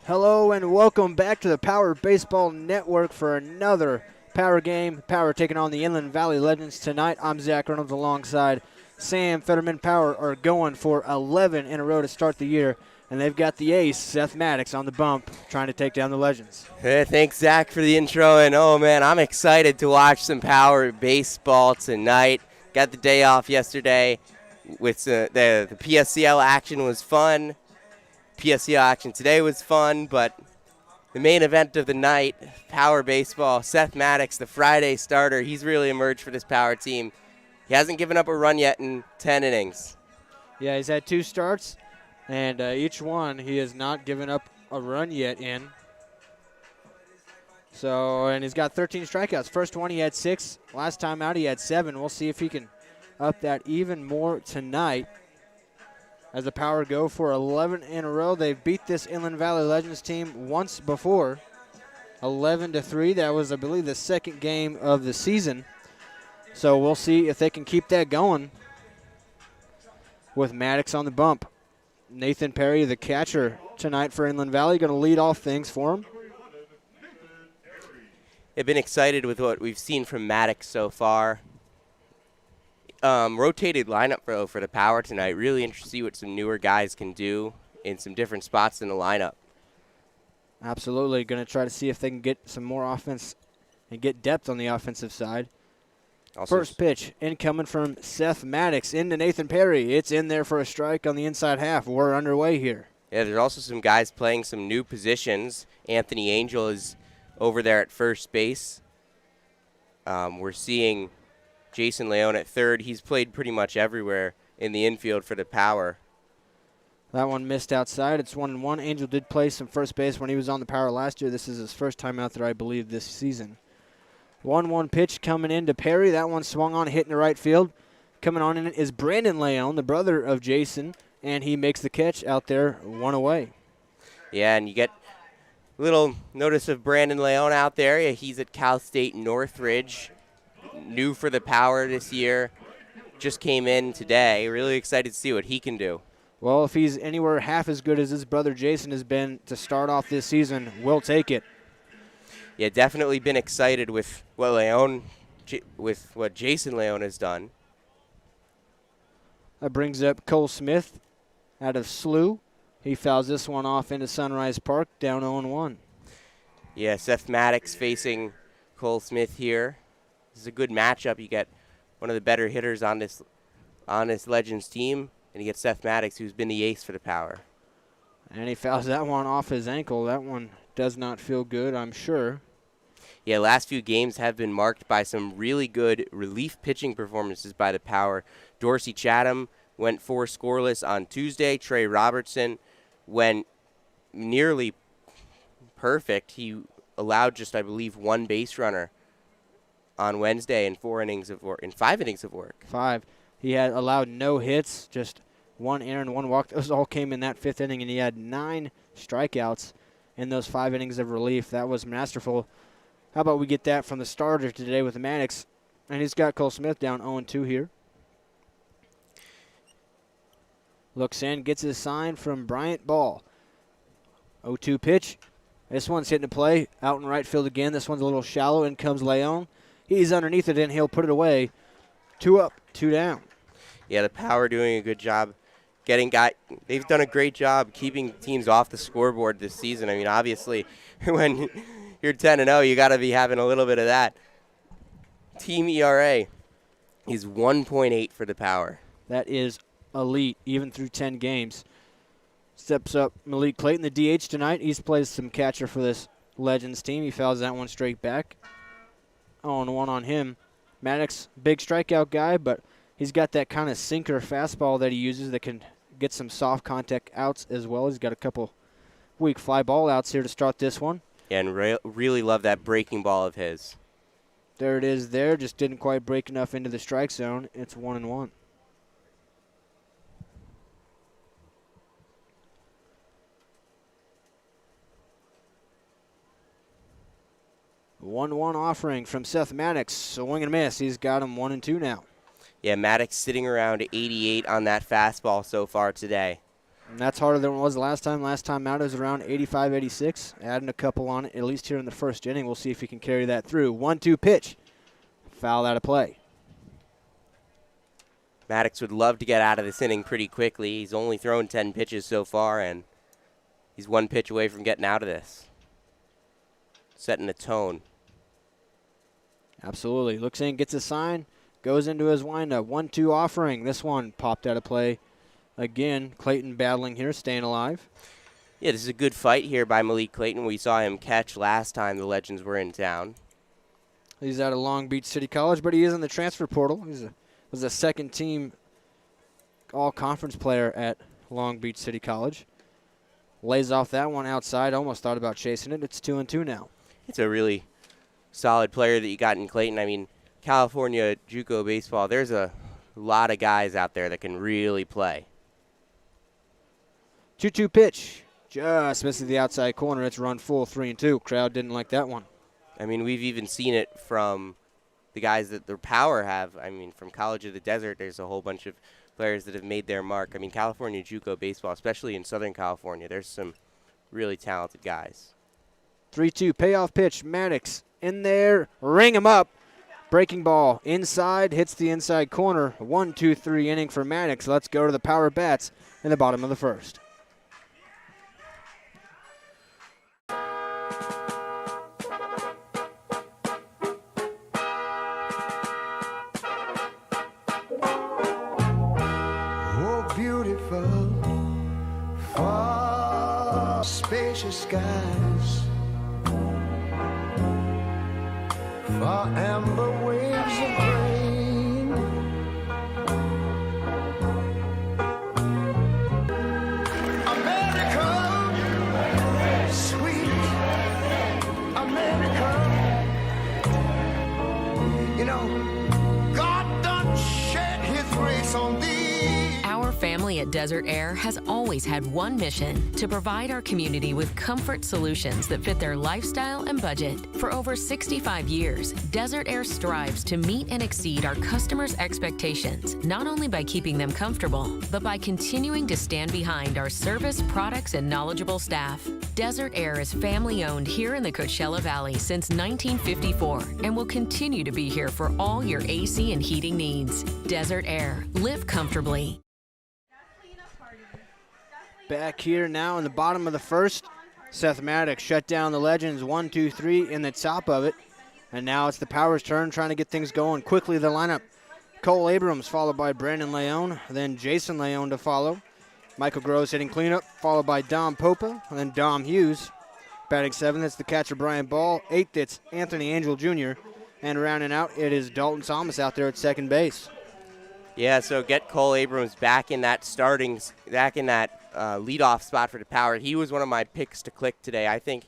Hello and welcome back to the Power Baseball Network for another Power game. Power taking on the Inland Valley Legends tonight. I'm Zach Reynolds alongside Sam Fetterman. Power are going for 11 in a row to start the year, and they've got the ace, Seth Maddox, on the bump trying to take down the Legends. Hey, thanks, Zach, for the intro. And, oh, man, I'm excited to watch some Power baseball tonight. Got the day off yesterday. With the PSCL action was fun. PSCL action today was fun, but the main event of the night, Power baseball, Seth Maddox, the Friday starter, he's really emerged for this Power team. He hasn't given up a run yet in 10 innings. Yeah, he's had 2 starts, and each one he has not given up a run yet in. So, and he's got 13 strikeouts. First one he had 6. Last time out he had 7. We'll see if he can up that even more tonight. As the Power go for 11 in a row. They've beat this Inland Valley Legends team once before, 11-3. That was, I believe, the second game of the season. So we'll see if they can keep that going with Maddox on the bump. Nathan Perry, the catcher tonight for Inland Valley, going to lead off things for him. I've been excited with what we've seen from Maddox so far. Rotated lineup for the Power tonight. Really interested to see what some newer guys can do in some different spots in the lineup. Absolutely. Going to try to see if they can get some more offense and get depth on the offensive side. Also, First pitch incoming from Seth Maddox into Nathan Perry. It's in there for a strike on the inside half. We're underway here. Yeah, there's also some guys playing some new positions. Anthony Angel is over there at first base. We're seeing Jason Leone at third. He's played pretty much everywhere in the infield for the Power. That one missed outside. It's 1-1. Angel did play some first base when he was on the Power last year. This is his first time out there, I believe, this season. 1-1 pitch coming into Perry. That one swung on, hitting the right field. Coming on in it is Brandon Leone, the brother of Jason, and he makes the catch out there, 1 away. Yeah, and you get a little notice of Brandon Leone out there. Yeah, he's at Cal State Northridge. New for the Power this year. Just came in today. Really excited to see what he can do. Well, if he's anywhere half as good as his brother Jason has been to start off this season, we'll take it. Yeah, definitely been excited with what Jason Leone has done. That brings up Cole Smith out of SLU. He fouls this one off into Sunrise Park, down 0-1. Yeah, Seth Maddox facing Cole Smith here. This is a good matchup. You get one of the better hitters on this Legends team, and you get Seth Maddox, who's been the ace for the Power. And he fouls that one off his ankle. That one does not feel good, I'm sure. Yeah, last few games have been marked by some really good relief pitching performances by the Power. Dorsey Chatham went 4 scoreless on Tuesday. Trey Robertson went nearly perfect. He allowed just, I believe, 1 base runner on Wednesday in 5 innings of work. 5. He had allowed no hits, just 1 error and 1 walk. Those all came in that 5th inning, and he had 9 strikeouts in those 5 innings of relief. That was masterful. How about we get that from the starter today with Maddox? And he's got Cole Smith down 0-2 here. Looks in, gets his sign from Bryant Ball. 0-2 pitch. This one's hitting a play out in right field again. This one's a little shallow. In comes Leone. He's underneath it, and he'll put it away. 2 up, 2 down. Yeah, the Power doing a good job they've done a great job keeping teams off the scoreboard this season. I mean, obviously, when you're 10-0, you got to be having a little bit of that. Team ERA is 1.8 for the Power. That is elite, even through 10 games. Steps up Malik Clayton, the DH tonight. He's played some catcher for this Legends team. He fouls that one straight back. 0-1 on him. Maddox, big strikeout guy, but he's got that kind of sinker fastball that he uses that can get some soft contact outs as well. He's got a couple weak fly ball outs here to start this one. Yeah, and really love that breaking ball of his. There it is there. Just didn't quite break enough into the strike zone. It's 1-1. One offering from Seth Maddox. Swing and miss. He's got him 1-2 now. Yeah, Maddox sitting around 88 on that fastball so far today. And that's harder than it was last time. Last time out it was around 85, 86. Adding a couple on it, at least here in the first inning. We'll see if he can carry that through. 1-2 pitch. Foul out of play. Maddox would love to get out of this inning pretty quickly. He's only thrown 10 pitches so far, and he's one pitch away from getting out of this. Setting a tone. Absolutely. Looks in, gets a sign, goes into his windup. 1-2 offering. This one popped out of play. Again, Clayton battling here, staying alive. Yeah, this is a good fight here by Malik Clayton. We saw him catch last time the Legends were in town. He's out of Long Beach City College, but he is in the transfer portal. Was a second-team all-conference player at Long Beach City College. Lays off that one outside. Almost thought about chasing it. It's 2-2 now. It's a really solid player that you got in Clayton. I mean, California JUCO baseball, there's a lot of guys out there that can really play. 2-2 pitch. Just misses the outside corner. It's run full, 3-2. Crowd didn't like that one. I mean, we've even seen it from the guys that the Power have. I mean, from College of the Desert, there's a whole bunch of players that have made their mark. I mean, California JUCO baseball, especially in Southern California, there's some really talented guys. 3-2 payoff pitch. Maddox in there. Ring him up. Breaking ball inside. Hits the inside corner. 1-2-3 inning for Maddox. Let's go to the Power bats in the bottom of the first. Spacious skies, far amber waves of grain, America, sweet America. You know, God done shed his grace on thee. Our family at Desert Air has always had one mission: to provide our community with comfort solutions that fit their lifestyle and budget. For over 65 years, Desert Air strives to meet and exceed our customers' expectations, not only by keeping them comfortable, but by continuing to stand behind our service, products, and knowledgeable staff. Desert Air is family-owned here in the Coachella Valley since 1954 and will continue to be here for all your AC and heating needs. Desert Air. Live comfortably. Back here now in the bottom of the first. Seth Maddox shut down the Legends 1-2-3 in the top of it. And now it's the Power's turn, trying to get things going quickly. The lineup: Cole Abrams, followed by Brandon Leone, then Jason Leone to follow. Michael Groves hitting cleanup, followed by Dom Popa, and then Dom Hughes. Batting seventh, it's the catcher Brian Ball. Eighth, it's Anthony Angel Jr. And rounding out, it is Dalton Thomas out there at second base. Yeah, so get Cole Abrams back in that leadoff spot for the Power. He was one of my picks to click today. I think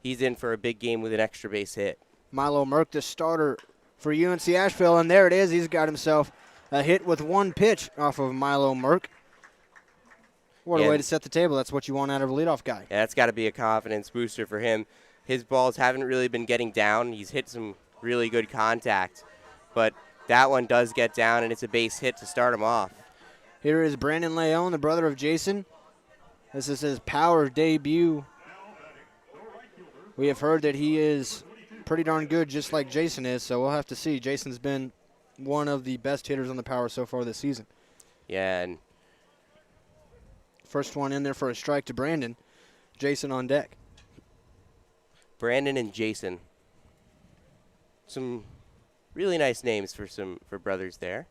he's in for a big game with an extra base hit. Milo Merck, the starter for UNC Asheville, and there it is. He's got himself a hit with one pitch off of Milo Merck. What a way to set the table. That's what you want out of a leadoff guy. Yeah, that's got to be a confidence booster for him. His balls haven't really been getting down. He's hit some really good contact, but that one does get down, and it's a base hit to start him off. Here is Brandon Leone, the brother of Jason. This is his Power debut. We have heard that he is pretty darn good, just like Jason is, so we'll have to see. Jason's been one of the best hitters on the Power so far this season. Yeah, and first one in there for a strike to Brandon. Jason on deck. Brandon and Jason. Some really nice names for brothers there.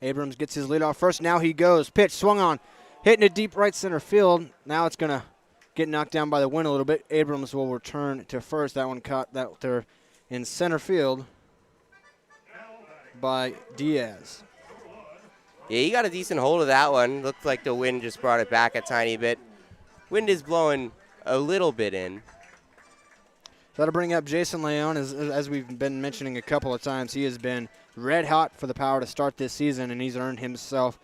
Abrams gets his lead off first. Now he goes. Pitch swung on. Hitting it deep right center field. Now it's going to get knocked down by the wind a little bit. Abrams will return to first. That one caught that there in center field by Diaz. Yeah, he got a decent hold of that one. Looked like the wind just brought it back a tiny bit. Wind is blowing a little bit in. That'll bring up Jason Leone. As we've been mentioning a couple of times, he has been red hot for the Power to start this season, and he's earned himself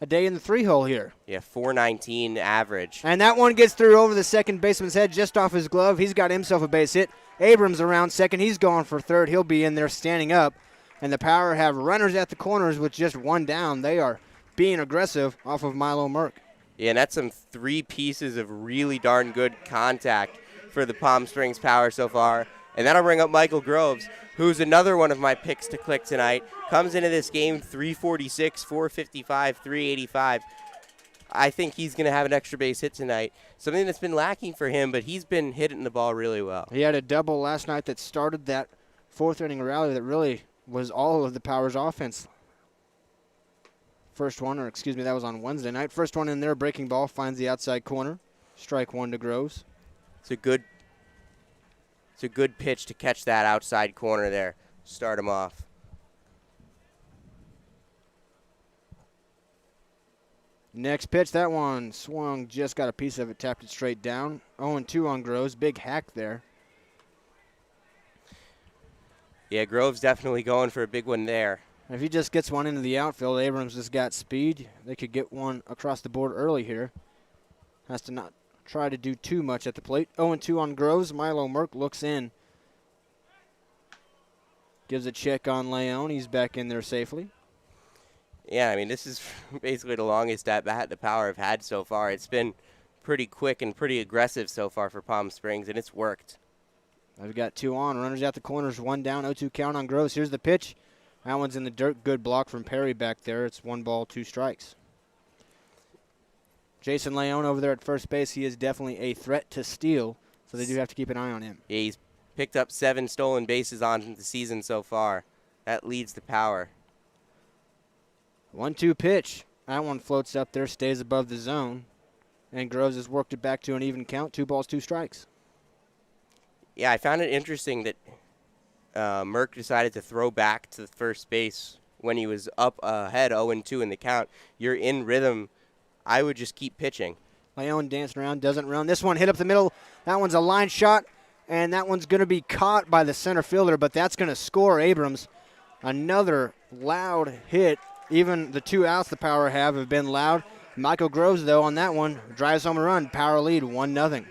a day in the three-hole here. Yeah, 419 average. And that one gets through over the second baseman's head just off his glove. He's got himself a base hit. Abrams around second. He's going for third. He'll be in there standing up. And the Power have runners at the corners with just one down. They are being aggressive off of Milo Merck. Yeah, and that's some 3 pieces of really darn good contact for the Palm Springs Power so far. And that'll bring up Michael Groves, who's another one of my picks to click tonight. Comes into this game 346, 455, 385. I think he's going to have an extra base hit tonight. Something that's been lacking for him, but he's been hitting the ball really well. He had a double last night that started that 4th inning rally that really was all of the Power's offense. First one, that was on Wednesday night. First one in there, breaking ball, finds the outside corner. Strike 1 to Groves. It's a good pitch to catch that outside corner there. Start him off. Next pitch, that one swung, just got a piece of it, tapped it straight down. 0-2 on Groves, big hack there. Yeah, Groves definitely going for a big one there. If he just gets one into the outfield, Abrams has got speed. They could get one across the board early here. Has to not try to do too much at the plate. 0-2 on Groves. Milo Merck looks in. Gives a check on Leon. He's back in there safely. Yeah, I mean, this is basically the longest at-bat the Power have had so far. It's been pretty quick and pretty aggressive so far for Palm Springs, and it's worked. I've got 2 on. Runners at the corners, 1 down, 0-2 count on Groves. Here's the pitch. That one's in the dirt. Good block from Perry back there. It's 1 ball, 2 strikes. Jason Leon over there at first base. He is definitely a threat to steal, so they do have to keep an eye on him. Yeah, he's picked up 7 stolen bases on the season so far. That leads the Power. 1-2 pitch. That one floats up there, stays above the zone. And Groves has worked it back to an even count. 2 balls, 2 strikes. Yeah, I found it interesting that Merck decided to throw back to the first base when he was up ahead 0-2 in the count. You're in rhythm. I would just keep pitching. Leon dancing around, doesn't run. This one hit up the middle. That one's a line shot, and that one's going to be caught by the center fielder, but that's going to score Abrams. Another loud hit. Even the 2 outs the Power have been loud. Michael Groves, though, on that one, drives home a run. Power lead 1-0.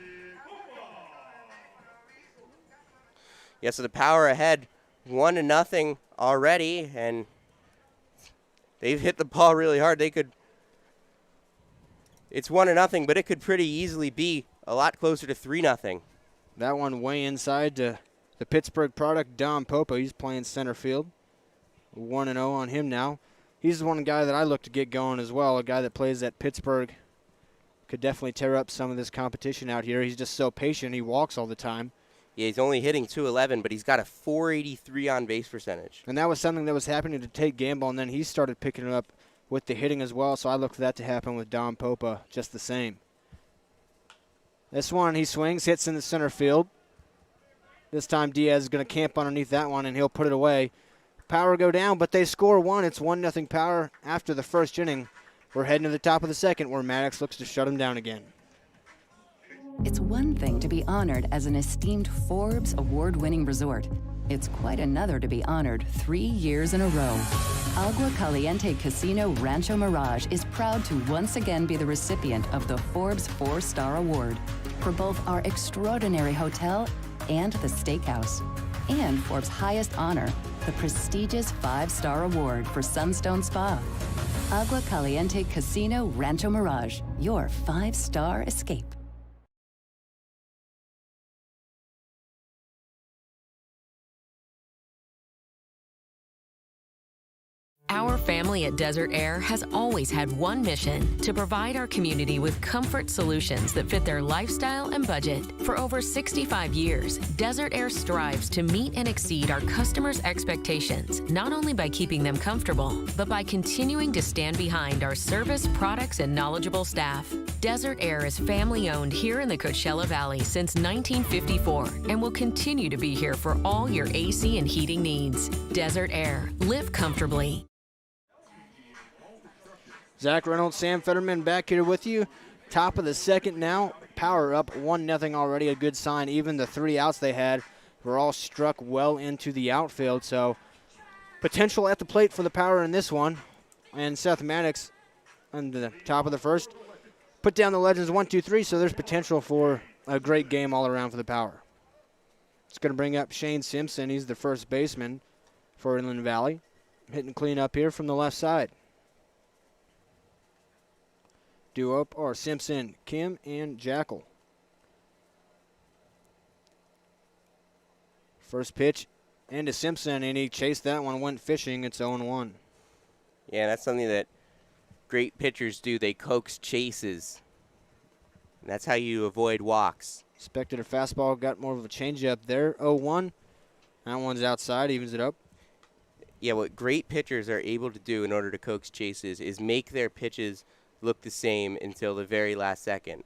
Yeah, so the Power ahead 1-0 already, and they've hit the ball really hard. It's 1-0, but it could pretty easily be a lot closer to 3-0. That one way inside to the Pittsburgh product, Dom Popo. He's playing center field. 1-0 on him now. He's the one guy that I look to get going as well, a guy that plays at Pittsburgh. Could definitely tear up some of this competition out here. He's just so patient. He walks all the time. Yeah, he's only hitting .211, but he's got a .483 on base percentage. And that was something that was happening to Tate Gamble, and then he started picking it up with the hitting as well, so I look for that to happen with Dom Popa just the same. This one, he swings, hits in the center field. This time Diaz is going to camp underneath that one, and he'll put it away. Power go down, but they score 1. It's 1-0 Power after the first inning. We're heading to the top of the second where Maddox looks to shut him down again. It's one thing to be honored as an esteemed Forbes award-winning resort. It's quite another to be honored 3 years in a row. Agua Caliente Casino Rancho Mirage is proud to once again be the recipient of the Forbes 4-Star Award for both our extraordinary hotel and the steakhouse, and Forbes' highest honor, the prestigious 5-Star Award for Sunstone Spa. Agua Caliente Casino Rancho Mirage, your 5-star escape. Our family at Desert Air has always had one mission: to provide our community with comfort solutions that fit their lifestyle and budget. For over 65 years, Desert Air strives to meet and exceed our customers' expectations, not only by keeping them comfortable, but by continuing to stand behind our service, products, and knowledgeable staff. Desert Air is family-owned here in the Coachella Valley since 1954 and will continue to be here for all your AC and heating needs. Desert Air. Live comfortably. Zach Reynolds, Sam Fetterman back here with you. Top of the second now. Power up 1-0 already, a good sign. Even the 3 outs they had were all struck well into the outfield. So potential at the plate for the Power in this one. And Seth Maddox on the top of the first put down the Legends 1-2-3, so there's potential for a great game all around for the Power. It's going to bring up Shane Simpson. He's the first baseman for Inland Valley. Hitting clean up here from the left side. Due up are Simpson, Kim, and Jackal. First pitch into Simpson, and he chased that one, went fishing. It's 0-1. Yeah, that's something that great pitchers do. They coax chases. And that's how you avoid walks. Expected a fastball, got more of a changeup there. 0-1. That one's outside, evens it up. Yeah, what great pitchers are able to do in order to coax chases is make their pitches look the same until the very last second.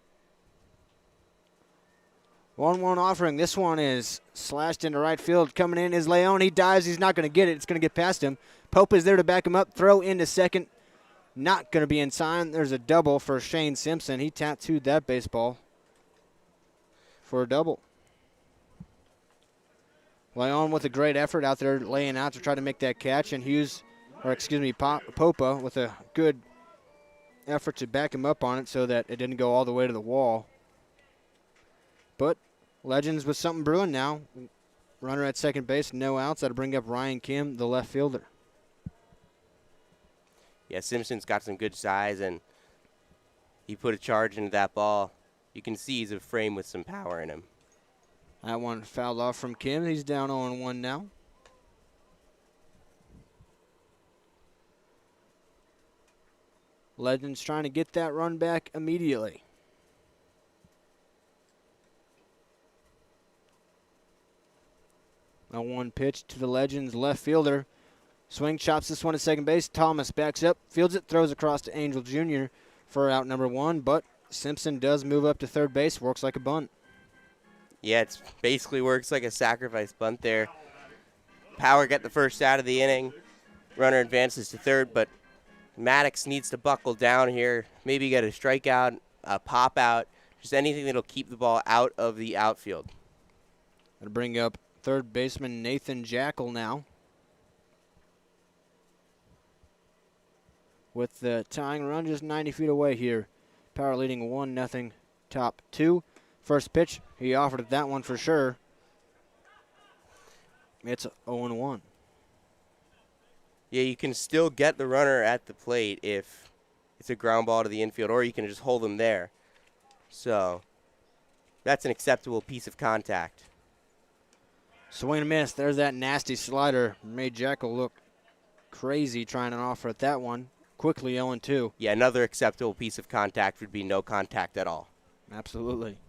1-1 offering. This one is slashed into right field. Coming in is Leon. He dives. He's not going to get it. It's going to get past him. Pope is there to back him up. Throw into second. Not going to be in time. There's a double for Shane Simpson. He tattooed that baseball for a double. Leon with a great effort out there laying out to try to make that catch. And Popa with a good effort to back him up on it so that it didn't go all the way to the wall. But Legends with something brewing now. Runner at second base, no outs. That'll bring up Ryan Kim, the left fielder. Yeah, Simpson's got some good size, and he put a charge into that ball. You can see he's a frame with some power in him. That one fouled off from Kim. He's down 0-1 now. Legends trying to get that run back immediately. A 1 pitch to the Legends left fielder. Swing chops this one to second base. Thomas backs up, fields it, throws across to Angel Jr. for out number 1, but Simpson does move up to third base, works like a bunt. Yeah, it basically works like a sacrifice bunt there. Power got the first out of the inning. Runner advances to third, but Maddox needs to buckle down here. Maybe get a strikeout, a pop out, just anything that'll keep the ball out of the outfield. That'll bring up third baseman Nathan Jackal now. With the tying run just 90 feet away here. Power leading 1-0, top 2. First pitch, he offered that one for sure. It's 0-1. Yeah, you can still get the runner at the plate if it's a ground ball to the infield, or you can just hold him there. So that's an acceptable piece of contact. Swing and miss. There's that nasty slider. Made Jackal look crazy trying to offer at that one. Quickly 0-2. Yeah, another acceptable piece of contact would be no contact at all. Absolutely.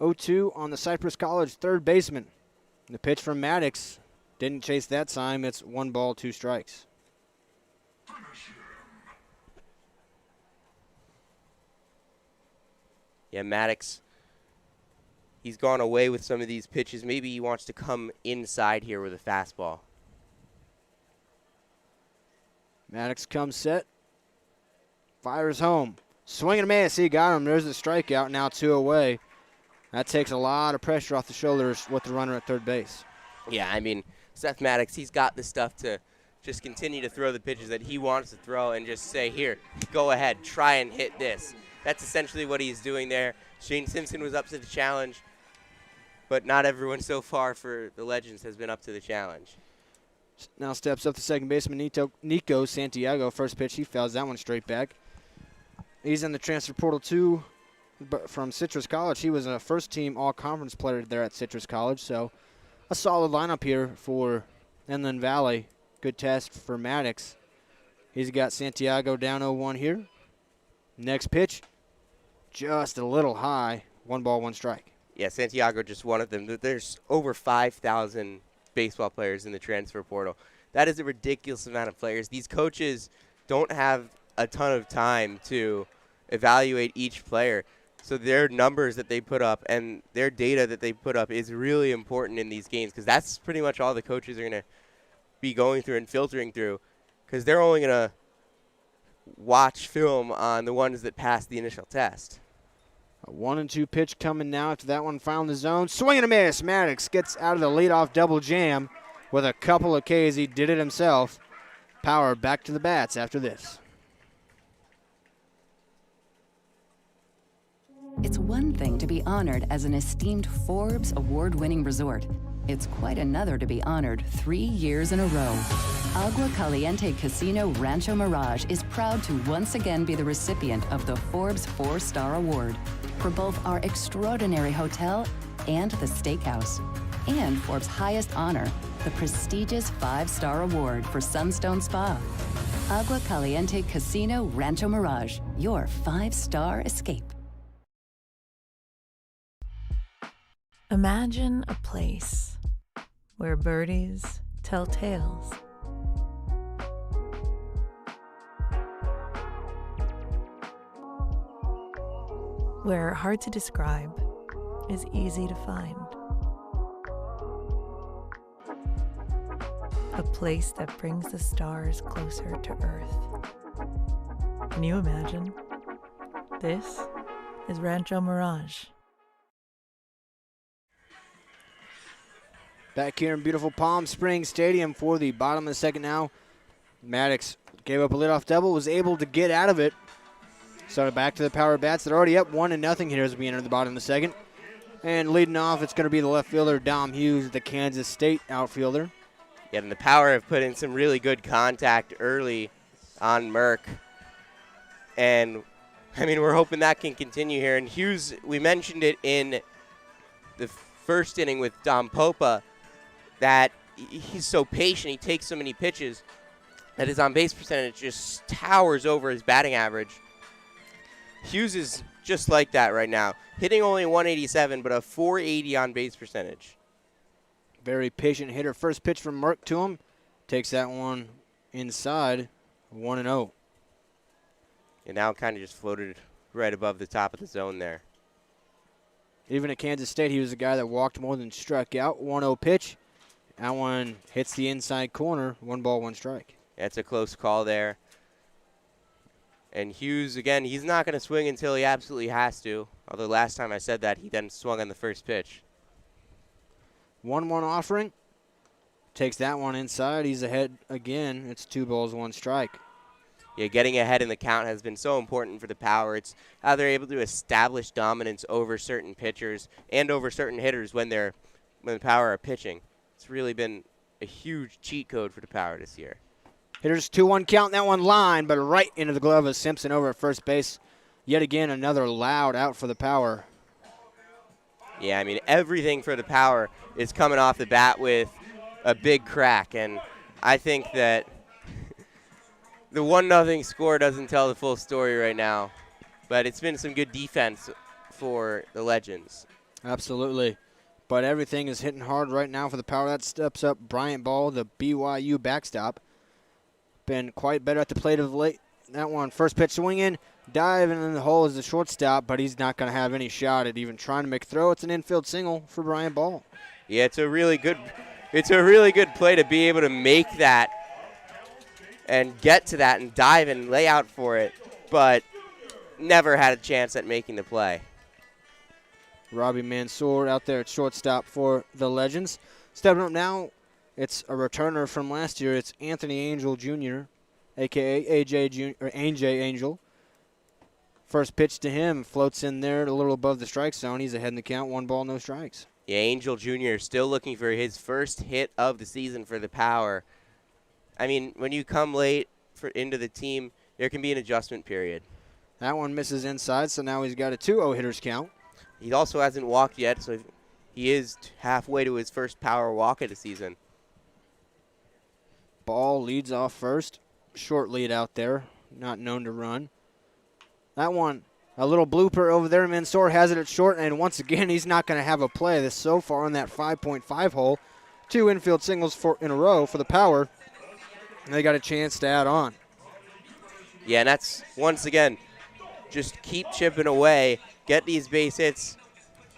0-2 on the Cypress College third baseman. The pitch from Maddox didn't chase that time. It's 1 ball, 2 strikes. Yeah, Maddox, he's gone away with some of these pitches. Maybe he wants to come inside here with a fastball. Maddox comes set. Fires home. Swing and a miss. He got him. There's the strikeout. Now 2 away. That takes a lot of pressure off the shoulders with the runner at third base. Yeah, I mean, Seth Maddox, he's got the stuff to just continue to throw the pitches that he wants to throw and just say, here, go ahead, try and hit this. That's essentially what he's doing there. Shane Simpson was up to the challenge, but not everyone so far for the Legends has been up to the challenge. Now steps up the second baseman, Nico Santiago. First pitch, he fouls that one straight back. He's in the transfer portal too, but from Citrus College. He was a first-team all-conference player there at Citrus College, so a solid lineup here for Inland Valley. Good test for Maddox. He's got Santiago down 0-1 here. Next pitch, just a little high. 1 ball, 1 strike. Yeah, Santiago just one of them. There's over 5,000 baseball players in the transfer portal. That is a ridiculous amount of players. These coaches don't have a ton of time to evaluate each player. So their numbers that they put up and their data that they put up is really important in these games because that's pretty much all the coaches are going to be going through and filtering through because they're only going to watch film on the ones that pass the initial test. A 1-2 pitch coming now after that one found the zone. Swing and a miss. Maddox gets out of the leadoff double jam with a couple of Ks. He did it himself. Power back to the bats after this. It's one thing to be honored as an esteemed Forbes award-winning resort. It's quite another to be honored 3 years in a row. Agua Caliente Casino Rancho Mirage is proud to once again be the recipient of the Forbes 4-Star Award for both our extraordinary hotel and the steakhouse, and Forbes' highest honor, the prestigious 5-Star Award for Sunstone Spa. Agua Caliente Casino Rancho Mirage, your 5-star escape. Imagine a place where birdies tell tales. Where hard to describe is easy to find. A place that brings the stars closer to Earth. Can you imagine? This is Rancho Mirage. Back here in beautiful Palm Springs Stadium for the bottom of the second now. Maddox gave up a leadoff double, was able to get out of it. Started back to the Power bats. They're already up 1-0 here as we enter the bottom of the second. And leading off, it's going to be the left fielder, Dom Hughes, the Kansas State outfielder. Yeah, and the Power have put in some really good contact early on Merck. And, I mean, we're hoping that can continue here. And Hughes, we mentioned it in the first inning with Dom Popa, that he's so patient. He takes so many pitches that his on-base percentage just towers over his batting average. Hughes is just like that right now. Hitting only 187, but a 480 on-base percentage. Very patient hitter. First pitch from Merck to him. Takes that one inside, 1-0. And now kind of just floated right above the top of the zone there. Even at Kansas State, he was a guy that walked more than struck out. 1-0 pitch. That one hits the inside corner. 1 ball, 1 strike. That's a close call there. And Hughes, again, he's not going to swing until he absolutely has to. Although last time I said that, he then swung on the first pitch. 1-1 offering. Takes that one inside. He's ahead again. It's 2 balls, 1 strike. Yeah, getting ahead in the count has been so important for the Power. It's how they're able to establish dominance over certain pitchers and over certain hitters when the Power are pitching. It's really been a huge cheat code for the Power this year. Hitters 2-1 count. That one line, but right into the glove of Simpson over at first base. Yet again, another loud out for the Power. Yeah, I mean, everything for the Power is coming off the bat with a big crack. And I think that the 1-0 score doesn't tell the full story right now. But it's been some good defense for the Legends. Absolutely. But everything is hitting hard right now for the Power. That steps up Bryant Ball, the BYU backstop. Been quite better at the plate of late. That one, first pitch swing in, dive in the hole is the shortstop, but he's not going to have any shot at even trying to make a throw. It's an infield single for Bryant Ball. Yeah, it's a really good play to be able to make that and get to that and dive and lay out for it, but never had a chance at making the play. Robbie Mansour out there at shortstop for the Legends. Stepping up now, it's a returner from last year. It's Anthony Angel Jr., a.k.a. AJ Angel. First pitch to him floats in there a little above the strike zone. He's ahead in the count, 1 ball, no strikes. Yeah, Angel Jr. still looking for his first hit of the season for the Power. I mean, when you come late into the team, there can be an adjustment period. That one misses inside, so now he's got a 2-0 hitters count. He also hasn't walked yet, so he is halfway to his first Power walk of the season. Ball leads off first. Short lead out there, not known to run. That one, a little blooper over there. Mansour has it at short, and once again, he's not going to have a play. This so far on that 5.5 hole. 2 infield singles in a row for the Power, and they got a chance to add on. Yeah, and that's, once again, just keep chipping away, get these base hits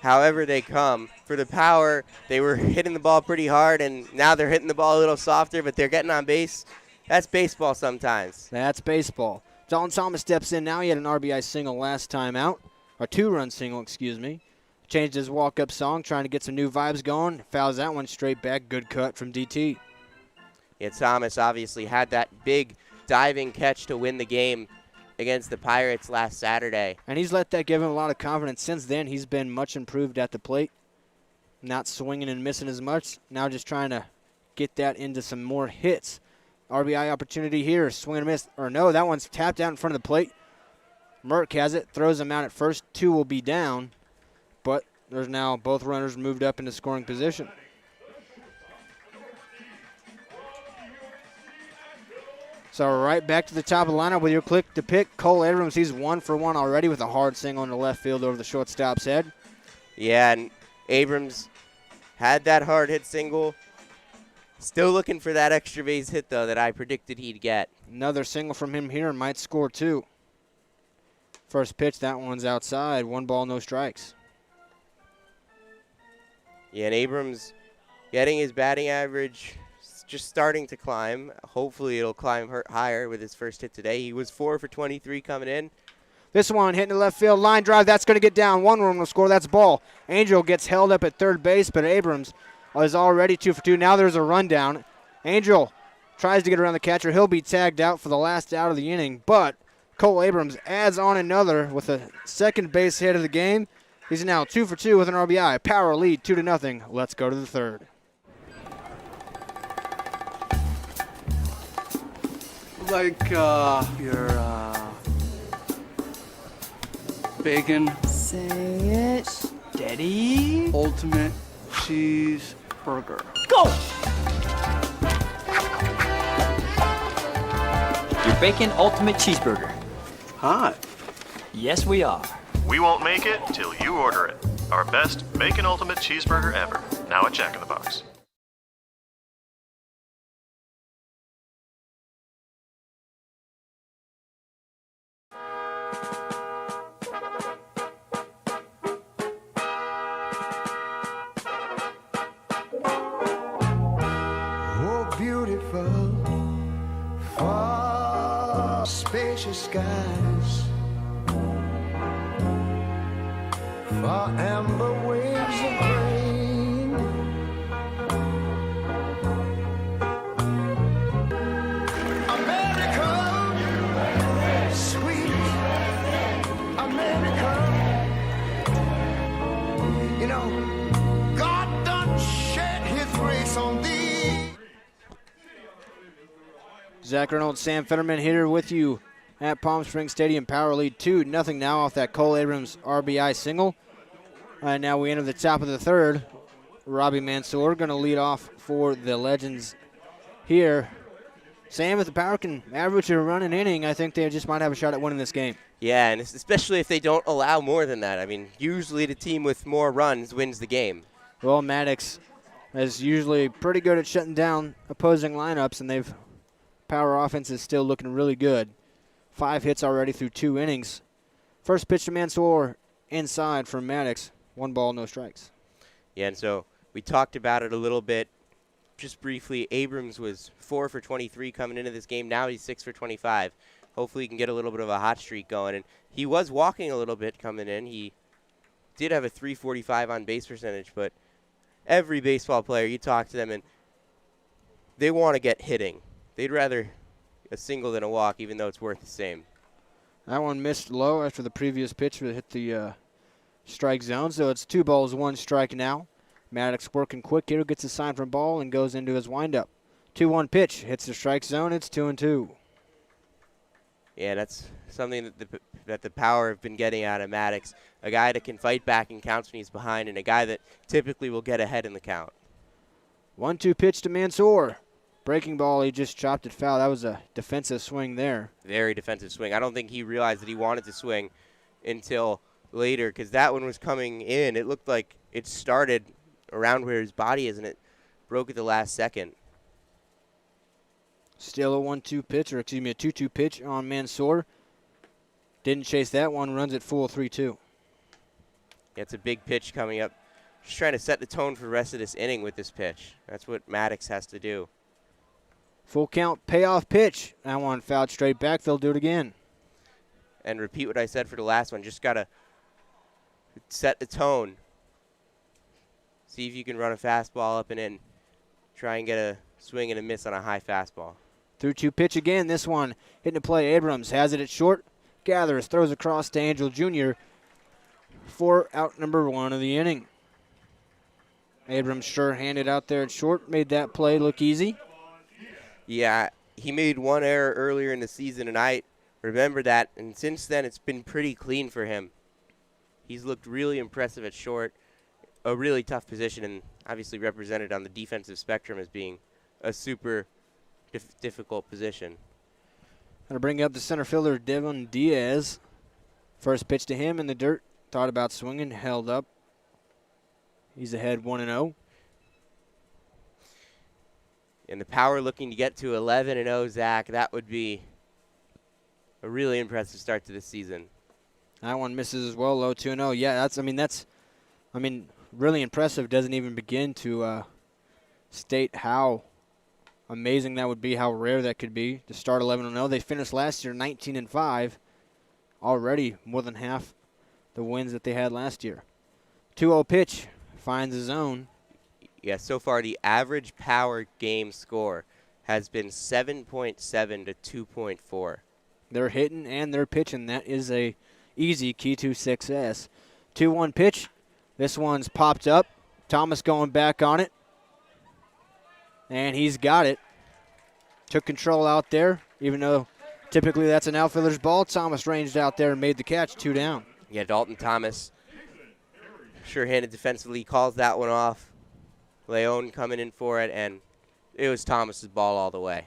however they come. For the Power, they were hitting the ball pretty hard, and now they're hitting the ball a little softer, but they're getting on base. That's baseball sometimes. That's baseball. Dalton Thomas steps in now. He had an RBI single last time out, or 2-run single, excuse me. Changed his walk-up song, trying to get some new vibes going. Fouls that one straight back. Good cut from DT. Yeah, Thomas obviously had that big diving catch to win the game against the Pirates last Saturday. And he's let that give him a lot of confidence. Since then, he's been much improved at the plate. not swinging and missing as much. Now just trying to get that into some more hits. RBI opportunity here. Swing and miss. Or no, that one's tapped out in front of the plate. Merck has it. Throws him out at first. 2 will be down. But there's now both runners moved up into scoring position. So right back to the top of the lineup with your click to pick. Cole Abrams, he's 1 for 1 already with a hard single in the left field over the shortstop's head. Yeah, and Abrams had that hard hit single. Still looking for that extra base hit, though, that I predicted he'd get. Another single from him here and might score 2. First pitch, that one's outside. 1 ball, no strikes. Yeah, and Abrams getting his batting average just starting to climb. Hopefully it'll climb higher with his first hit today. He was 4 for 23 coming in. This one hitting the left field line drive. That's going to get down. 1 run will score. That's ball. Angel gets held up at third base, but Abrams is already 2 for 2. Now there's a rundown. Angel tries to get around the catcher. He'll be tagged out for the last out of the inning, but Cole Abrams adds on another with a second base hit of the game. He's now 2 for 2 with an RBI. Power lead 2-0. Let's go to the third. Like your bacon. Say it. Steady. Ultimate cheeseburger. Go! Your Bacon Ultimate Cheeseburger. Hot. Yes, we are. We won't make it till you order it. Our best Bacon Ultimate Cheeseburger ever. Now at Jack in the Box. Oh, beautiful, far spacious skies, far amber waves of grain, America, sweet America. You know, God done shed his grace on thee. Zach Reynolds, Sam Fetterman here with you at Palm Springs Stadium. Power lead 2-0 now off that Cole Abrams RBI single. And now we enter the top of the third. Robbie Mansour going to lead off for the Legends here. Sam, if the Power can average a run an inning, I think they just might have a shot at winning this game. Yeah, and especially if they don't allow more than that. I mean, usually the team with more runs wins the game. Well, Maddox is usually pretty good at shutting down opposing lineups, and Power offense is still looking really good. 5 hits already through 2 innings. First pitch to Mansour inside from Maddox. 1 ball, no strikes. Yeah, and so we talked about it a little bit just briefly. Abrams was 4 for 23 coming into this game. Now he's 6 for 25. Hopefully he can get a little bit of a hot streak going. And he was walking a little bit coming in. He did have a .345 on base percentage, but every baseball player, you talk to them, and they want to get hitting. They'd rather a single than a walk, even though it's worth the same. That one missed low after the previous pitch hit the strike zone, so it's 2 balls, 1 strike now. Maddox working quick here, gets a sign from ball and goes into his windup. 2-1 pitch, hits the strike zone, it's 2-2. Yeah, that's something that the Power have been getting out of Maddox. A guy that can fight back in counts when he's behind, and a guy that typically will get ahead in the count. 1-2 pitch to Mansour. Breaking ball, he just chopped it foul. That was a defensive swing there. Very defensive swing. I don't think he realized that he wanted to swing until later, because that one was coming in. It looked like it started around where his body is, and it broke at the last second. Still a 1-2 pitch, or excuse me, a 2-2 pitch on Mansour. Didn't chase that one, runs it full 3-2. Yeah, it's a big pitch coming up. Just trying to set the tone for the rest of this inning with this pitch. That's what Maddox has to do. Full count, payoff pitch. That one fouled straight back. They'll do it again. And repeat what I said for the last one. Just got to set the tone. See if you can run a fastball up and in. Try and get a swing and a miss on a high fastball. 3-2 pitch again. This one hitting to play. Abrams has it at short. Gathers, throws across to Angel Jr. for out number 1 of the inning. Abrams sure-handed out there at short, made that play look easy. Yeah, he made one error earlier in the season, and I remember that. And since then, it's been pretty clean for him. He's looked really impressive at short, a really tough position, and obviously represented on the defensive spectrum as being a super difficult position. Going to bring up the center fielder, Devon Diaz. First pitch to him in the dirt. Thought about swinging, held up. He's ahead 1-0. And the Power looking to get to 11-0, Zach. That would be a really impressive start to the season. That one misses as well, low 2-0. Yeah, that's really impressive. Doesn't even begin to state how amazing that would be, how rare that could be to start 11-0. They finished last year 19-5, already more than half the wins that they had last year. 2-0 pitch finds his zone. Yeah, so far the average Power game score has been 7.7 to 2.4. They're hitting and they're pitching. That is a easy key to success. 2-1 pitch. This one's popped up. Thomas going back on it. And he's got it. Took control out there, even though typically that's an outfielder's ball. Thomas ranged out there and made the catch, 2 down. Yeah, Dalton Thomas, sure-handed defensively, calls that one off. Leon coming in for it, and it was Thomas's ball all the way.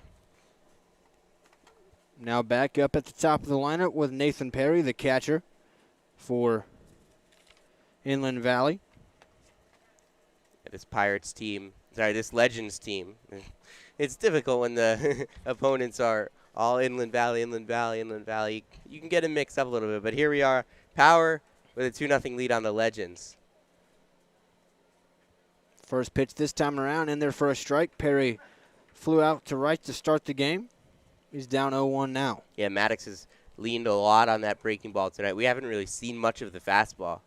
Now back up at the top of the lineup with Nathan Perry, the catcher for Inland Valley. This this Legends team. It's difficult when the opponents are all Inland Valley. You can get them mixed up a little bit, but here we are, Power with a 2-0 lead on the Legends. First pitch this time around, in there for a strike. Perry flew out to right to start the game. He's down 0-1 now. Yeah, Maddox has leaned a lot on that breaking ball tonight. We haven't really seen much of the fastball.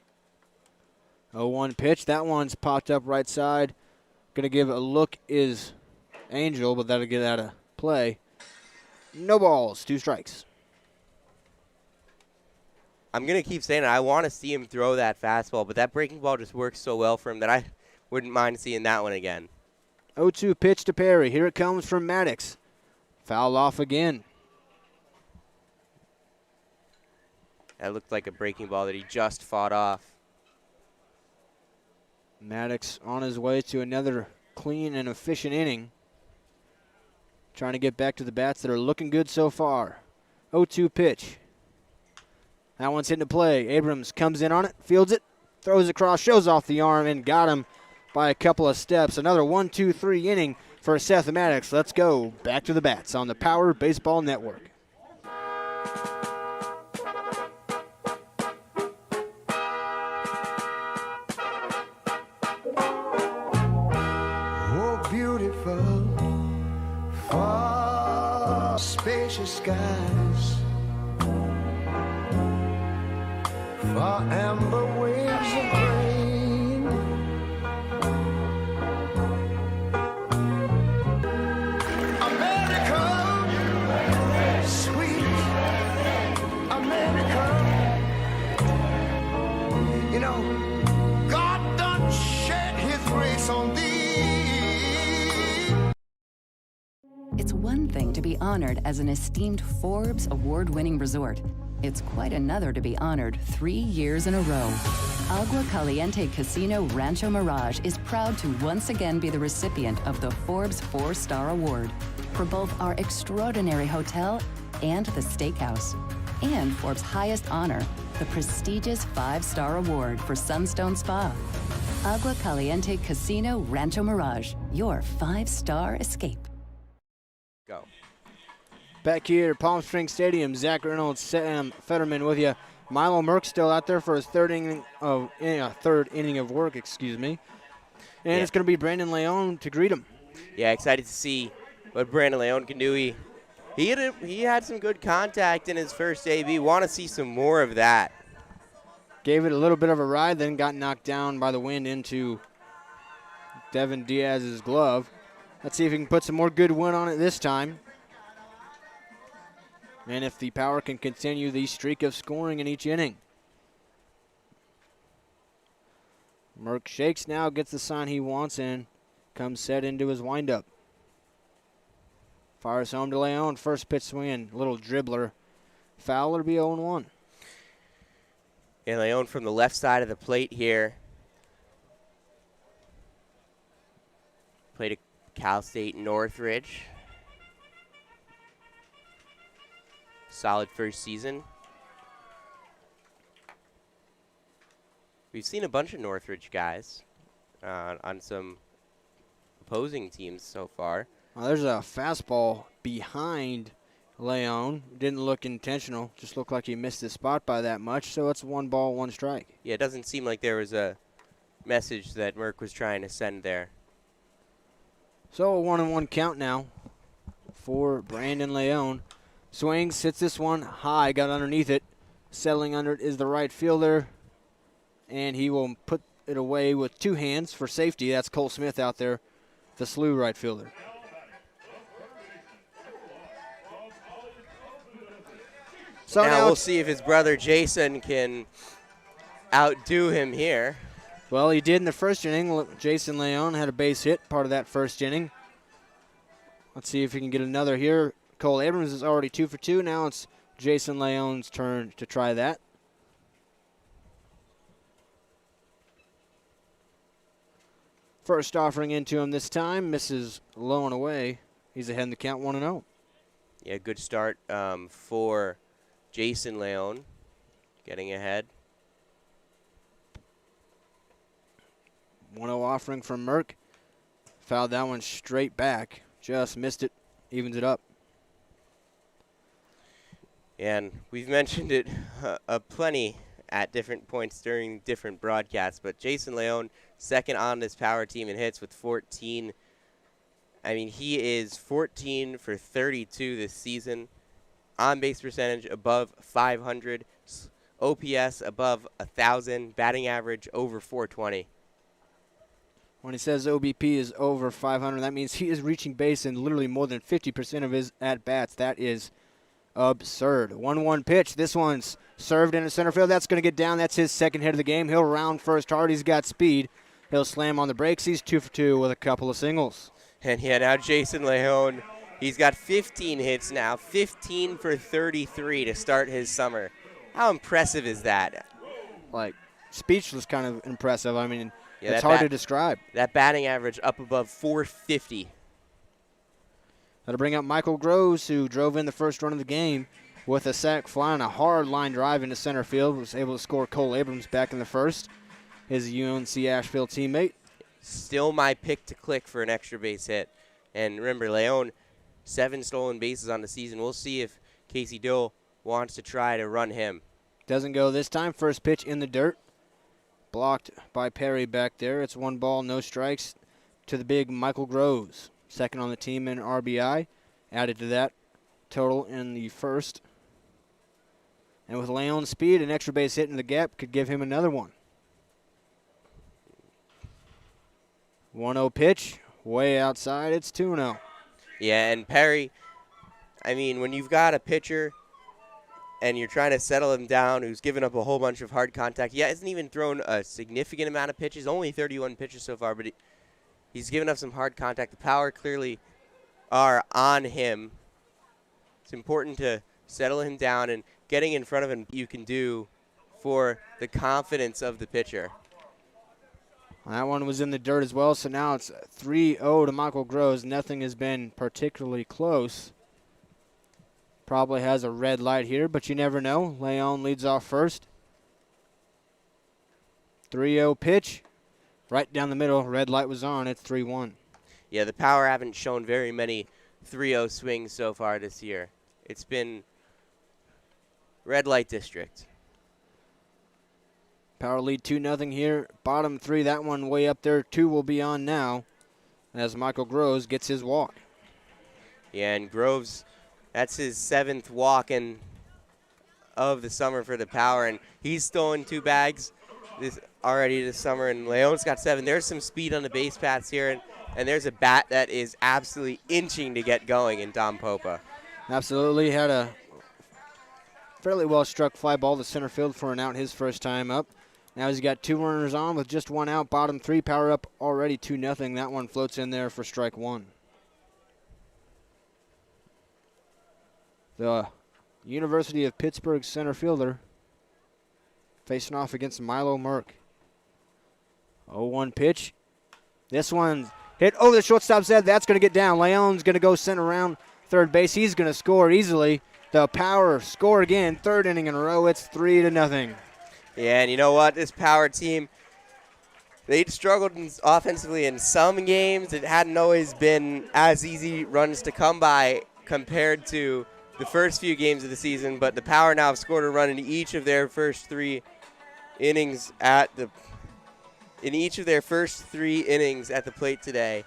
0-1 pitch. That one's popped up right side. Going to give a look is Angel, but that'll get out of play. No balls, 2 strikes. I'm going to keep saying it. I want to see him throw that fastball, but that breaking ball just works so well for him that I wouldn't mind seeing that one again. 0-2 pitch to Perry. Here it comes from Maddox. Foul off again. That looked like a breaking ball that he just fought off. Maddox on his way to another clean and efficient inning. Trying to get back to the bats that are looking good so far. 0-2 pitch. That one's hitting to play. Abrams comes in on it, fields it, throws across, shows off the arm, and got him by a couple of steps. Another 1-2-3 inning for Seth Maddox. Let's go back to the bats on the Power Baseball Network. Oh, beautiful, far spacious skies, far amber waves of grain, America, sweet America. You know, God done shed his grace on thee. It's one thing to be honored as an esteemed Forbes award-winning resort. It's quite another to be honored 3 years in a row. Agua Caliente Casino Rancho Mirage is proud to once again be the recipient of the Forbes 4-Star Award for both our extraordinary hotel and the steakhouse, and Forbes' highest honor, the prestigious 5-Star Award for Sunstone Spa. Agua Caliente Casino Rancho Mirage, your 5-star escape. Go. Back here at Palm Springs Stadium, Zach Reynolds, Sam Fetterman with you. Milo Merck still out there for his third inning of work, excuse me. And it's going to be Brandon Leon to greet him. Yeah, excited to see what Brandon Leon can do. He had some good contact in his first AB. Want to see some more of that. Gave it a little bit of a ride, then got knocked down by the wind into Devon Diaz's glove. Let's see if he can put some more good wind on it this time. And if the Power can continue the streak of scoring in each inning. Merck shakes now, gets the sign he wants, and comes set into his windup. Fires home to Leon. First pitch swing, little dribbler. Foul, it'll be 0-1. And Leon from the left side of the plate here. Played at Cal State Northridge. Solid first season. We've seen a bunch of Northridge guys on some opposing teams so far. Well, there's a fastball behind Leon. Didn't look intentional. Just looked like he missed his spot by that much. So it's 1 ball, 1 strike. Yeah, it doesn't seem like there was a message that Merck was trying to send there. So a 1-1 count now for Brandon Leon. Swings, hits this one high, got underneath it. Settling under it is the right fielder. And he will put it away with 2 hands for safety. That's Cole Smith out there, the SLU right fielder. So now we'll see if his brother Jason can outdo him here. Well, he did in the first inning. Jason Leon had a base hit, part of that first inning. Let's see if he can get another here. Cole Abrams is already 2 for 2. Now it's Jason Leon's turn to try that. First offering into him this time, misses low and away. He's ahead in the count, 1-0. Yeah, good start for Jason Leon, getting ahead. 1-0 offering from Merck. Fouled that one straight back. Just missed it. Evens it up. And we've mentioned it plenty at different points during different broadcasts, but Jason Leon, second on this power team in hits with 14. I mean, he is 14 for 32 this season. On-base percentage above 500. OPS above 1,000. Batting average over 420. When he says OBP is over 500, that means he is reaching base in literally more than 50% of his at-bats. That is absurd. 1-1 pitch. This one's served into center field. That's going to get down. That's his second hit of the game. He'll round first hard. He's got speed. He'll slam on the brakes. He's 2 for 2 with a couple of singles. And yeah, now Jason Leon, he's got 15 hits now. 15 for 33 to start his summer. How impressive is that? Like, speechless kind of impressive. I mean, yeah, it's hard to describe. That batting average up above 450. That'll bring up Michael Groves, who drove in the first run of the game with a sac fly and a hard line drive into center field. Was able to score Cole Abrams back in the first, his UNC Asheville teammate. Still my pick to click for an extra base hit. And remember, Leon, 7 stolen bases on the season. We'll see if Casey Dill wants to try to run him. Doesn't go this time. First pitch in the dirt. Blocked by Perry back there. It's 1 ball, no strikes to the big Michael Groves. Second on the team in RBI. Added to that total in the first. And with Leon's speed, an extra base hit in the gap could give him another one. 1-0 pitch, way outside. It's 2-0. Yeah, and Perry, I mean, when you've got a pitcher and you're trying to settle him down who's given up a whole bunch of hard contact, yeah, hasn't even thrown a significant amount of pitches, only 31 pitches so far, but he's given up some hard contact. The power clearly are on him. It's important to settle him down, and getting in front of him you can do for the confidence of the pitcher. That one was in the dirt as well, so now it's 3-0 to Michael Groves. Nothing has been particularly close. Probably has a red light here, but you never know. Leon leads off first. 3-0 pitch. Right down the middle. Red light was on. It's 3-1. Yeah, the Power haven't shown very many 3-0 swings so far this year. It's been red light district. Power lead 2-0 here. Bottom 3, that one way up there. 2 will be on now as Michael Groves gets his walk. Yeah, and Groves, that's his 7th walk of the summer for the Power, and he's stolen 2 bags already this summer, and Leon's got 7. There's some speed on the base paths here, and there's a bat that is absolutely inching to get going in Dom Popa. Absolutely. Had a fairly well struck fly ball to center field for an out his first time up. Now he's got 2 runners on with just 1 out. Bottom 3, Power up already 2-0. That one floats in there for strike 1. The University of Pittsburgh center fielder facing off against Milo Merck. 0-1 pitch. This one hit over the shortstop's head. That's going to get down. Leon's going to go center around third base. He's going to score easily. The Power score again. 3rd inning in a row. It's 3-0. Yeah, and you know what? This Power team, they struggled offensively in some games. It hadn't always been as easy runs to come by compared to the first few games of the season, but the Power now have scored a run in each of their first 3 innings at the plate today.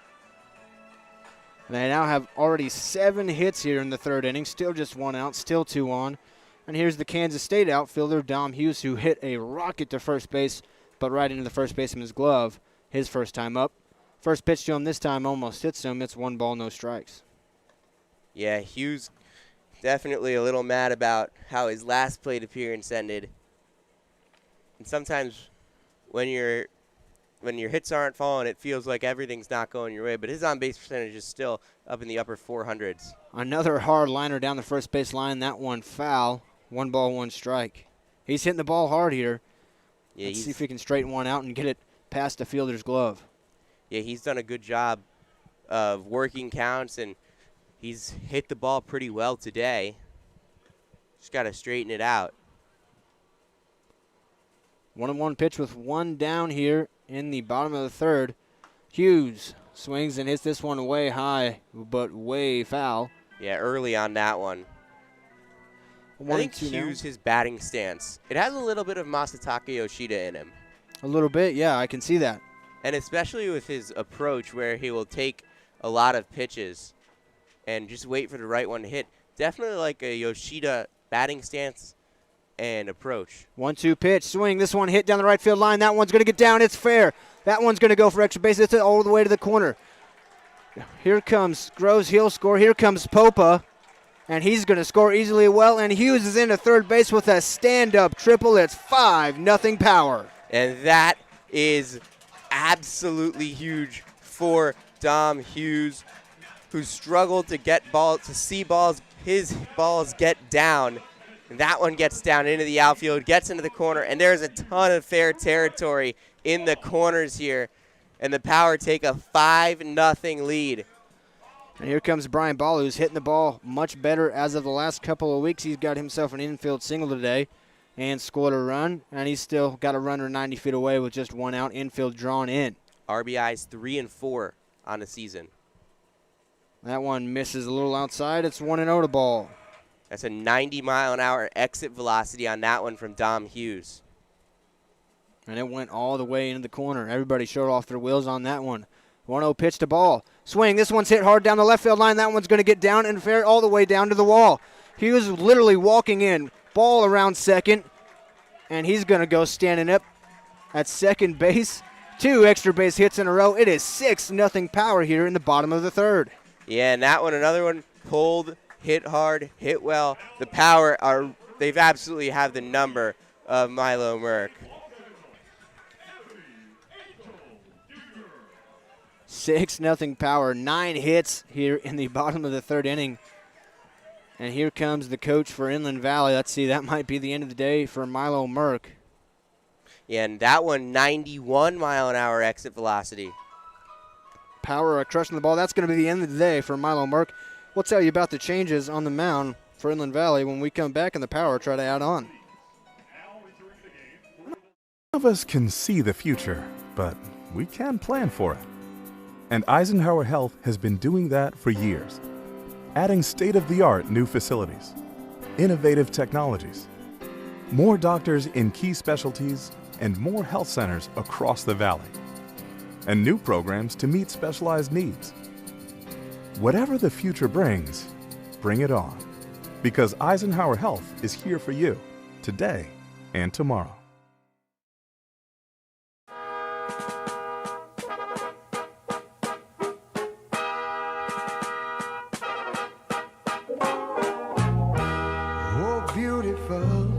And they now have already 7 hits here in the 3rd inning. Still just 1 out, still 2 on. And here's the Kansas State outfielder, Dom Hughes, who hit a rocket to first base, but right into the first baseman's glove his first time up. First pitch to him this time almost hits him. It's 1 ball, no strikes. Yeah, Hughes definitely a little mad about how his last plate appearance ended. And sometimes when your hits aren't falling, it feels like everything's not going your way. But his on-base percentage is still up in the upper 400s. Another hard liner down the first base line. That one foul. 1 ball, 1 strike. He's hitting the ball hard here. Yeah, Let's see if he can straighten one out and get it past the fielder's glove. Yeah, he's done a good job of working counts, and he's hit the ball pretty well today. Just got to straighten it out. 1-1 pitch with 1 down here in the bottom of the 3rd. Hughes swings and hits this one way high, but way foul. Yeah, early on that one. I think Hughes, his batting stance, it has a little bit of Masataka Yoshida in him. A little bit, yeah, I can see that. And especially with his approach where he will take a lot of pitches and just wait for the right one to hit. Definitely like a Yoshida batting stance and approach. 1-2 pitch, swing. This one hit down the right field line. That one's going to get down. It's fair. That one's going to go for extra base. It's all the way to the corner. Here comes Groves. He'll score. Here comes Popa. And he's going to score easily well. And Hughes is into third base with a stand-up triple. It's 5-0 Power. And that is absolutely huge for Dom Hughes, who struggled to see his balls get down. And that one gets down into the outfield, gets into the corner, and there's a ton of fair territory in the corners here. And the Power take a 5-0 lead. And here comes Brian Ball, who's hitting the ball much better as of the last couple of weeks. He's got himself an infield single today and scored a run, and he's still got a runner 90 feet away with just 1 out, infield drawn in. RBIs 3 and 4 on the season. That one misses a little outside. It's 1-0 to Ball. That's a 90-mile-an-hour exit velocity on that one from Dom Hughes. And it went all the way into the corner. Everybody showed off their wheels on that one. 1-0 pitch to Ball. Swing. This one's hit hard down the left field line. That one's going to get down and fair all the way down to the wall. He was literally walking in. Ball around second. And he's going to go standing up at second base. 2 extra base hits in a row. It is 6-0 Power here in the bottom of the 3rd. Yeah, and that one, another one, pulled, hit hard, hit well. The Power they've absolutely have the number of Milo Merck. 6-0 Power. 9 hits here in the bottom of the 3rd inning. And here comes the coach for Inland Valley. Let's see, that might be the end of the day for Milo Merck. Yeah, and that one, 91-mile-an-hour exit velocity. Power crushing the ball. That's going to be the end of the day for Milo Merck. We'll tell you about the changes on the mound for Inland Valley when we come back, and the Power try to add on. None of us can see the future, but we can plan for it. And Eisenhower Health has been doing that for years, adding state-of-the-art new facilities, innovative technologies, more doctors in key specialties, and more health centers across the valley, and new programs to meet specialized needs. Whatever the future brings, bring it on, because Eisenhower Health is here for you today and tomorrow. Oh, beautiful,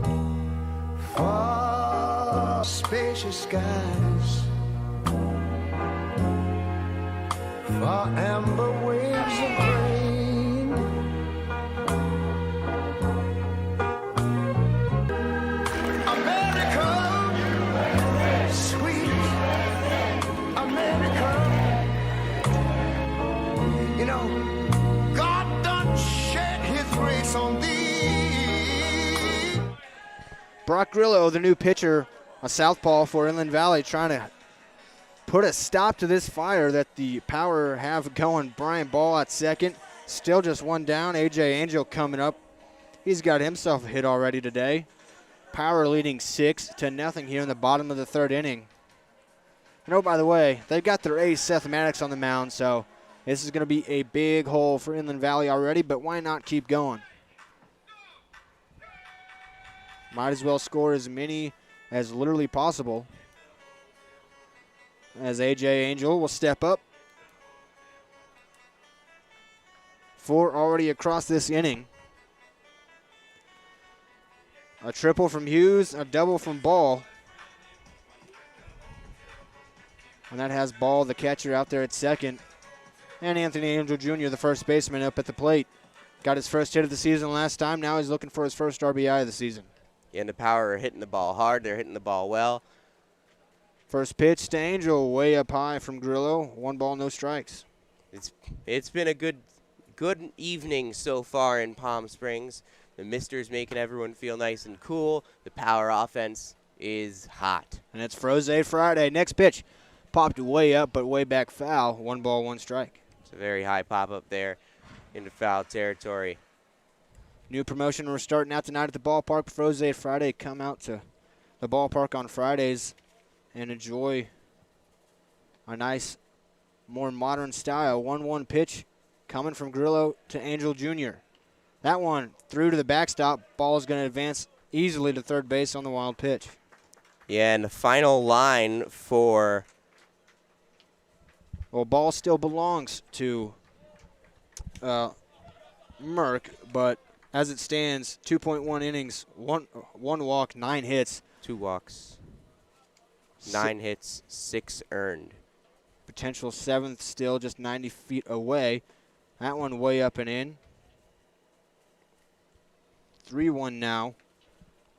far spacious skies, for amber waves of grain. America, sweet America. You know, God done shed his grace on thee. Brock Grillo, the new pitcher, a southpaw for Inland Valley, trying to put a stop to this fire that the Power have going. Brian Ball at second. Still just one down. A.J. Angel coming up. He's got himself a hit already today. Power leading 6-0 here in the bottom of the third inning. And oh, by the way, they've got their ace, Seth Maddox, on the mound, so this is going to be a big hole for Inland Valley already, but why not keep going? Might as well score as many as literally possible. As A.J. Angel will step up. 4 already across this inning. A triple from Hughes, a double from Ball. And that has Ball, the catcher, out there at second. And Anthony Angel Jr., the first baseman, up at the plate. Got his first hit of the season last time. Now he's looking for his first RBI of the season. And the Power are hitting the ball hard. They're hitting the ball well. First pitch to Angel, way up high from Grillo. 1 ball, no strikes. It's been a good evening so far in Palm Springs. The Mister's making everyone feel nice and cool. The Power offense is hot. And it's Froze Friday. Next pitch popped way up, but way back foul. 1 ball, 1 strike. It's a very high pop up there into foul territory. New promotion, we're starting out tonight at the ballpark. Froze Friday. Come out to the ballpark on Fridays and enjoy a nice, more modern style. 1-1 pitch coming from Grillo to Angel Jr. That one through to the backstop. Ball is going to advance easily to third base on the wild pitch. Yeah, and the final line for... Well, ball still belongs to Merck, but as it stands, 2.1 innings, one walk, 9 hits. 2 walks, 9 hits, 6 earned. Potential 7th still just 90 feet away. That one way up and in. 3-1 now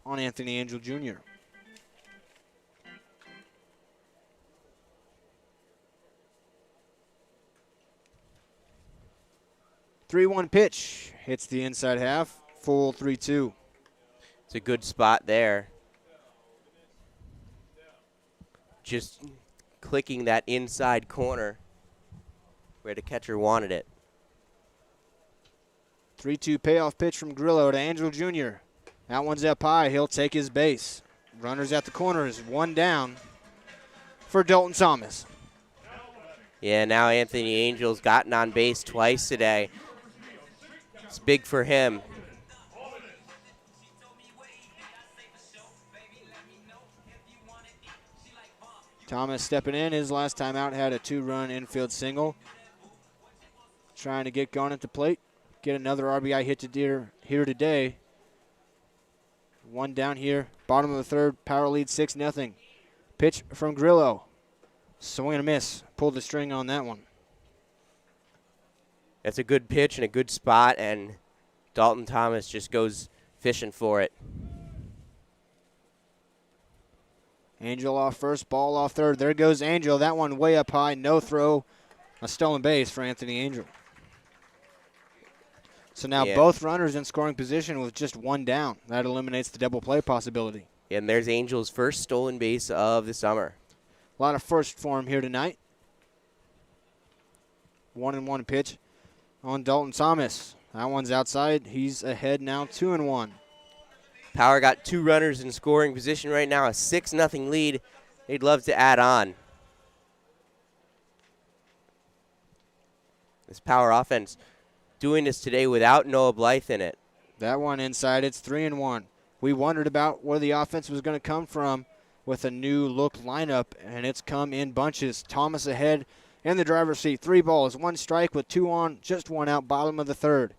on Anthony Angel Jr. Three-one pitch hits the inside half. Full 3-2. It's a good spot there. Just clicking that inside corner where the catcher wanted it. 3-2 payoff pitch from Grillo to Angel Jr. That one's up high. He'll take his base. Runners at the corners. 1 down for Dalton Thomas. Yeah, now Anthony Angel's gotten on base twice today. It's big for him. Thomas stepping in. His last time out had a 2-run infield single. Trying to get going at the plate. Get another RBI hit here today. 1 down here. Bottom of the third. Power lead 6-0. Pitch from Grillo. Swing and a miss. Pulled the string on that one. That's a good pitch and a good spot, and Dalton Thomas just goes fishing for it. Angel off first, ball off third. There goes Angel. That one way up high. No throw. A stolen base for Anthony Angel. So now both runners in scoring position with just 1 down. That eliminates the double play possibility. And there's Angel's first stolen base of the summer. A lot of first for him here tonight. 1-1 pitch on Dalton Thomas. That one's outside. He's ahead now, 2-1. Power got 2 runners in scoring position right now, a 6-0 lead. They'd love to add on. This Power offense doing this today without Noah Blythe in it. That one inside. It's 3-1. We wondered about where the offense was going to come from with a new look lineup, and it's come in bunches. Thomas ahead in the driver's seat. 3 balls, 1 strike with 2 on, just 1 out, bottom of the third.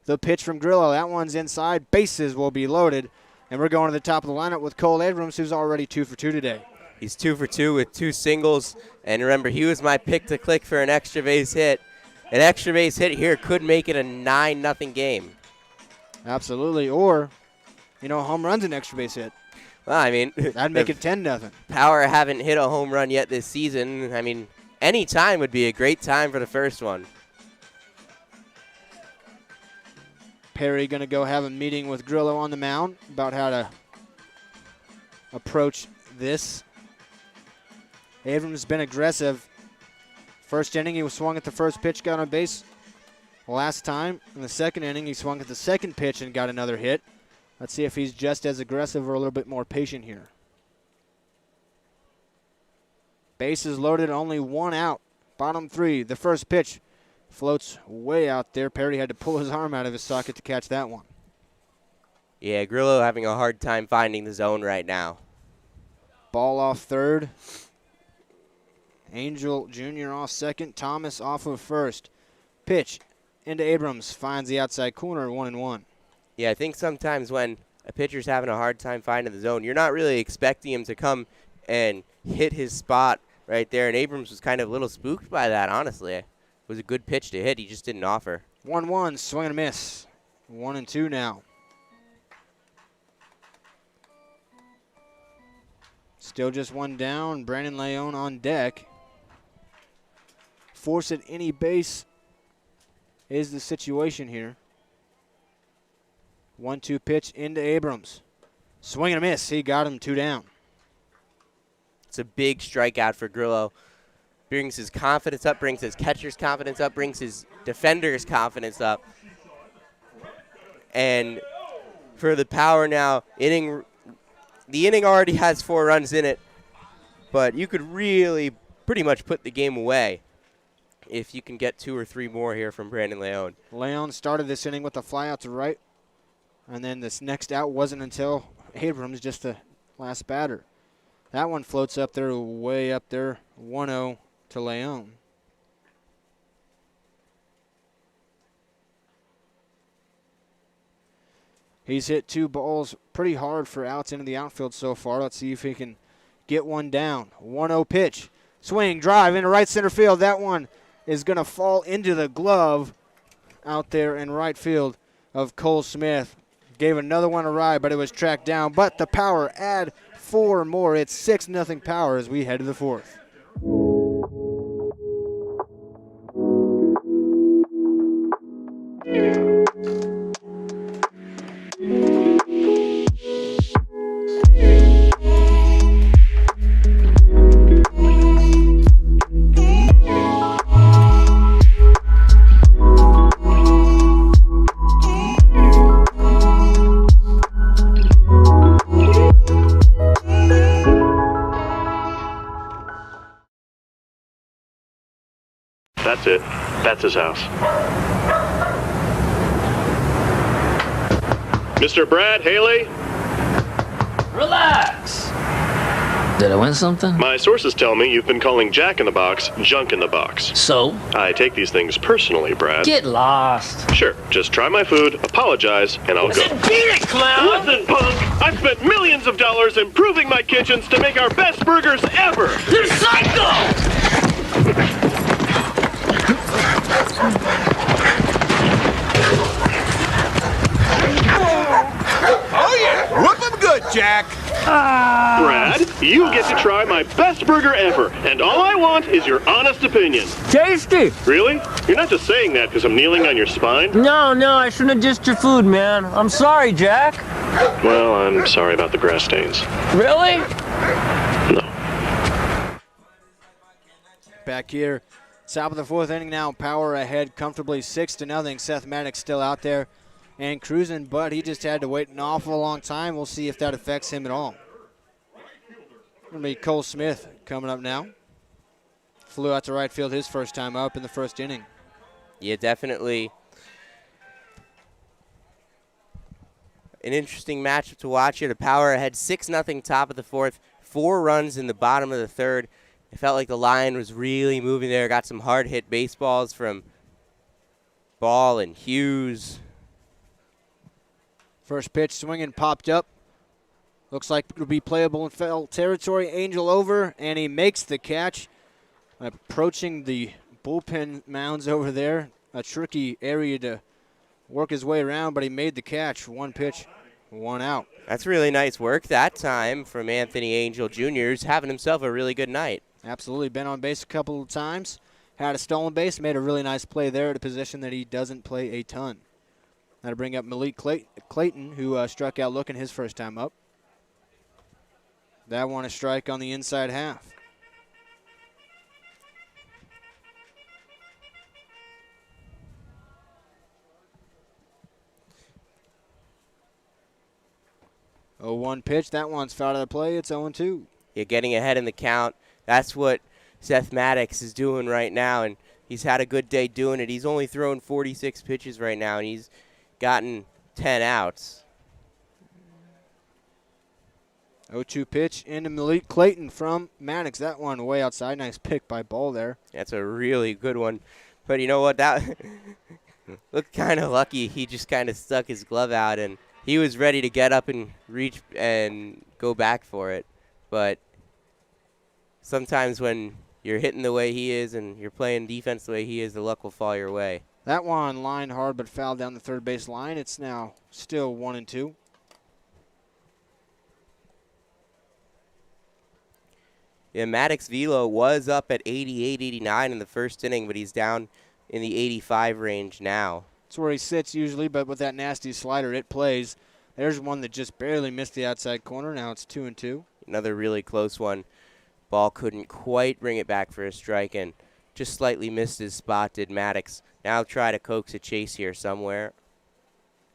The pitch from Grillo. That one's inside. Bases will be loaded. And we're going to the top of the lineup with Cole Abrams, who's already 2 for 2 today. He's 2 for 2 with 2 singles. And remember, he was my pick to click for an extra base hit. An extra base hit here could make it a 9-0 game. Absolutely. Or, home run's an extra base hit. Well, I mean, that'd make it 10-0. Power haven't hit a home run yet this season. I mean, any time would be a great time for the first one. Perry going to go have a meeting with Grillo on the mound about how to approach this. Abrams has been aggressive. First inning, he was swung at the first pitch, got on base. Last time, in the second inning, he swung at the second pitch and got another hit. Let's see if he's just as aggressive or a little bit more patient here. Bases loaded, only 1 out. Bottom 3, the first pitch floats way out there. Perry had to pull his arm out of his socket to catch that one. Yeah, Grillo having a hard time finding the zone right now. Ball off third. Angel Jr. off second. Thomas off of first. Pitch into Abrams. Finds the outside corner, 1-1. Yeah, I think sometimes when a pitcher's having a hard time finding the zone, you're not really expecting him to come and hit his spot right there. And Abrams was kind of a little spooked by that, honestly. It was a good pitch to hit. He just didn't offer. 1-1, swing and a miss. 1-2 now. Still just 1 down. Brandon Leon on deck. Force at any base is the situation here. 1-2 pitch into Abrams. Swing and a miss. He got him 2 down. It's a big strikeout for Grillo. Brings his confidence up, brings his catcher's confidence up, brings his defender's confidence up. And for the Power now, the inning already has 4 runs in it, but you could really pretty much put the game away if you can get 2 or 3 more here from Brandon Leon. Leon started this inning with a fly out to right, and then this next out wasn't until Abrams, just the last batter. That one floats up there, way up there, 1-0 to Leon. He's hit 2 balls pretty hard for outs into the outfield so far. Let's see if he can get one down. 1-0 pitch. Swing, drive into right center field. That one is going to fall into the glove out there in right field of Cole Smith. Gave another one a ride, but it was tracked down. But the Power add 4 more. It's 6-0 Power as we head to the 4th. That's it. That's his house. Mr. Brad Haley? Relax. Did I win something? My sources tell me you've been calling Jack in the Box junk in the box. So? I take these things personally, Brad. Get lost. Sure, just try my food, apologize, and I'll go. Beat it, clown! Listen, punk! I've spent millions of dollars improving my kitchens to make our best burgers ever! You're psycho! Oh yeah! Whoop 'em good, Jack! Brad, you get to try my best burger ever, and all I want is your honest opinion. Tasty! Really? You're not just saying that because I'm kneeling on your spine? No, I shouldn't have dissed your food, man. I'm sorry, Jack. Well, I'm sorry about the grass stains. Really? No. Back here, top of the 4th inning now. Power ahead comfortably 6-0. Seth Maddox still out there and cruising, but he just had to wait an awful long time. We'll see if that affects him at all. Going to be Cole Smith coming up now. Flew out to right field his first time up in the 1st inning. Yeah, definitely an interesting matchup to watch here. The Power ahead 6-0 top of the 4th, 4 runs in the bottom of the 3rd. It felt like the line was really moving there. Got some hard-hit baseballs from Ball and Hughes. First pitch swinging, popped up. Looks like it'll be playable in foul territory. Angel over, and he makes the catch. Approaching the bullpen mounds over there. A tricky area to work his way around, but he made the catch. One pitch, one out. That's really nice work that time from Anthony Angel Jr. He's having himself a really good night. Absolutely. Been on base a couple of times. Had a stolen base. Made a really nice play there at a position that he doesn't play a ton. That'll bring up Malik Clayton, who struck out looking his first time up. That one a strike on the inside half. Oh, 1 pitch. That one's fouled out of play. It's 0-2. Yeah, getting ahead in the count. That's what Seth Maddox is doing right now, and he's had a good day doing it. He's only thrown 46 pitches right now, and he's gotten 10 outs. 0-2 pitch into Malik Clayton from Maddox. That one way outside. Nice pick by Ball there. That's a really good one. But you know what? That looked kind of lucky. He just kind of stuck his glove out, and he was ready to get up and reach and go back for it. But sometimes when you're hitting the way he is and you're playing defense the way he is, the luck will fall your way. That one lined hard but fouled down the third base line. It's now still 1-2. Yeah, Maddox velo was up at 88, 89 in the first inning, but he's down in the 85 range now. That's where he sits usually, but with that nasty slider, it plays. There's one that just barely missed the outside corner. Now it's 2-2. Another really close one. Ball couldn't quite bring it back for a strike and just slightly missed his spot, did Maddox. Now try to coax a chase here somewhere.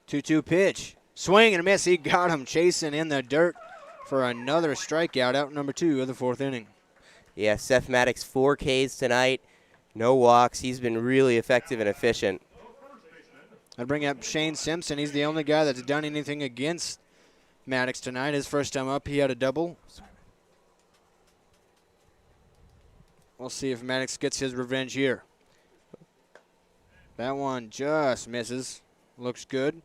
2-2 pitch. Swing and a miss. He got him chasing in the dirt for another strikeout, out number 2 of the 4th inning. Yeah, Seth Maddox 4 Ks tonight. No walks. He's been really effective and efficient. I'd bring up Shane Simpson. He's the only guy that's done anything against Maddox tonight. His first time up, he had a double. We'll see if Maddox gets his revenge here. That one just misses. Looks good.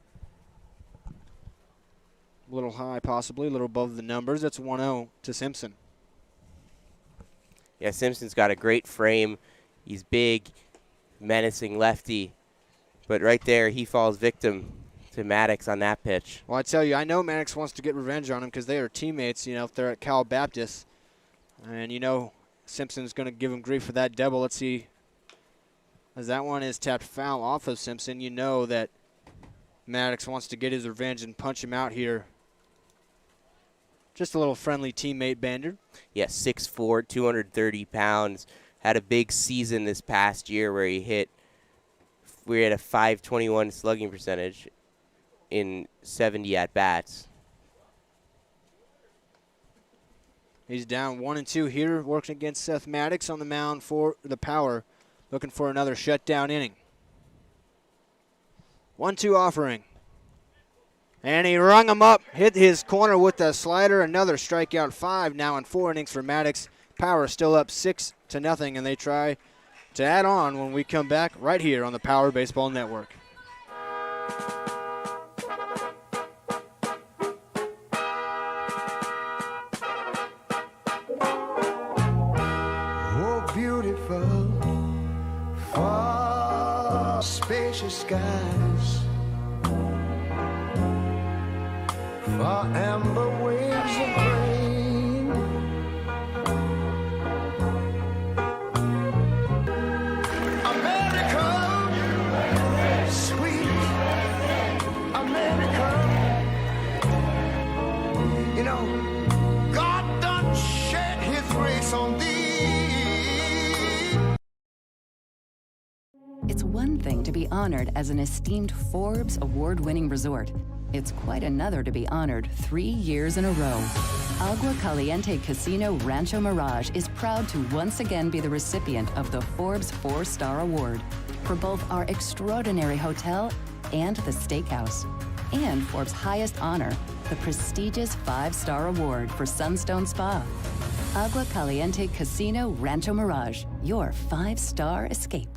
A little high possibly, a little above the numbers. That's 1-0 to Simpson. Yeah, Simpson's got a great frame. He's big, menacing lefty. But right there, he falls victim to Maddox on that pitch. Well, I tell you, I know Maddox wants to get revenge on him because they are teammates, you know, if they're at Cal Baptist. And, you know, Simpson's going to give him grief for that double. Let's see. As that one is tapped foul off of Simpson, you know that Maddox wants to get his revenge and punch him out here. Just a little friendly teammate banter. Yeah, 6'4", 230 pounds. Had a big season this past year where he hit, we had a .521 slugging percentage in 70 at-bats. He's down 1-2 here, working against Seth Maddox on the mound for the Power, looking for another shutdown inning. 1-2 offering. And he rung him up, hit his corner with the slider. Another strikeout, 5 now in 4 innings for Maddox. Power still up 6-0, and they try to add on when we come back right here on the Power Baseball Network. Oh, beautiful, far spacious skies, far amber waves of rain, America, sweet America. You know, God done shed his grace on thee. It's one thing to be honored as an esteemed Forbes award-winning resort. It's quite another to be honored 3 years in a row. Agua Caliente Casino Rancho Mirage is proud to once again be the recipient of the Forbes 4-Star Award for both our extraordinary hotel and the steakhouse, and Forbes' highest honor, the prestigious 5-Star Award for Sunstone Spa. Agua Caliente Casino Rancho Mirage, your 5-star escape.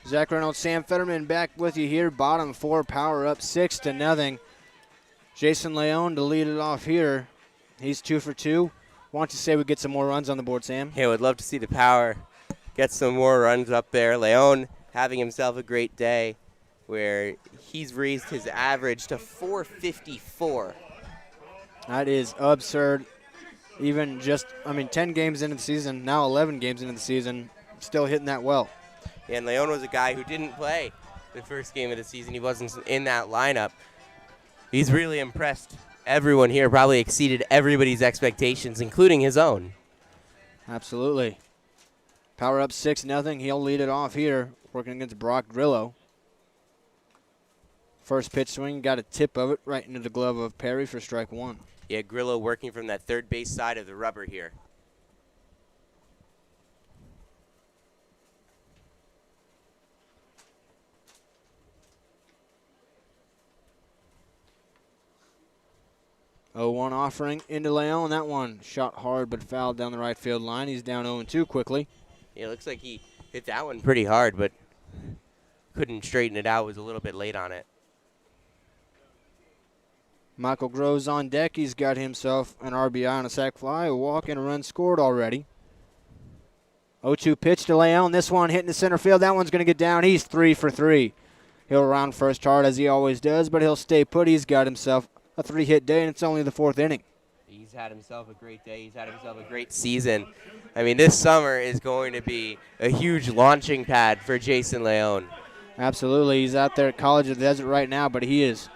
Zach Reynolds, Sam Fetterman back with you here. Bottom 4, Power up 6-0. Jason Leon to lead it off here. He's 2 for 2. Want to say we get some more runs on the board, Sam? Yeah, would love to see the Power get some more runs up there. Leon having himself a great day where he's raised his average to 454. That is absurd. Even 10 games into the season, now 11 games into the season, still hitting that well. Yeah, and Leon was a guy who didn't play the first game of the season. He wasn't in that lineup. He's really impressed everyone here, probably exceeded everybody's expectations, including his own. Absolutely. Power up 6-0. He'll lead it off here, working against Brock Grillo. First pitch swing, got a tip of it right into the glove of Perry for strike 1. Yeah, Grillo working from that third base side of the rubber here. Oh, 1 offering into Leon. That one shot hard but fouled down the right field line. He's down 0-2 quickly. Yeah, it looks like he hit that one pretty hard, but couldn't straighten it out. Was a little bit late on it. Michael Groves on deck. He's got himself an RBI on a sac fly, a walk, and a run scored already. 0-2 pitch to Leon. This one hitting the center field. That one's going to get down. He's 3 for 3. He'll round first hard as he always does, but he'll stay put. He's got himself a 3-hit day, and it's only the 4th inning. He's had himself a great day. He's had himself a great season. I mean, this summer is going to be a huge launching pad for Jason Leon. Absolutely. He's out there at College of the Desert right now, but he is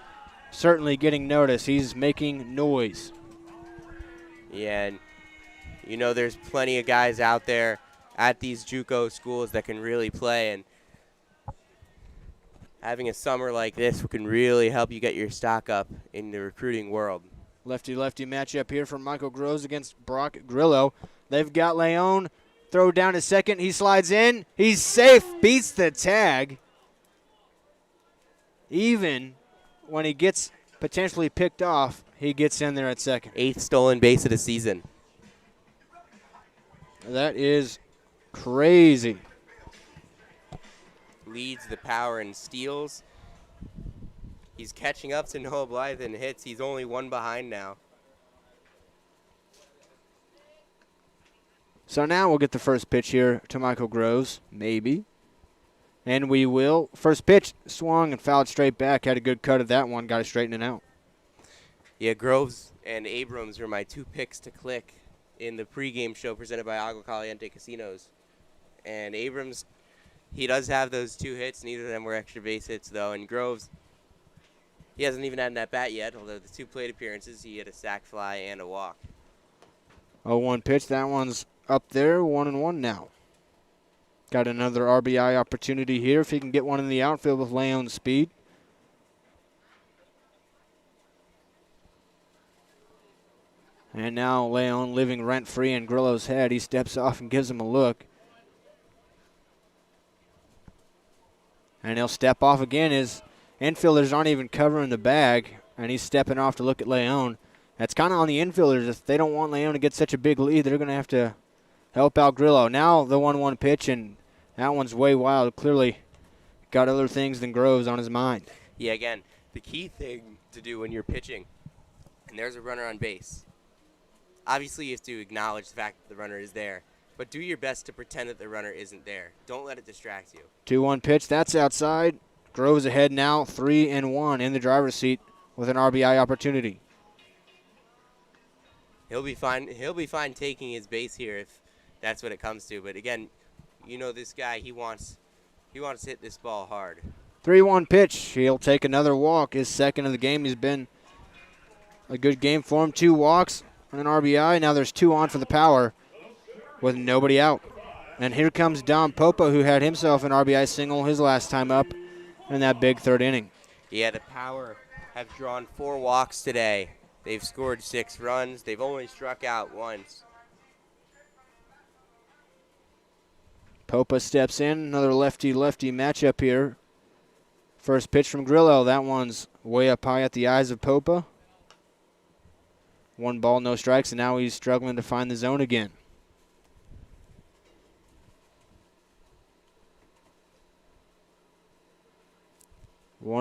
certainly getting noticed. He's making noise. Yeah, and you know there's plenty of guys out there at these JUCO schools that can really play, and having a summer like this can really help you get your stock up in the recruiting world. Lefty-lefty matchup here from Michael Groves against Brock Grillo. They've got Leon. Throw down to second. He slides in. He's safe. Beats the tag. Even when he gets potentially picked off, he gets in there at second. 8th stolen base of the season. That is crazy. Leads the Power in steals. He's catching up to Noah Blythe in hits. He's only 1 behind now. So now we'll get the first pitch here to Michael Groves, maybe. And we will. First pitch, swung and fouled straight back. Had a good cut of that one. Got it straightened out. Yeah, Groves and Abrams were my 2 picks to click in the pregame show presented by Agua Caliente Casinos. And Abrams, he does have those 2 hits. Neither of them were extra base hits, though. And Groves, he hasn't even had an at-bat yet, although the 2 plate appearances, he had a sac fly and a walk. 0-1 pitch. That one's up there, 1-1 now. Got another RBI opportunity here if he can get one in the outfield with Leon's speed. And now Leon living rent-free in Grillo's head. He steps off and gives him a look. And he'll step off again. His infielders aren't even covering the bag, and he's stepping off to look at Leon. That's kind of on the infielders. If they don't want Leon to get such a big lead, they're going to have to help out Grillo. Now the 1-1 pitch, and that one's way wild. Clearly got other things than Groves on his mind. Yeah, again, the key thing to do when you're pitching, and there's a runner on base, obviously you have to acknowledge the fact that the runner is there, but do your best to pretend that the runner isn't there. Don't let it distract you. 2-1 pitch. That's outside. Groves ahead now, 3-1 in the driver's seat with an RBI opportunity. He'll be fine. He'll be fine taking his base here if that's what it comes to. But again, you know this guy. He wants to hit this ball hard. 3-1 pitch. He'll take another walk. His second of the game. He's been a good game for him. 2 walks and an RBI. Now there's 2 on for the Power with nobody out. And here comes Dom Popa, who had himself an RBI single his last time up in that big 3rd inning. Yeah, the Power have drawn 4 walks today. They've scored 6 runs. They've only struck out once. Popa steps in. Another lefty-lefty matchup here. First pitch from Grillo. That one's way up high at the eyes of Popa. 1 ball, no strikes, and now he's struggling to find the zone again.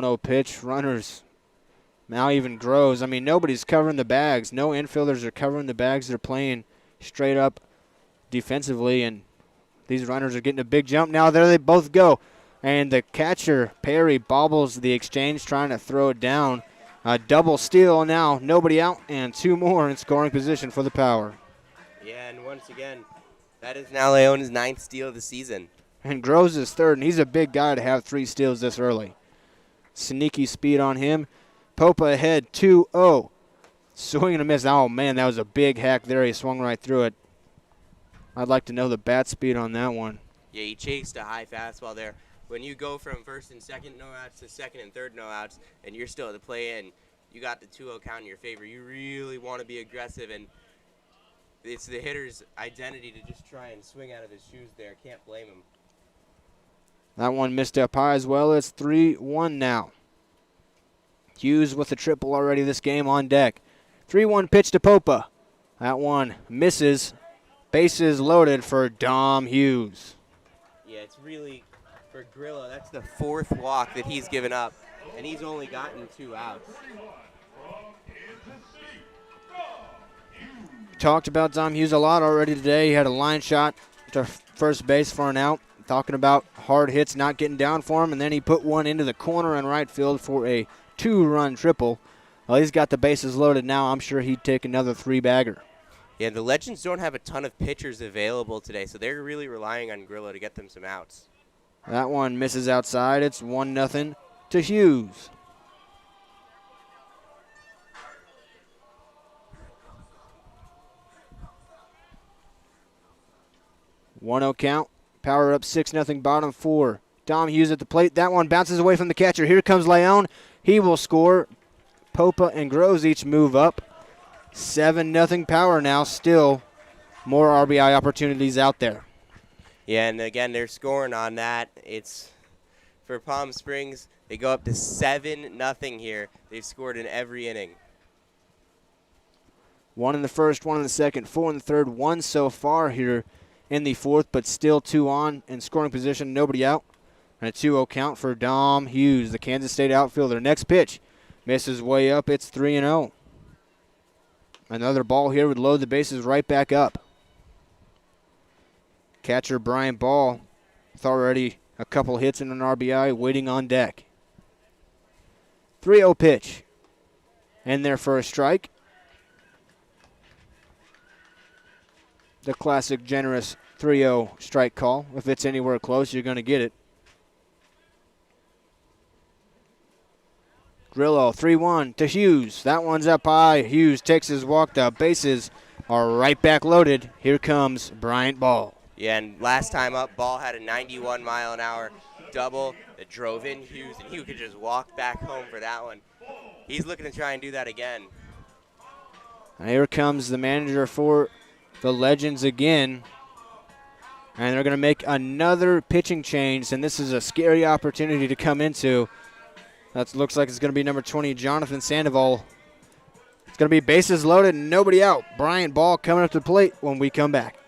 1-0 pitch. Runners now even grows. I mean, nobody's covering the bags. No infielders are covering the bags. They're playing straight up defensively, and these runners are getting a big jump. Now there they both go. And the catcher, Perry, bobbles the exchange, trying to throw it down. A double steal now. Nobody out, and 2 more in scoring position for the Power. Yeah, and once again, that is now Leone's 9th steal of the season. And Groves is third, and he's a big guy to have 3 steals this early. Sneaky speed on him. Popa ahead 2-0. Swing and a miss. Oh, man, that was a big hack there. He swung right through it. I'd like to know the bat speed on that one. Yeah, he chased a high fastball there. When you go from first and second no outs to second and third no outs, and you're still at the play and you got the 2-0 count in your favor, you really want to be aggressive, and it's the hitter's identity to just try and swing out of his shoes there. Can't blame him. That one missed up high as well. It's 3-1 now. Hughes with a triple already this game on deck. 3-1 pitch to Popa. That one misses. Bases loaded for Dom Hughes. Yeah, it's really, for Grillo, that's the 4th walk that he's given up, and he's only gotten 2 outs. Talked about Dom Hughes a lot already today. He had a line shot to first base for an out. Talking about hard hits not getting down for him, and then he put one into the corner in right field for a 2-run triple. Well, he's got the bases loaded now. I'm sure he'd take another 3-bagger. Yeah, the Legends don't have a ton of pitchers available today, so they're really relying on Grillo to get them some outs. That one misses outside. It's 1-0 to Hughes. One-0 count. Power up 6-0 bottom 4. Dom Hughes at the plate. That one bounces away from the catcher. Here comes Leone. He will score. Popa and Groves each move up. 7-0 Power now. Still more RBI opportunities out there. Yeah, and again, they're scoring on that. It's for Palm Springs. They go up to 7-0 here. They've scored in every inning. 1 in the first, 1 in the second, 4 in the third, 1 so far here in the fourth, but still 2 on in scoring position, nobody out. And a 2-0 count for Dom Hughes, the Kansas State outfielder. Next pitch misses way up. It's 3-0. Another ball here would load the bases right back up. Catcher Brian Ball with already a couple hits and an RBI waiting on deck. 3-0 pitch. In there for a strike. The classic generous 3-0 strike call. If it's anywhere close, you're going to get it. Grillo, 3-1 to Hughes. That one's up high. Hughes takes his walk. The bases are right back loaded. Here comes Bryant Ball. Yeah, and last time up, Ball had a 91-mile-an-hour double that drove in Hughes, and he could just walk back home for that one. He's looking to try and do that again. And here comes the manager for the Legends again. And they're going to make another pitching change, and this is a scary opportunity to come into. That looks like it's going to be number 20, Jonathan Sandoval. It's going to be bases loaded and nobody out. Bryant Ball coming up to the plate when we come back.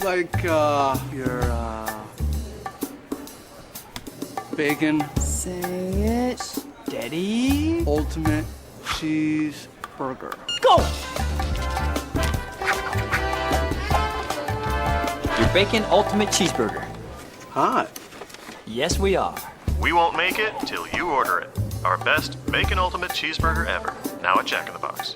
Like your bacon. Say it. Daddy. Ultimate cheeseburger. Go! Your Bacon Ultimate Cheeseburger. Hot. Yes, we are. We won't make it till you order it. Our best Bacon Ultimate Cheeseburger ever. Now at Jack in the Box.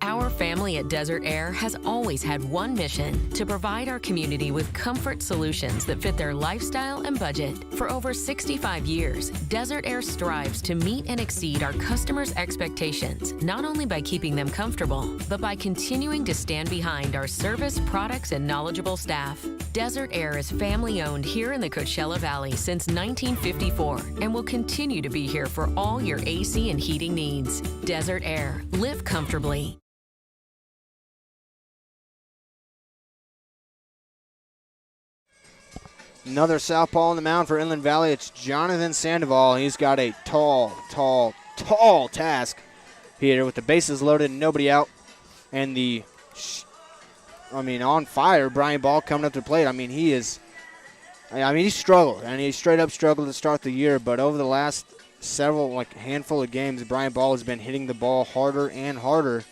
Our family at Desert Air has always had one mission: to provide our community with comfort solutions that fit their lifestyle and budget. For over 65 years, Desert Air strives to meet and exceed our customers' expectations, not only by keeping them comfortable, but by continuing to stand behind our service, products, and knowledgeable staff. Desert Air is family-owned here in the Coachella Valley since 1954 and will continue to be here for all your AC and heating needs. Desert Air. Live comfortably. Another southpaw on the mound for Inland Valley. It's Jonathan Sandoval. He's got a tall task here with the bases loaded and nobody out. And the on fire. Brian Ball coming up to the plate. He struggled, and he straight up struggled to start the year, but over the last handful of games, Brian Ball has been hitting the ball harder and harder,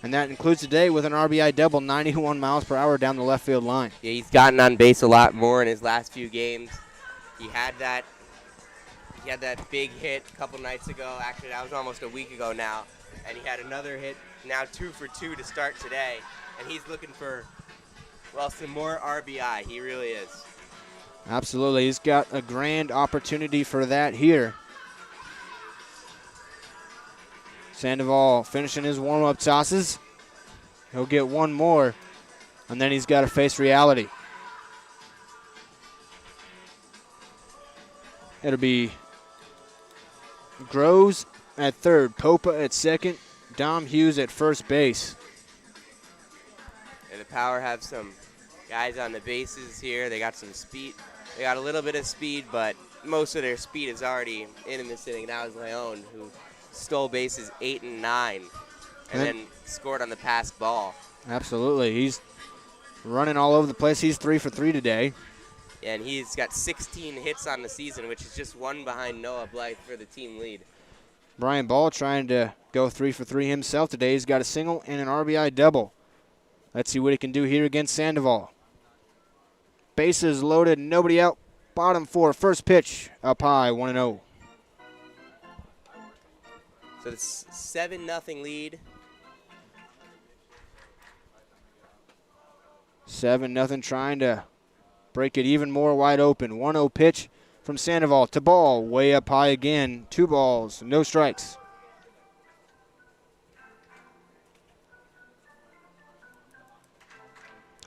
and that includes today with an RBI double, 91 miles per hour down the left field line. Yeah, he's gotten on base a lot more in his last few games. He had that big hit a couple nights ago. Actually, that was almost a week ago now, and he had another hit, now 2 for 2 to start today, and he's looking for, some more RBI. He really is. Absolutely. He's got a grand opportunity for that here. Sandoval finishing his warm-up tosses. He'll get one more, and then he's got to face reality. It'll be Groves at third, Popa at second, Dom Hughes at first base. And the Power have some guys on the bases here. They got some speed. They got a little bit of speed, but most of their speed is already in this inning. That was Leon, who stole bases 8 and 9, and then scored on the passed ball. Absolutely. He's running all over the place. He's 3 for 3 today. And he's got 16 hits on the season, which is just one behind Noah Blythe for the team lead. Brian Ball trying to go 3 for 3 himself today. He's got a single and an RBI double. Let's see what he can do here against Sandoval. Bases loaded, nobody out. Bottom 4, first pitch up high, 1-0. So it's 7-0 lead. 7-0, trying to break it even more wide open. 1-0 pitch from Sandoval to Ball, way up high again. 2 balls, no strikes.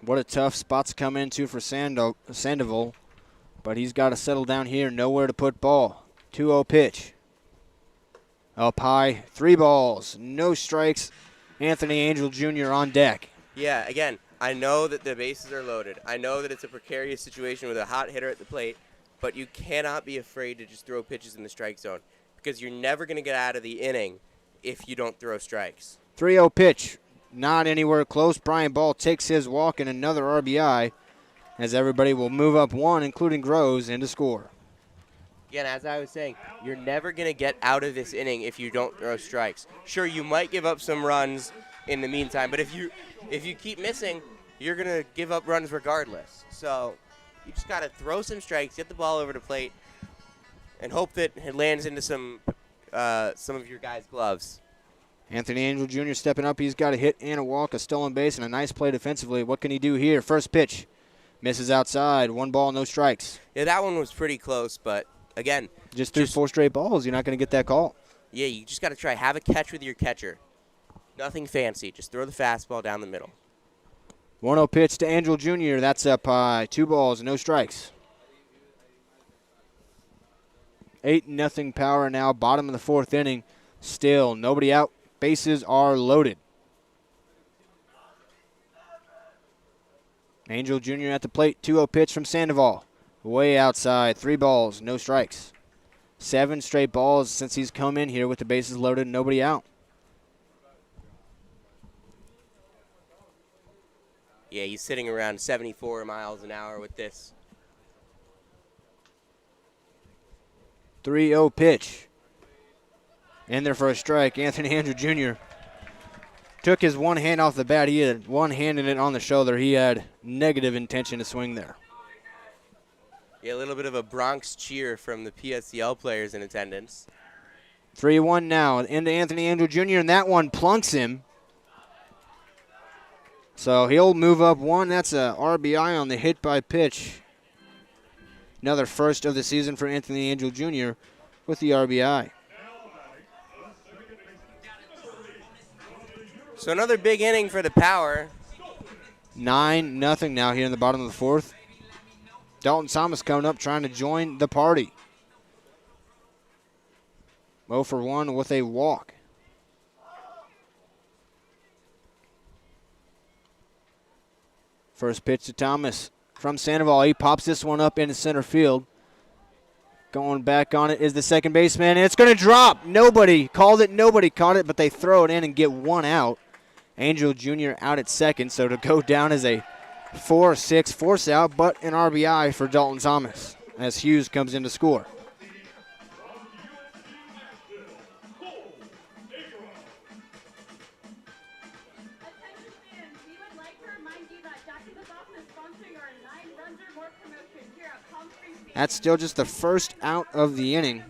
What a tough spot to come into for Sandoval, but he's got to settle down here, nowhere to put Ball. 2-0 pitch. Up high, 3 balls, no strikes. Anthony Angel Jr. on deck. Yeah, again, I know that the bases are loaded. I know that it's a precarious situation with a hot hitter at the plate, but you cannot be afraid to just throw pitches in the strike zone because you're never going to get out of the inning if you don't throw strikes. 3-0 pitch, not anywhere close. Brian Ball takes his walk and another RBI as everybody will move up 1, including Groves, in to score. Again, as I was saying, you're never going to get out of this inning if you don't throw strikes. Sure, you might give up some runs in the meantime, but if you keep missing, you're going to give up runs regardless. So you just got to throw some strikes, get the ball over the plate, and hope that it lands into some of your guys' gloves. Anthony Angel Jr. stepping up. He's got a hit and a walk, a stolen base, and a nice play defensively. What can he do here? First pitch. Misses outside. 1 ball, no strikes. Yeah, that one was pretty close, but again. Just threw 4 straight balls. You're not going to get that call. Yeah, you just got to try. Have a catch with your catcher. Nothing fancy. Just throw the fastball down the middle. 1-0 pitch to Angel Jr. That's up high. 2 balls, no strikes. 8-0 Power now. Bottom of the 4th inning. Still nobody out. Bases are loaded. Angel Jr. at the plate. 2-0 pitch from Sandoval. Way outside. 3 balls, no strikes. 7 straight balls since he's come in here with the bases loaded and nobody out. Yeah, he's sitting around 74 miles an hour with this. 3-0 pitch. In there for a strike. Anthony Andrew Jr. took his one hand off the bat. He had one hand in it on the shoulder. He had negative intention to swing there. Yeah, a little bit of a Bronx cheer from the PSCL players in attendance. 3-1 now into Anthony Andrew Jr., and that one plunks him. So he'll move up 1. That's a RBI on the hit by pitch. Another first of the season for Anthony Angel Jr. with the RBI. So another big inning for the Power. 9-0 now here in the bottom of the 4th. Dalton Thomas coming up trying to join the party. 0 for 1 with a walk. First pitch to Thomas from Sandoval. He pops this one up into center field. Going back on it is the second baseman, and it's going to drop. Nobody called it, nobody caught it, but they throw it in and get 1 out. Angel Jr. out at second, so to go down as a 4-6 force out, but an RBI for Dalton Thomas as Hughes comes in to score. That's still just the first out of the inning.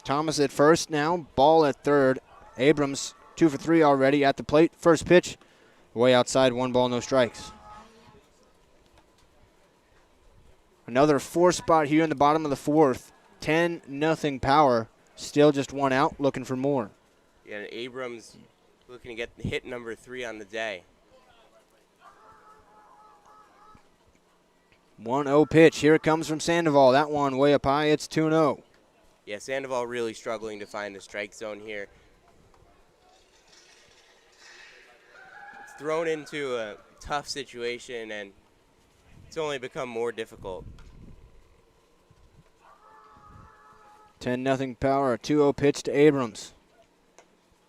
Thomas at first now, Ball at third. Abrams 2 for 3 already at the plate. First pitch, way outside, 1 ball, no strikes. Another 4 spot here in the bottom of the fourth. 10-0 Power. Still just 1 out, looking for more. Yeah, and Abrams looking to get hit number 3 on the day. 1-0 pitch. Here it comes from Sandoval. That one way up high. It's 2-0. Yeah, Sandoval really struggling to find the strike zone here. It's thrown into a tough situation, and it's only become more difficult. 10-0 Power. 2-0 pitch to Abrams.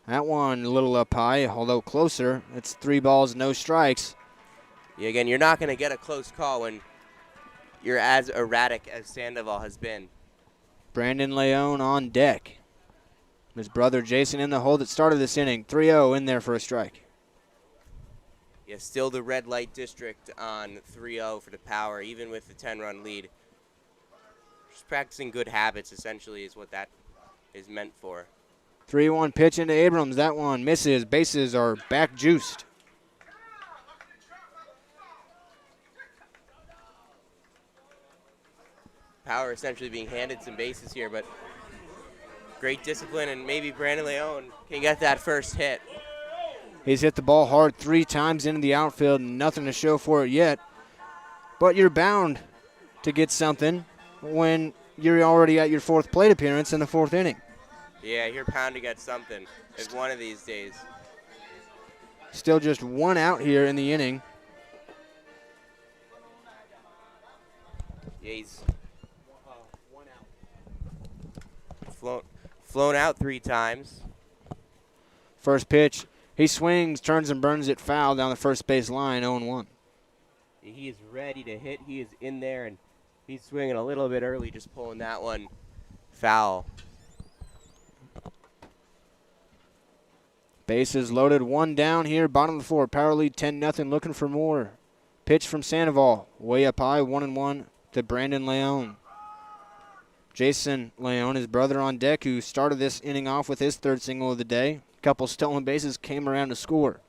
That one a little up high, although closer. It's 3 balls, no strikes. Yeah, again, you're not going to get a close call when you're as erratic as Sandoval has been. Brandon Leone on deck. His brother Jason in the hole that started this inning. 3-0 in there for a strike. Yeah, still the red light district on 3-0 for the Power, even with the 10-run lead. Just practicing good habits, essentially, is what that is meant for. 3-1 pitch into Abrams. That one misses. Bases are back juiced. Power essentially being handed some bases here, but great discipline, and maybe Brandon Leone can get that first hit. He's hit the ball hard 3 times into the outfield, nothing to show for it yet. But you're bound to get something when you're already at your 4th plate appearance in the 4th inning. Yeah, you're bound to get something if one of these days. Still just 1 out here in the inning. Yeah, he's flown out 3 times. First pitch, he swings, turns and burns it foul down the first base line, 0-1. He is ready to hit. He is in there, and he's swinging a little bit early, just pulling that one foul. Bases loaded, 1 down here, bottom of the 4th. Power lead 10-0, looking for more. Pitch from Sandoval, way up high, 1-1 to Brandon Leone. Jason Leone, his brother on deck, who started this inning off with his 3rd single of the day. A couple stolen bases, came around to score.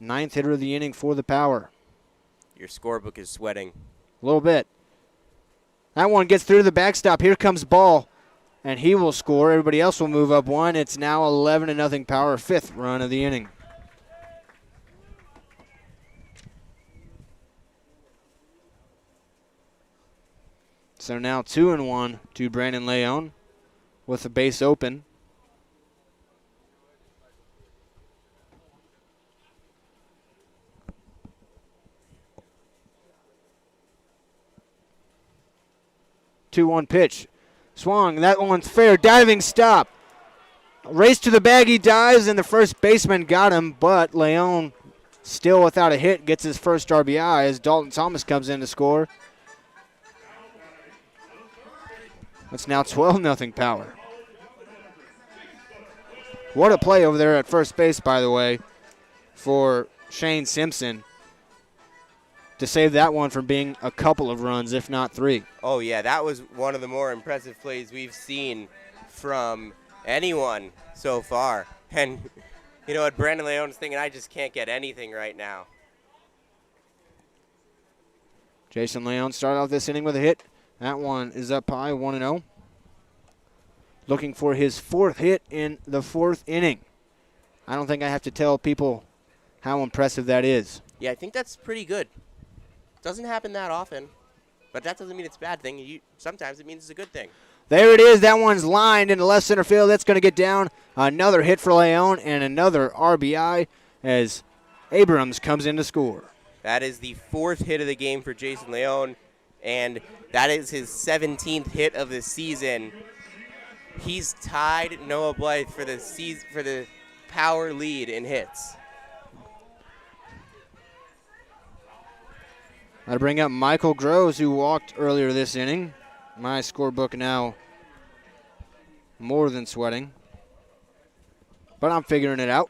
9th hitter of the inning for the Power. Your scorebook is sweating. A little bit. That one gets through the backstop. Here comes Ball, and he will score. Everybody else will move up 1. It's now 11-0 Power, 5th run of the inning. So now 2-1 to Brandon Leone with the base open. Two-one pitch. Swung. That one's fair. Diving stop. Race to the bag. He dives, and the first baseman got him, but Leone still without a hit gets his first RBI as Dalton Thomas comes in to score. It's now 12-0 Power. What a play over there at first base, by the way, for Shane Simpson to save that one from being a couple of runs, if not 3. Oh, yeah, that was one of the more impressive plays we've seen from anyone so far. And you know what, Brandon Leone's thinking, I just can't get anything right now. Jason Leone started off this inning with a hit. That one is up high, 1-0. Looking for his 4th hit in the 4th inning. I don't think I have to tell people how impressive that is. Yeah, I think that's pretty good. Doesn't happen that often, but that doesn't mean it's a bad thing. Sometimes it means it's a good thing. There it is. That one's lined into left center field. That's going to get down. Another hit for Leone and another RBI as Abrams comes in to score. That is the 4th hit of the game for Jason Leone, and that is his 17th hit of the season. he's tied Noah Blythe for the Power lead in hits. I'll bring up Michael Groves, who walked earlier this inning. My scorebook now more than sweating, but I'm figuring it out.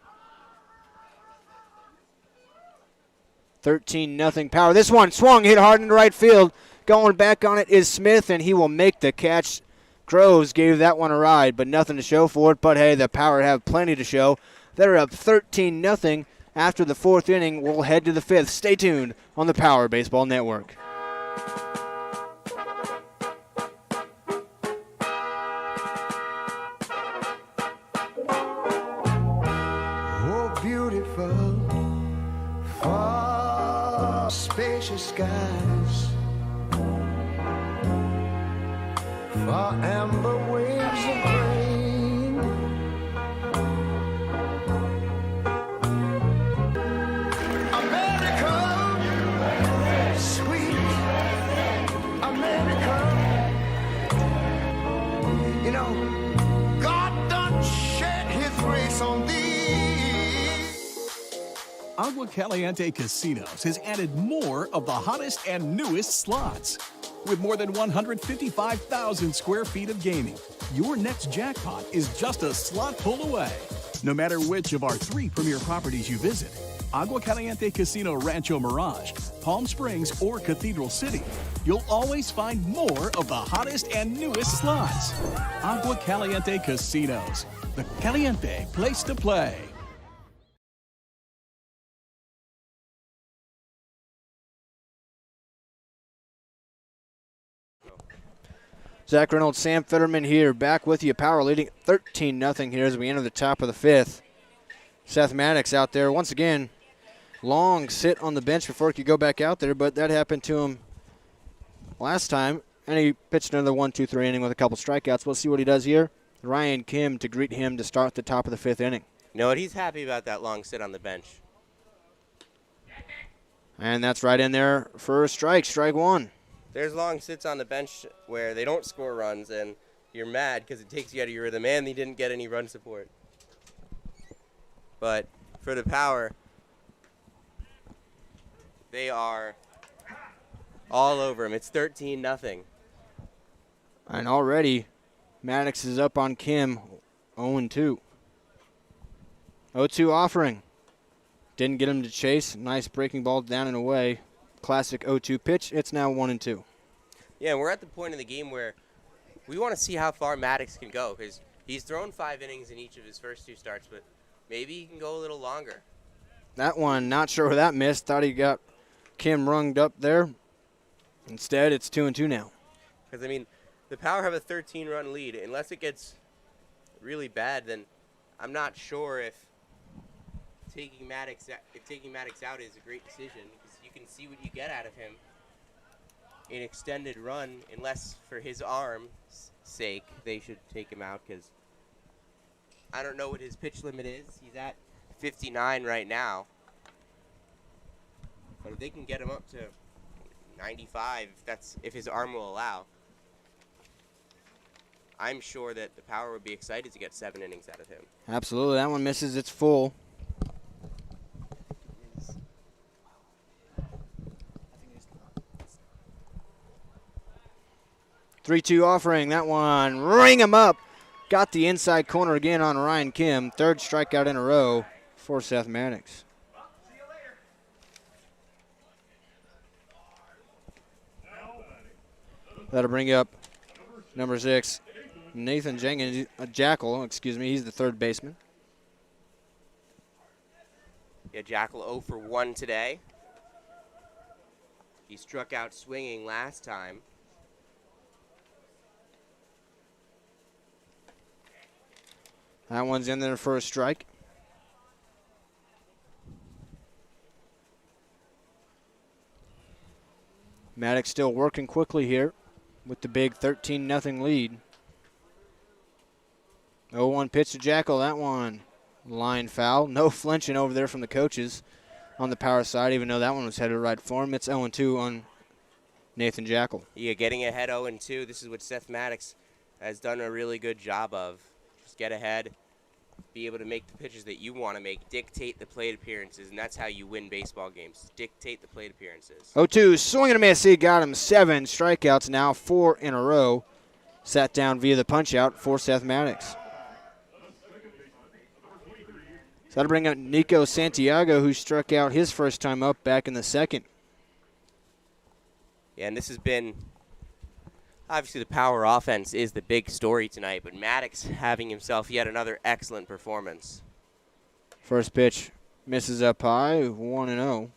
13-0 Power. This one swung, hit hard into right field. Going back on it is Smith, and he will make the catch. Groves gave that one a ride, but nothing to show for it. But hey, the Power have plenty to show. They're up 13-0 after the 4th inning. We'll head to the 5th. Stay tuned on the Power Baseball Network. Oh, beautiful, far spacious skies, far amber waves of grain, America, sweet America. You know, God done shed his grace on thee. Agua Caliente Casinos has added more of the hottest and newest slots. With more than 155,000 square feet of gaming, your next jackpot is just a slot pull away. No matter which of our 3 premier properties you visit, Agua Caliente Casino Rancho Mirage, Palm Springs, or Cathedral City, you'll always find more of the hottest and newest slots. Agua Caliente Casinos, the caliente place to play. Zach Reynolds, Sam Fetterman here, back with you. Power leading 13-0 here as we enter the top of the 5th. Seth Maddox out there once again. Long sit on the bench before he could go back out there, but that happened to him last time. And he pitched another 1-2-3 inning with a couple strikeouts. We'll see what he does here. Ryan Kim to greet him to start the top of the 5th inning. You know what? He's happy about that long sit on the bench. And that's right in there for a strike. Strike one. There's long sits on the bench where they don't score runs, and you're mad because it takes you out of your rhythm, and they didn't get any run support. But for the Power, they are all over him. It's 13-0. And already, Maddox is up on Kim, 0-2. 0-2 offering. Didn't get him to chase. Nice breaking ball down and away. Classic 0-2 pitch. It's now 1-2. Yeah, we're at the point in the game where we want to see how far Maddox can go, because he's thrown 5 innings in each of his first 2 starts, but maybe he can go a little longer. That one, not sure where that missed. Thought he got Kim runged up there. Instead, it's 2-2 now. Because, I mean, the Power have a 13-run lead. Unless it gets really bad, then I'm not sure if taking Maddox out is a great decision, because you can see what you get out of him in extended run, unless for his arm's sake they should take him out, because I don't know what his pitch limit is. He's at 59 right now. But if they can get him up to 95, if his arm will allow, I'm sure that the Power would be excited to get 7 innings out of him. Absolutely. That one misses. It's full. 3-2 offering. That one, ring him up. Got the inside corner again on Ryan Kim. 3rd strikeout in a row for Seth Maddox. That'll bring up number 6, Nathan Jenkins, Jackal, excuse me. He's the 3rd baseman. Yeah, Jackal 0 for 1 today. He struck out swinging last time. That one's in there for a strike. Maddox still working quickly here with the big 13-0 lead. 0-1 pitch to Jackal. That one, line foul. No flinching over there from the coaches on the Power side, even though that one was headed right for him. It's 0-2 on Nathan Jackal. Yeah, getting ahead 0-2. This is what Seth Maddox has done a really good job of. Just get ahead, be able to make the pitches that you want to make, dictate the plate appearances, and that's how you win baseball games. Dictate the plate appearances. 0-2, swing and a miss. He got him 7 strikeouts, now 4 in a row. Sat down via the punch-out for Seth Maddox. So that'll bring up Nico Santiago, who struck out his first time up back in the second. Yeah, and this has been, obviously the power offense is the big story tonight, but Maddox having himself yet another excellent performance. First pitch misses up high, 1-0.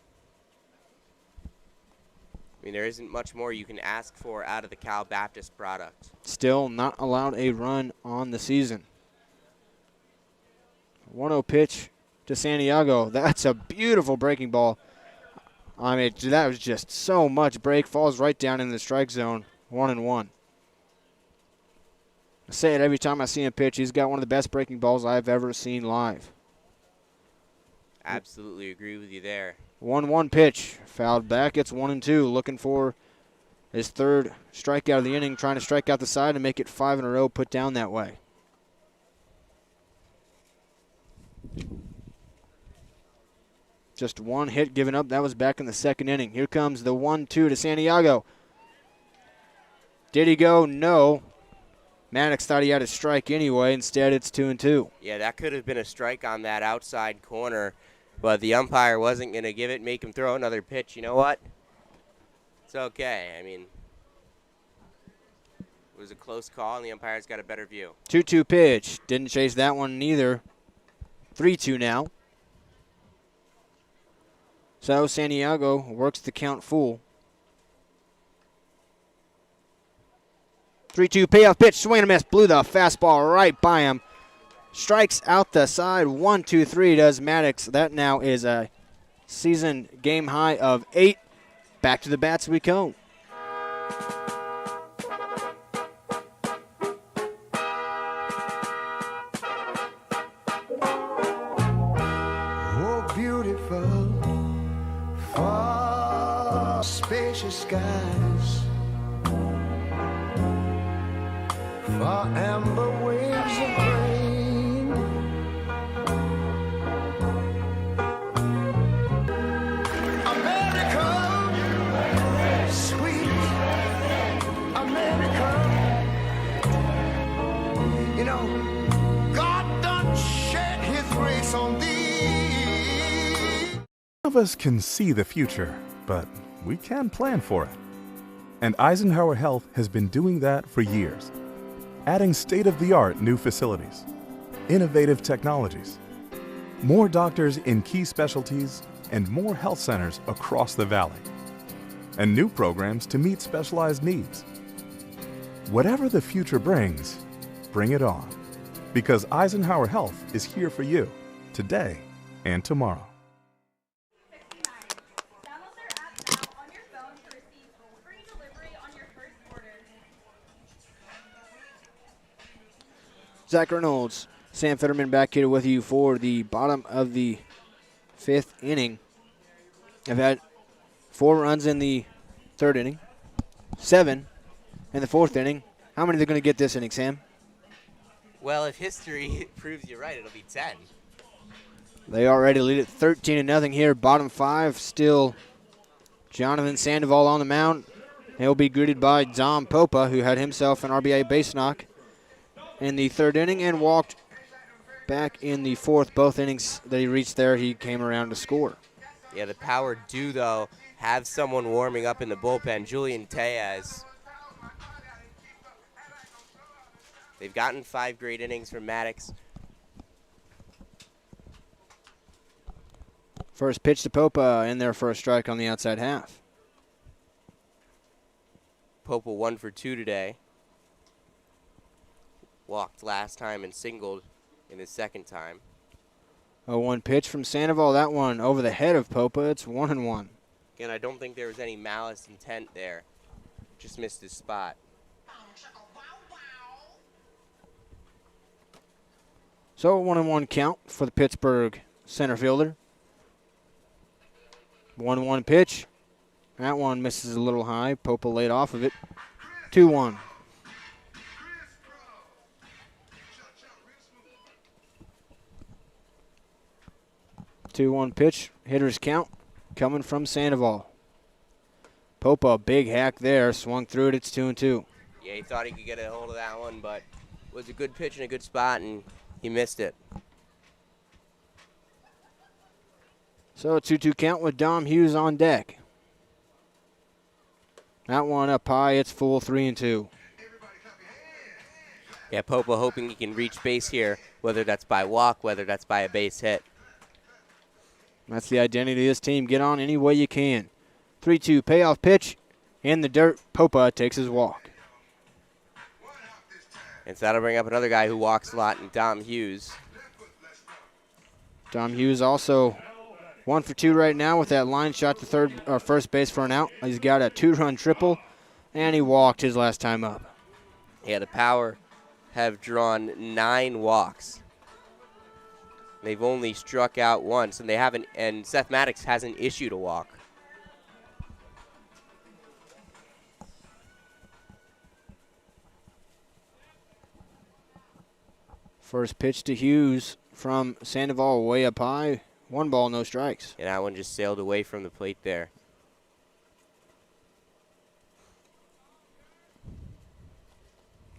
I mean, there isn't much more you can ask for out of the Cal Baptist product. Still not allowed a run on the season. 1-0 pitch to Santiago. That's a beautiful breaking ball. I mean, that was just so much break. Falls right down in the strike zone. 1-1. I say it every time I see him pitch. He's got one of the best breaking balls I've ever seen live. Absolutely agree with you there. 1-1 pitch. Fouled back. It's 1-2. Looking for his third strikeout of the inning. Trying to strike out the side and make it 5 in a row. Put down that way. Just one hit given up. That was back in the second inning. Here comes the 1-2 to Santiago. Did he go? No. Maddox thought he had a strike anyway. Instead, it's 2-2. Yeah, that could have been a strike on that outside corner, but the umpire wasn't going to give it, make him throw another pitch. You know what? It's okay. I mean, it was a close call, and the umpire's got a better view. 2-2 pitch. Didn't chase that one neither. 3-2 now. So Santiago works the count full. 3-2 payoff pitch. Swing and a miss. Blew the fastball right by him. Strikes out the side. 1-2-3 does Maddox. That now is a season game high of 8. Back to the bats we go. Oh, beautiful, far spacious skies, far amber waves of grain, America, sweet America. You know, God done shed his grace on thee. None of us can see the future, but we can plan for it. And Eisenhower Health has been doing that for years, adding state-of-the-art new facilities, innovative technologies, more doctors in key specialties, and more health centers across the valley, and new programs to meet specialized needs. Whatever the future brings, bring it on, because Eisenhower Health is here for you today and tomorrow. Zach Reynolds, Sam Fetterman back here with you for the bottom of the 5th inning. I've had 4 runs in the 3rd inning, 7 in the 4th inning. How many are they going to get this inning, Sam? Well, if history proves you right, it'll be 10. They already lead it 13-0 here. Bottom 5, still Jonathan Sandoval on the mound. He'll be greeted by Dom Popa, who had himself an RBI base knock in the 3rd inning and walked back in the 4th. Both innings that he reached there, he came around to score. Yeah, the Power do, though, have someone warming up in the bullpen, Julian Tejas. They've gotten 5 great innings from Maddox. First pitch to Popa in there for a strike on the outside half. Popa 1 for 2 today. Walked last time and singled in his 2nd time. A 1 pitch from Sandoval. That one over the head of Popa. It's 1-1. Again, I don't think there was any malice intent there. Just missed his spot. So a 1-1 count for the Pittsburgh center fielder. 1-1 pitch. That one misses a little high. Popa laid off of it. 2-1. 2-1 pitch. Hitter's count coming from Sandoval. Popa, big hack there. Swung through it. It's 2-2. Yeah, he thought he could get a hold of that one, but it was a good pitch in a good spot, and he missed it. So a 2-2 count with Dom Hughes on deck. That one up high. It's full 3-2. Yeah, Popa hoping he can reach base here, whether that's by walk, whether that's by a base hit. That's the identity of this team. Get on any way you can. 3-2 payoff pitch. In the dirt, Popa takes his walk. And so that'll bring up another guy who walks a lot, and Dom Hughes. Dom Hughes also 1 for 2 right now with that line shot to first base for an out. He's got a 2-run triple, and he walked his last time up. Yeah, the Power have drawn 9 walks. They've only struck out once, and they haven't. And Seth Maddox hasn't issued a walk. First pitch to Hughes from Sandoval way up high. 1 ball, no strikes. And that one just sailed away from the plate there.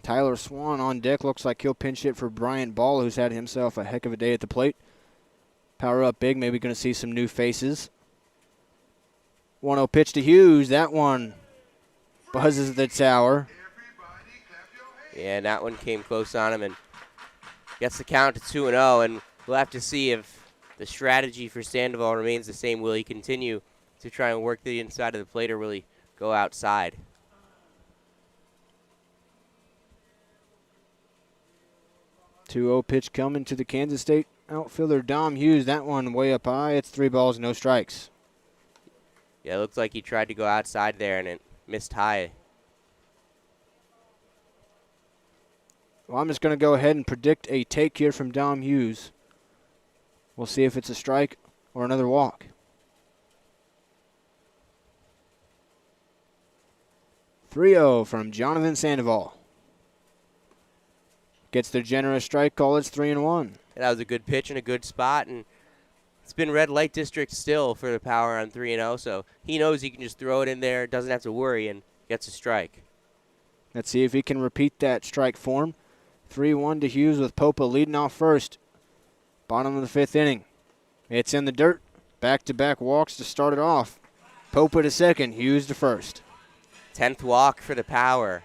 Tyler Swan on deck. Looks like he'll pinch hit for Bryant Ball, who's had himself a heck of a day at the plate. Power up big. Maybe going to see some new faces. 1-0 pitch to Hughes. That one buzzes the tower. Yeah, and that one came close on him and gets the count to 2-0. And we'll have to see if the strategy for Sandoval remains the same. Will he continue to try and work the inside of the plate, or will he go outside? Two-0 pitch coming to the Kansas State outfielder Dom Hughes. That one way up high. It's 3 balls, no strikes. Yeah, it looks like he tried to go outside there and it missed high. Well, I'm just going to go ahead and predict a take here from Dom Hughes. We'll see if it's a strike or another walk. 3-0 from Jonathan Sandoval. Gets the generous strike call. It's 3-1. That was a good pitch in a good spot, and it's been red light district still for the Power on 3-0, so he knows he can just throw it in there, doesn't have to worry, and gets a strike. Let's see if he can repeat that strike form. 3-1 to Hughes with Popa leading off first. Bottom of the 5th inning. It's in the dirt. Back-to-back walks to start it off. Popa to second, Hughes to first. 10th walk for the Power.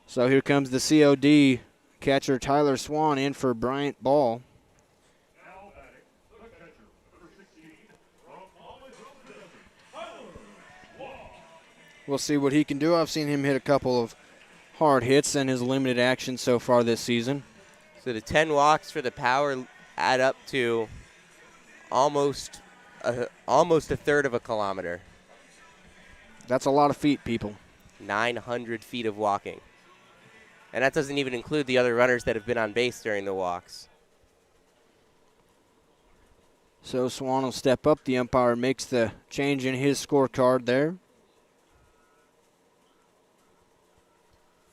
So here comes the COD catcher Tyler Swan in for Bryant Ball. We'll see what he can do. I've seen him hit a couple of hard hits in his limited action so far this season. So the 10 walks for the Power add up to almost a third of a kilometer. That's a lot of feet, people. 900 feet of walking. And that doesn't even include the other runners that have been on base during the walks. So Swan will step up. The umpire makes the change in his scorecard there.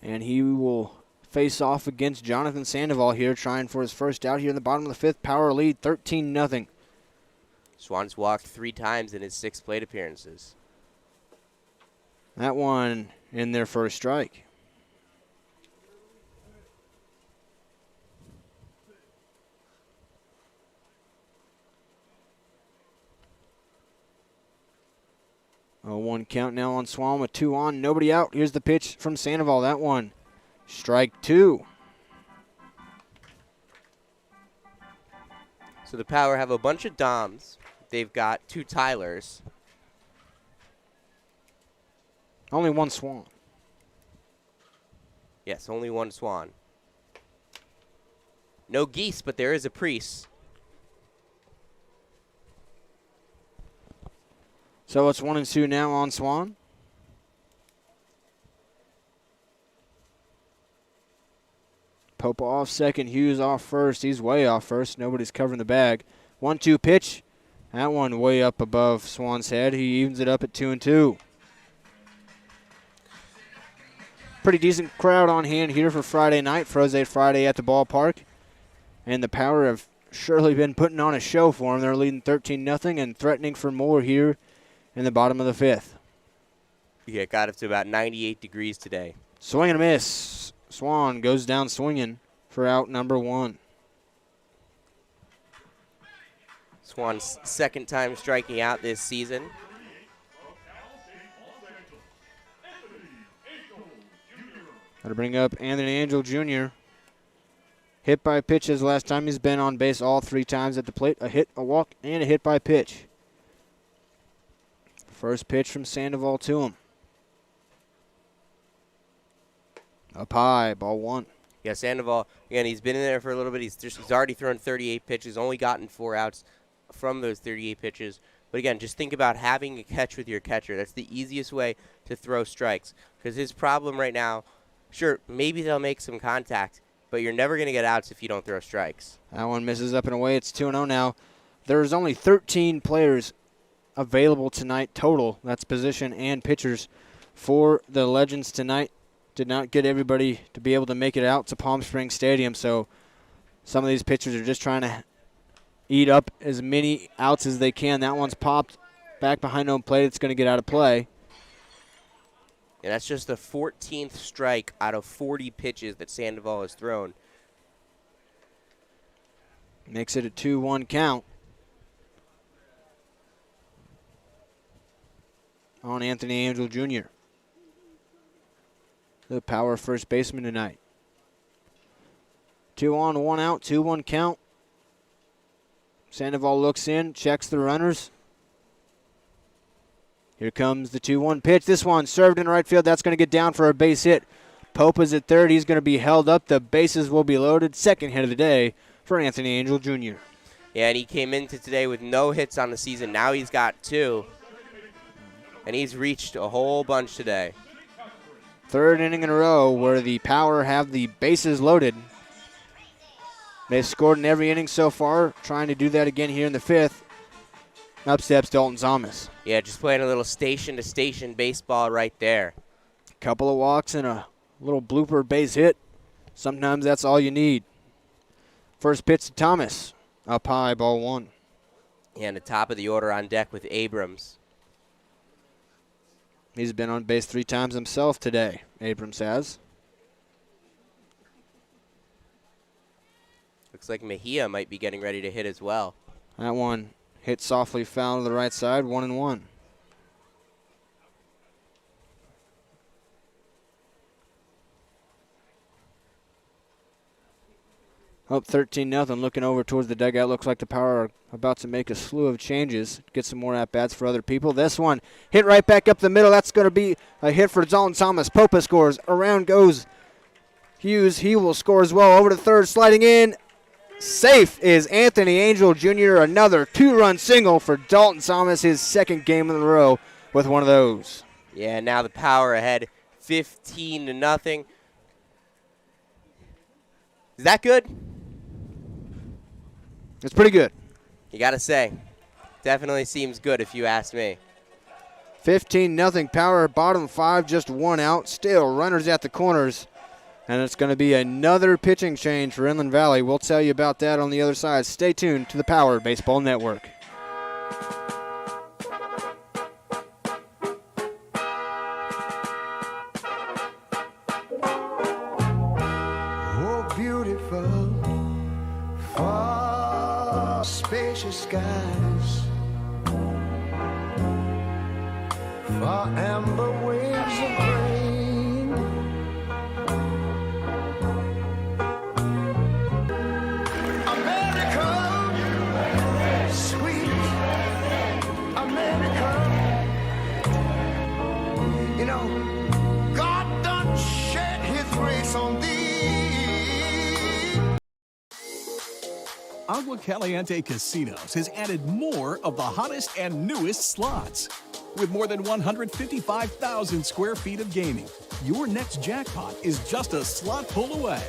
And he will face off against Jonathan Sandoval here, trying for his first out here in the bottom of the 5th. Power lead 13-0. Swan's walked 3 times in his 6 plate appearances. That one in their first strike. Oh, 1 count now on Swan with 2 on. Nobody out. Here's the pitch from Sandoval. That one. Strike 2. So the Power have a bunch of Doms. They've got 2 Tylers. Only 1 Swan. Yes, only 1 Swan. No Geese, but there is a Priest. So it's 1-2 now on Swan. Popa off second. Hughes off first. He's way off first. Nobody's covering the bag. 1-2 pitch. That one way up above Swan's head. He evens it up at 2-2. Pretty decent crowd on hand here for Friday night, Froze Friday at the ballpark. And the Power have surely been putting on a show for them. They're leading 13-0 and threatening for more here in the bottom of the fifth. Yeah, it got up to about 98 degrees today. Swing and a miss. Swan goes down swinging for out number 1. Swan's second time striking out this season. Got to bring up Anthony Angel Jr. Hit by pitches last time he's been on base all 3 times at the plate. A hit, a walk, and a hit by pitch. First pitch from Sandoval to him. Up high, ball 1. Yeah, Sandoval, again, he's been in there for a little bit. He's already thrown 38 pitches, only gotten 4 outs from those 38 pitches. But again, just think about having a catch with your catcher. That's the easiest way to throw strikes. Because his problem right now, sure, maybe they'll make some contact, but you're never going to get outs if you don't throw strikes. That one misses up and away. It's 2-0 now. There's only 13 players available tonight total. That's position and pitchers for the Legends tonight. Did not get everybody to be able to make it out to Palm Springs Stadium, so some of these pitchers are just trying to eat up as many outs as they can. That one's popped back behind home plate. It's going to get out of play. And that's just the 14th strike out of 40 pitches that Sandoval has thrown. Makes it a 2-1 count on Anthony Angel Jr., the power first baseman tonight. 2 on, 1 out, 2-1 count. Sandoval looks in, checks the runners. Here comes the 2-1 pitch. This one served in right field. That's going to get down for a base hit. Pope is at third. He's going to be held up. The bases will be loaded. Second hit of the day for Anthony Angel Jr. Yeah, and he came into today with no hits on the season. Now he's got 2. And he's reached a whole bunch today. Third inning in a row where the Power have the bases loaded. They've scored in every inning so far, trying to do that again here in the 5th. Up steps Dalton Thomas. Yeah, just playing a little station-to-station baseball right there. Couple of walks and a little blooper base hit. Sometimes that's all you need. First pitch to Thomas. Up high, ball 1. Yeah, and the top of the order on deck with Abrams. He's been on base 3 times himself today, Abrams has. Looks like Mejia might be getting ready to hit as well. That one hit softly foul to the right side, 1-1. Up 13-0, looking over towards the dugout. Looks like the Power are about to make a slew of changes, get some more at-bats for other people. This one hit right back up the middle. That's going to be a hit for Dalton Thomas. Popa scores. Around goes Hughes. He will score as well. Over to third, sliding in. Safe is Anthony Angel Jr. Another 2-run single for Dalton Thomas, his second game in a row with one of those. Yeah, now the Power ahead 15-0. Is that good? It's pretty good. You got to say. Definitely seems good if you ask me. 15-0 Power, bottom 5, just 1 out. Still runners at the corners. And it's going to be another pitching change for Inland Valley. We'll tell you about that on the other side. Stay tuned to the Power Baseball Network. Oh, beautiful, far spacious skies, far amber waves of grain. America, sweet America. You know, God done shed his grace on thee. Agua Caliente Casinos has added more of the hottest and newest slots. With more than 155,000 square feet of gaming, your next jackpot is just a slot pull away.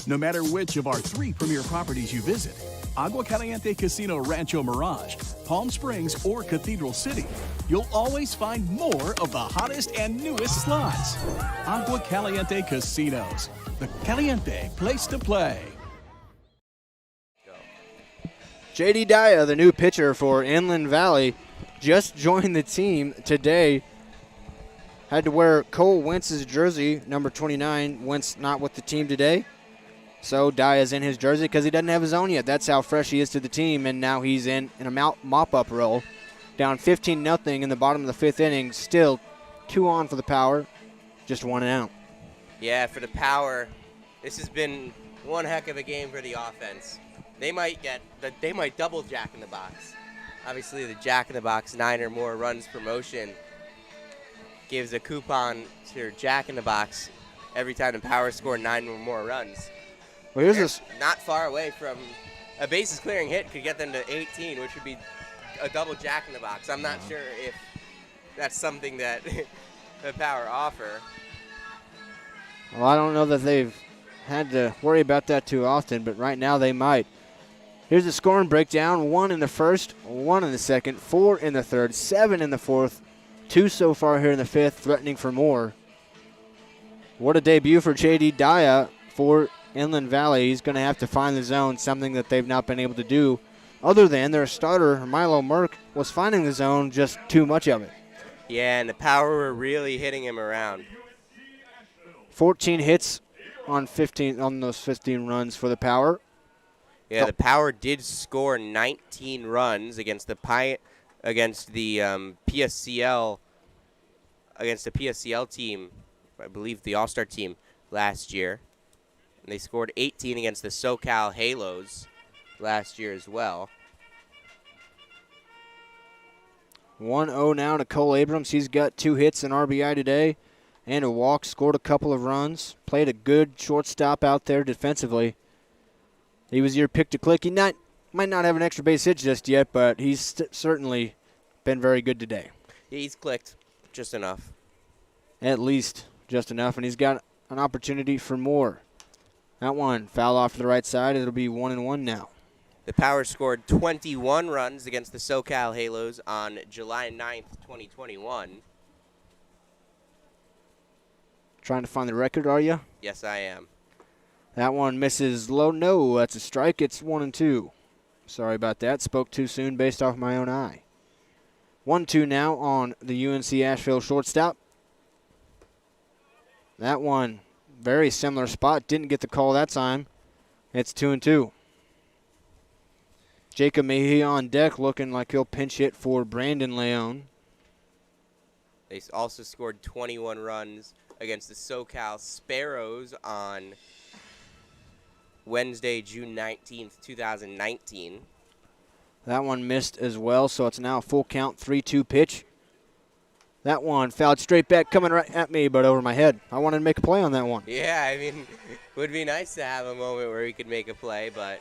No matter which of our 3 premier properties you visit, Agua Caliente Casino Rancho Mirage, Palm Springs, or Cathedral City, you'll always find more of the hottest and newest slots. Agua Caliente Casinos, the caliente place to play. J.D. Daya, the new pitcher for Inland Valley, just joined the team today. Had to wear Cole Wentz's jersey, number 29. Wentz not with the team today. So Daya's in his jersey because he doesn't have his own yet. That's how fresh he is to the team, and now he's in a mop-up role. Down 15-0 in the bottom of the fifth inning. Still 2 on for the Power, just 1 out. Yeah, for the Power, this has been one heck of a game for the offense. They might double Jack in the Box. Obviously, the Jack in the Box 9 or more runs promotion gives a coupon to Jack in the Box every time the Power score 9 or more runs. Well, here's this. Not far away from a bases clearing hit could get them to 18, which would be a double Jack in the Box. I'm not sure if that's something that the Power offer. Well, I don't know that they've had to worry about that too often, but right now they might. Here's the scoring breakdown. 1 in the first, 1 in the second, 4 in the third, 7 in the fourth, 2 so far here in the fifth, threatening for more. What a debut for J.D. Daya for Inland Valley. He's going to have to find the zone, something that they've not been able to do, other than their starter, Milo Merck, was finding the zone, just too much of it. Yeah, and the Power were really hitting him around. 14 hits on those 15 runs for the Power. Yeah, the Power did score 19 runs against the PSCL team, I believe the All-Star team last year. And they scored 18 against the SoCal Halos last year as well. 1-0 now to Cole Abrams. He's got 2 hits and RBI today and a walk, scored a couple of runs, played a good shortstop out there defensively. He was your pick to click. He might not have an extra base hit just yet, but he's certainly been very good today. Yeah, he's clicked just enough. At least just enough, and he's got an opportunity for more. That one foul off to the right side. It'll be 1-1 now. The Power scored 21 runs against the SoCal Halos on July 9th, 2021. Trying to find the record, are you? Yes, I am. That one misses low. No, that's a strike. It's 1-2. Sorry about that. Spoke too soon based off my own eye. 1-2 now on the UNC Asheville shortstop. That one, very similar spot. Didn't get the call that time. It's 2-2. Jacob Mejia on deck, looking like he'll pinch hit for Brandon Leon. They also scored 21 runs against the SoCal Sparrows on Wednesday, June 19th, 2019. That one missed as well, so it's now a full count 3-2 pitch. That one fouled straight back, coming right at me, but over my head. I wanted to make a play on that one. Yeah, I mean, it would be nice to have a moment where we could make a play, but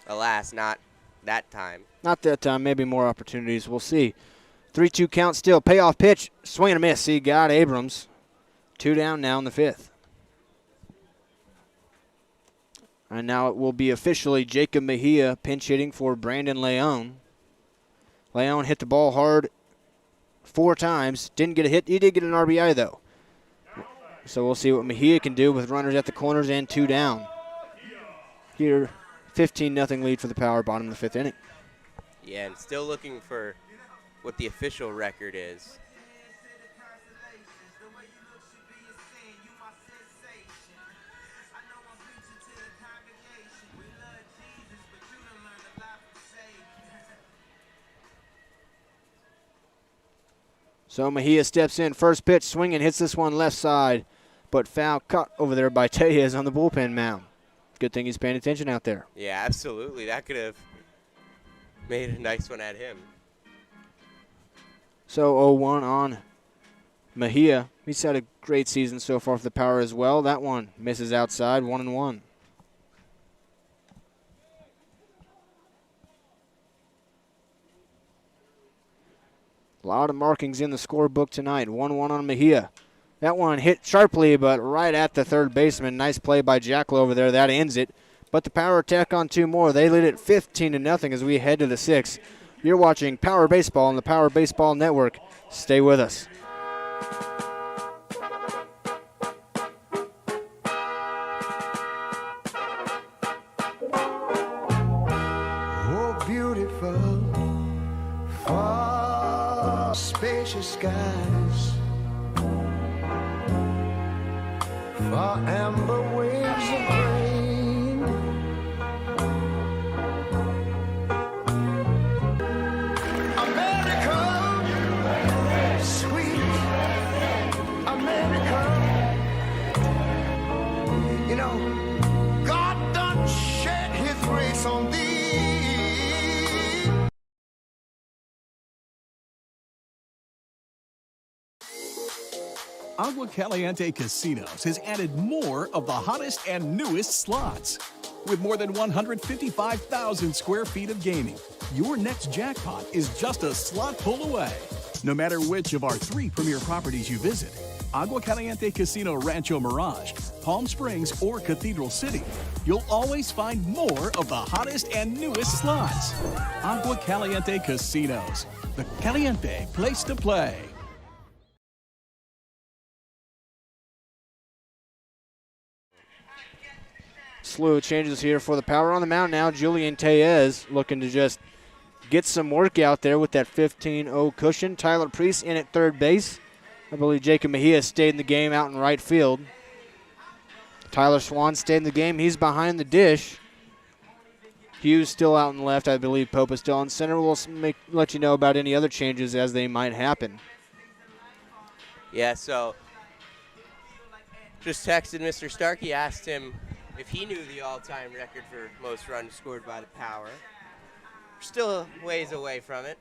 alas, not that time. Not that time. Maybe more opportunities. We'll see. 3-2 count still. Payoff pitch. Swing and a miss. He got Abrams. 2 down now in the fifth. And now it will be officially Jacob Mejia pinch hitting for Brandon Leon. Leon hit the ball hard 4 times. Didn't get a hit. He did get an RBI, though. So we'll see what Mejia can do with runners at the corners and 2 down. Here, 15-0 lead for the Power, bottom of the fifth inning. Yeah, and still looking for what the official record is. So Mejia steps in, first pitch, swinging, hits this one left side, but foul caught over there by Tejas on the bullpen mound. Good thing he's paying attention out there. Yeah, absolutely. That could have made a nice one at him. So 0-1 on Mejia. He's had a great season so far for the Power as well. That one misses outside, 1-1. A lot of markings in the scorebook tonight. 1-1 on Mejia. That one hit sharply, but right at the third baseman. Nice play by Jackal over there. That ends it. But the Power attack on 2 more. They lead it 15-0 as we head to the 6th. You're watching Power Baseball on the Power Baseball Network. Stay with us. anxious skies, for amber waves of grain. America, sweet America. You know, God done shed his grace on thee. Agua Caliente Casinos has added more of the hottest and newest slots. With more than 155,000 square feet of gaming, your next jackpot is just a slot pull away. No matter which of our 3 premier properties you visit, Agua Caliente Casino Rancho Mirage, Palm Springs, or Cathedral City, you'll always find more of the hottest and newest slots. Agua Caliente Casinos, the caliente place to play. Slew of changes here for the Power. On the mound now, Julian Tellez looking to just get some work out there with that 15-0 cushion. Tyler Priest in at third base. I believe Jacob Mejia stayed in the game out in right field. Tyler Swan stayed in the game. He's behind the dish. Hughes still out in left. I believe Pope is still in center. We'll let you know about any other changes as they might happen. Yeah, so just texted Mr. Starkey, asked him if he knew the all-time record for most runs scored by the Power. Still a ways away from it.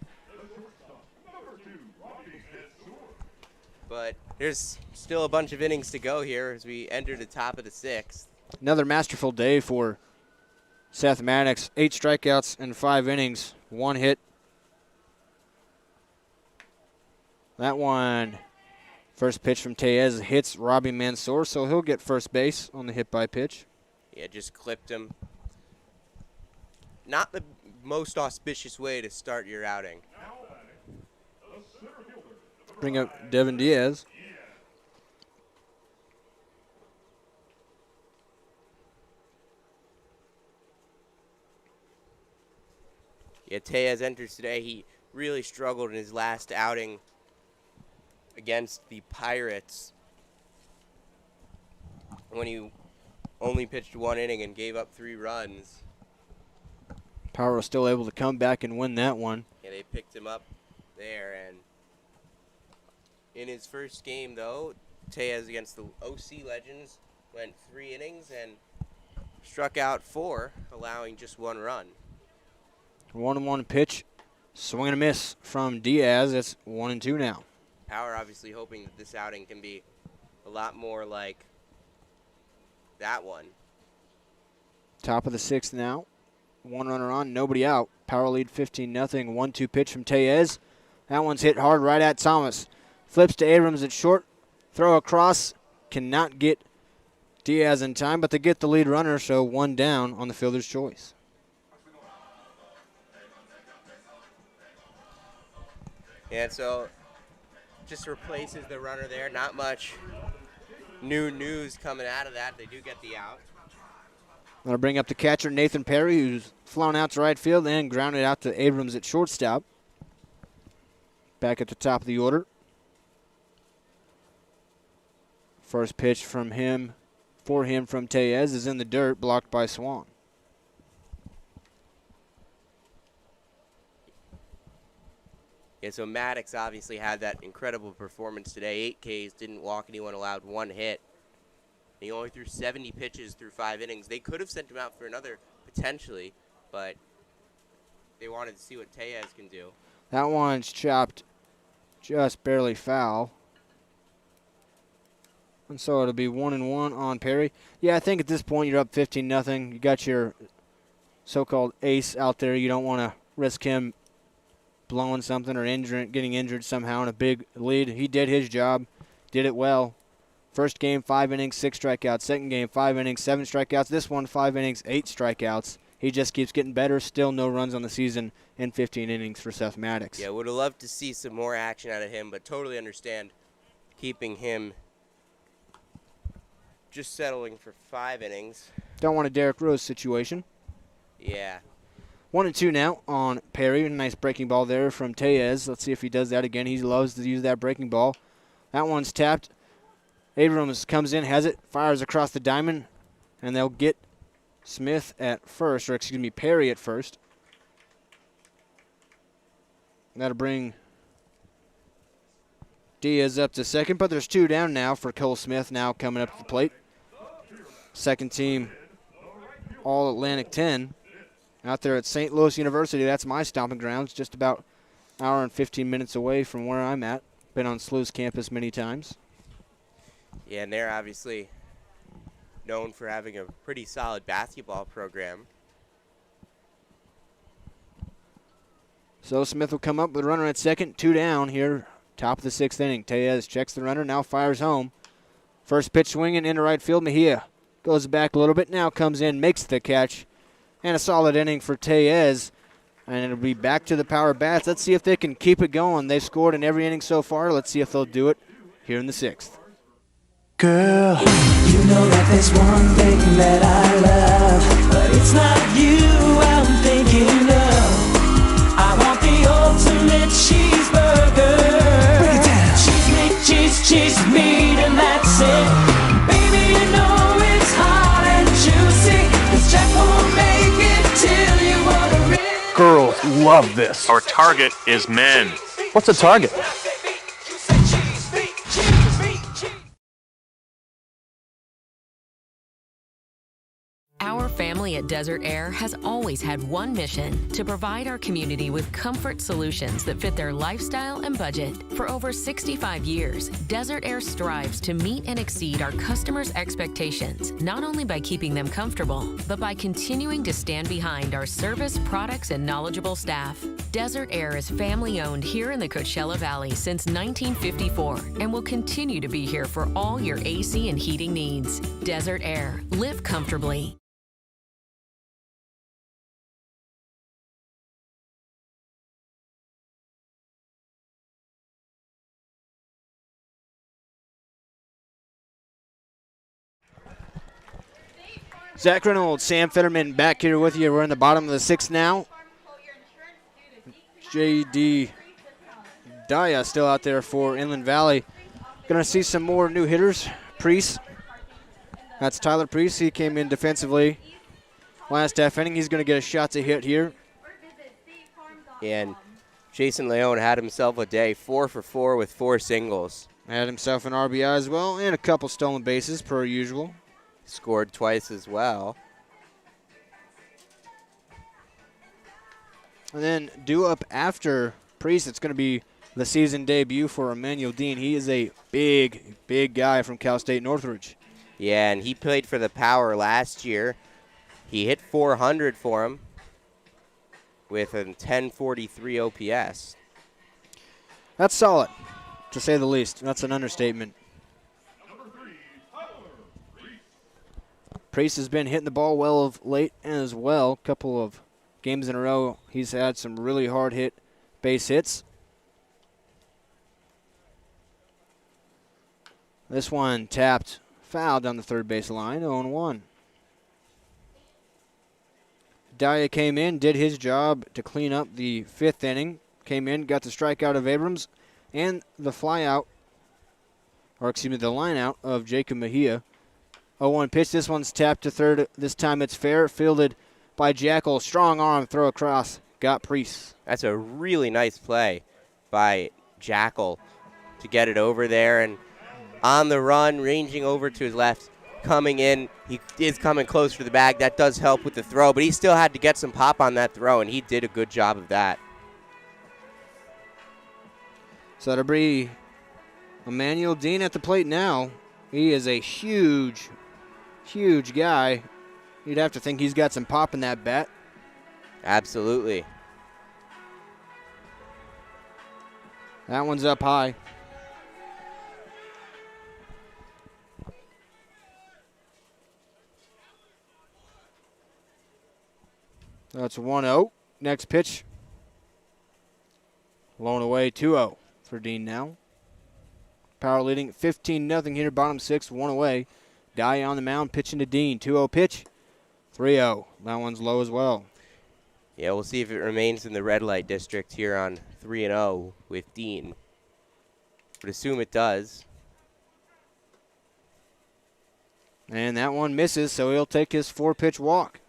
But there's still a bunch of innings to go here as we enter the top of the 6th. Another masterful day for Seth Maddox. 8 strikeouts in 5 innings, 1 hit. That one, first pitch from Tellez hits Robbie Mansour, so he'll get first base on the hit by pitch. Yeah, just clipped him. Not the most auspicious way to start your outing. Bring up Devin Diaz. Yeah, Tellez enters today. He really struggled in his last outing against the Pirates when he only pitched 1 inning and gave up 3 runs. Power was still able to come back and win that one. Yeah, they picked him up there. And in his first game, though, Tellez against the OC Legends went 3 innings and struck out 4, allowing just 1 run. 1-1 pitch, swing and a miss from Diaz. It's 1-2 now. Power obviously hoping that this outing can be a lot more like that one. Top of the 6th now. 1 runner on, nobody out. Power lead 15-0. 1-2 pitch from Tellez. That one's hit hard right at Thomas. Flips to Abrams at short. Throw across. Cannot get Diaz in time, but they get the lead runner, so 1 down on the fielder's choice. And so just replaces the runner there. Not much new news coming out of that. They do get the out. I'm going to bring up the catcher, Nathan Perry, who's flown out to right field and grounded out to Abrams at shortstop. Back at the top of the order. First pitch from him, from Tellez is in the dirt, blocked by Swan. Yeah, so Maddox obviously had that incredible performance today. 8 Ks, didn't walk anyone, allowed 1 hit. He only threw 70 pitches through 5 innings. They could have sent him out for another, potentially, but they wanted to see what Tellez can do. That one's chopped just barely foul. And so it'll be 1-1 on Perry. Yeah, I think at this point you're up 15-0. You got your so-called ace out there. You don't want to risk him blowing something or getting injured somehow in a big lead. He did his job, did it well. First game, 5 innings, 6 strikeouts. Second game, 5 innings, 7 strikeouts. This one, 5 innings, 8 strikeouts. He just keeps getting better. Still no runs on the season in 15 innings for Seth Maddox. Yeah, would have loved to see some more action out of him, but totally understand keeping him just settling for 5 innings. Don't want a Derrick Rose situation. Yeah. 1-2 now on Perry. A nice breaking ball there from Tellez. Let's see if he does that again. He loves to use that breaking ball. That one's tapped. Abrams comes in, has it, fires across the diamond, and they'll get Smith at first, or excuse me, Perry at first. That'll bring Diaz up to second, but there's 2 down now for Cole Smith now coming up to the plate. Second team All-Atlantic 10 out there at St. Louis University. That's my stomping grounds, just about an hour and 15 minutes away from where I'm at. Been on SLU's campus many times. Yeah, and they're obviously known for having a pretty solid basketball program. So Smith will come up with a runner at second. 2 down here, top of the 6th inning. Tellez checks the runner, now fires home. First pitch swinging into right field. Mejia goes back a little bit, now comes in, makes the catch. And a solid inning for Tellez. And it'll be back to the Power Bats. Let's see if they can keep it going. They've scored in every inning so far. Let's see if they'll do it here in the 6th. Girl, you know that there's one thing that I love, but it's not you I'm thinking of. I want the ultimate cheeseburger. Break it down. Cheese meat, cheese meat, and that's it. Baby, you know it's hot and juicy. This Jack won't make it till you order it. Girls love this. Our target is men. What's a target? Our family at Desert Air has always had one mission: to provide our community with comfort solutions that fit their lifestyle and budget. For over 65 years, Desert Air strives to meet and exceed our customers' expectations, not only by keeping them comfortable, but by continuing to stand behind our service, products, and knowledgeable staff. Desert Air is family-owned here in the Coachella Valley since 1954 and will continue to be here for all your AC and heating needs. Desert Air. Live comfortably. Zach Reynolds, Sam Fetterman back here with you. We're in the bottom of the 6th now. J.D. Daya still out there for Inland Valley. Going to see some more new hitters. Priest. That's Tyler Priest. He came in defensively last half inning. He's going to get a shot to hit here. And Jason Leone had himself a day, 4 for 4 with 4 singles. Had himself an RBI as well and a couple stolen bases per usual. Scored twice as well. And then due up after Priest, it's going to be the season debut for Emmanuel Dean. He is a big, big guy from Cal State Northridge. Yeah, and he played for the Power last year. He hit 400 for him with a 1043 OPS. That's solid, to say the least. That's an understatement. Priest has been hitting the ball well of late as well. A couple of games in a row, he's had some really hard hit base hits. This one tapped, fouled down the third base line, 0-1. Daya came in, did his job to clean up the 5th inning. Came in, got the strikeout of Abrams and the the line out of Jacob Mejia. 0-1 pitch. This one's tapped to third. This time it's fair. Fielded by Jackal. Strong arm throw across. Got Priest. That's a really nice play by Jackal to get it over there. And on the run, ranging over to his left, coming in. He is coming close to the bag. That does help with the throw, but he still had to get some pop on that throw, and he did a good job of that. So that'll be Emmanuel Dean at the plate now. He is a huge guy. You'd have to think he's got some pop in that bat. Absolutely. That one's up high. That's 1-0. Next pitch. Blown away, 2-0 for Dean now. Power leading 15-0 here, bottom 6, 1 away. Dye on the mound, pitching to Dean. 2-0 pitch, 3-0. That one's low as well. Yeah, we'll see if it remains in the red light district here on 3-0 with Dean. Would assume it does. And that one misses, so he'll take his 4-pitch walk.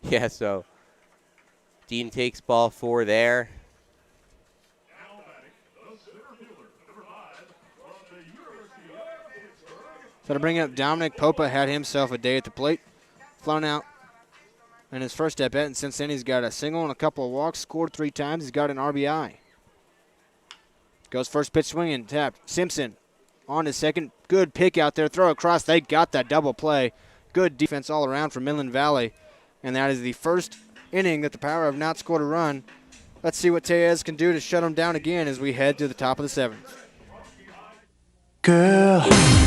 Yeah, so Dean takes ball 4 there. So to bring up Dominic Popa had himself a day at the plate. Flown out in his first at bat, and since then he's got a single and a couple of walks, scored 3 times. He's got an RBI. Goes first pitch swinging, tapped. Simpson on to second. Good pick out there, throw across. They got that double play. Good defense all around from Midland Valley. And that is the first inning that the Power have not scored a run. Let's see what Tellez can do to shut them down again as we head to the top of the 7th. Girl,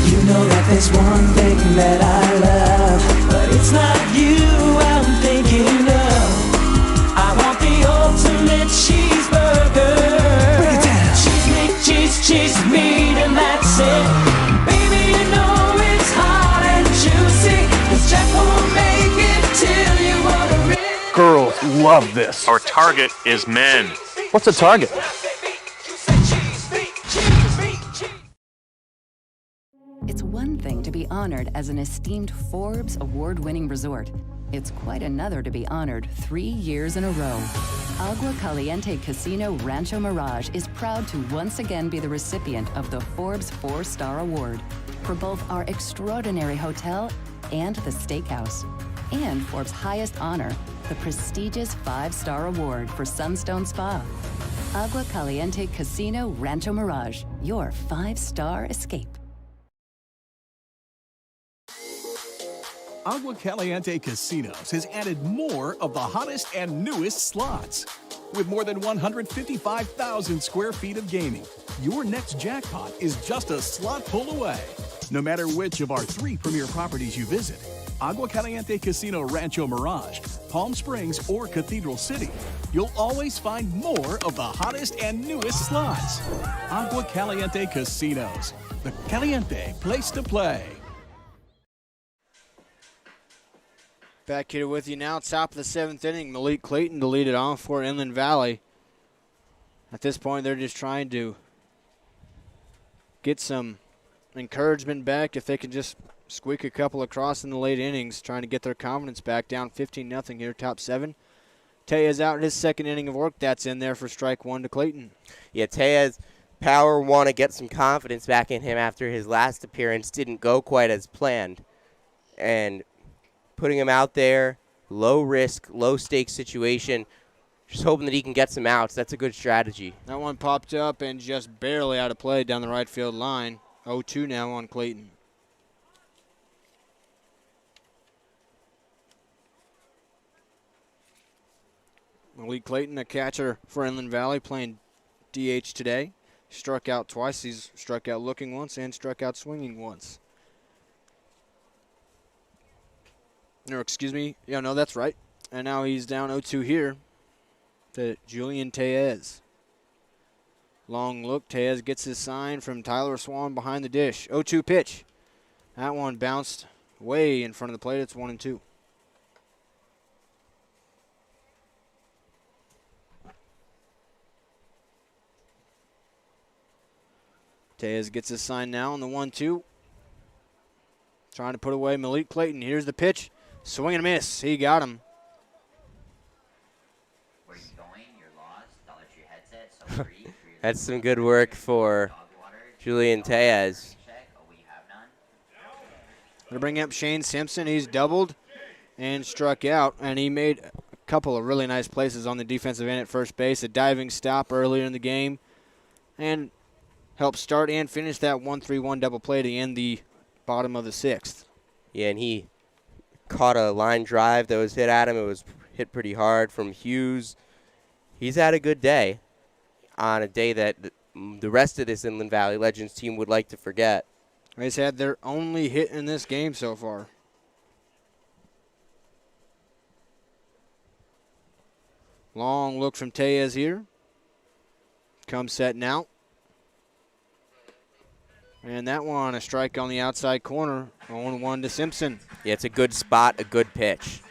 you know that there's one thing that I love, but it's not you I'm thinking of. I want the ultimate cheeseburger. Break it down. Cheese meat, cheese meat, and that's it. Baby, you know it's hot and juicy. 'Cause Jack won't make it till you order it. Girls love this. Our target is men. What's a target? It's one thing to be honored as an esteemed Forbes award-winning resort. It's quite another to be honored 3 years in a row. Agua Caliente Casino Rancho Mirage is proud to once again be the recipient of the Forbes 4-Star Award for both our extraordinary hotel and the steakhouse, and Forbes' highest honor, the prestigious 5-Star Award for Sunstone Spa. Agua Caliente Casino Rancho Mirage, your 5-star escape. Agua Caliente Casinos has added more of the hottest and newest slots. With more than 155,000 square feet of gaming, your next jackpot is just a slot pull away. No matter which of our 3 premier properties you visit, Agua Caliente Casino Rancho Mirage, Palm Springs, or Cathedral City, you'll always find more of the hottest and newest slots. Agua Caliente Casinos, the caliente place to play. Back here with you now, top of the 7th inning. Malik Clayton to lead it off for Inland Valley. At this point, they're just trying to get some encouragement back. If they can just squeak a couple across in the late innings, trying to get their confidence back, down 15-0 here, top 7. Tellez out his 2nd inning of work. That's in there for strike 1 to Clayton. Yeah, Tellez, Power want to get some confidence back in him after his last appearance didn't go quite as planned. And putting him out there, low risk, low stakes situation, just hoping that he can get some outs. That's a good strategy. That one popped up and just barely out of play down the right field line. 0-2 now on Clayton. Malik Clayton, a catcher for Inland Valley, playing DH today. Struck out twice. He's struck out looking once and struck out swinging once. Or excuse me. Yeah, no, that's right. And now he's down 0-2 here to Julian Tellez. Long look. Tellez gets his sign from Tyler Swan behind the dish. 0-2 pitch. That one bounced way in front of the plate. It's 1-2. Tellez gets his sign now on the 1-2. Trying to put away Malik Clayton. Here's the pitch. Swing and a miss. He got him. Where you going? You're lost. I'll let your headset. So free. That's some good work for Julian Tellez. Going to bring up Shane Simpson. He's doubled and struck out, and he made a couple of really nice places on the defensive end at first base. A diving stop earlier in the game, and helped start and finish that 1-3-1 double play to end the bottom of the 6th. Yeah, and he caught a line drive that was hit at him. It was hit pretty hard from Hughes. He's had a good day on a day that the rest of this Inland Valley Legends team would like to forget. He's had their only hit in this game so far. Long look from Tellez here. Comes set now. And that one, a strike on the outside corner. 0-1 to Simpson. Yeah, it's a good spot, a good pitch.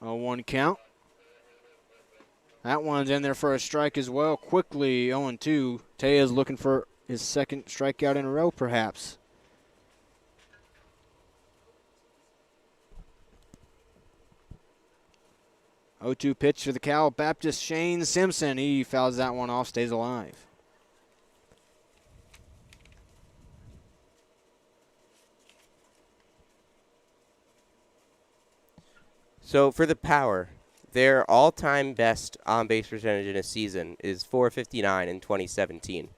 0-1 count. That one's in there for a strike as well. Quickly 0-2. Tejas looking for his second strikeout in a row, perhaps. Oh, 2 pitch for the Cal Baptist, Shane Simpson. He fouls that one off, stays alive. So for the Power, their all-time best on-base percentage in a season is .459 in 2017.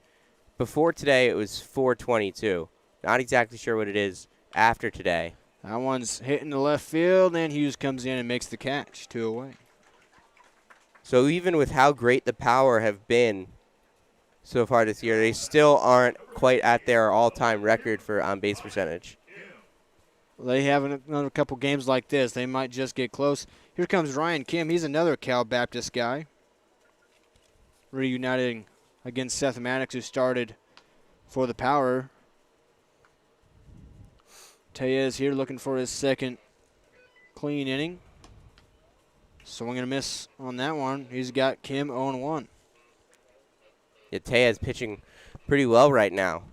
Before today, it was .422. Not exactly sure what it is after today. That one's hitting the left field, and Hughes comes in and makes the catch, 2 away. So even with how great the Power have been so far this year, they still aren't quite at their all-time record for on-base percentage. They have another couple games like this. They might just get close. Here comes Ryan Kim. He's another Cal Baptist guy. Reuniting against Seth Maddox, who started for the Power. Tejas here looking for his second clean inning. Swing and a miss on that one. He's got Kim 0-1. Yeah, Tejas pitching pretty well right now.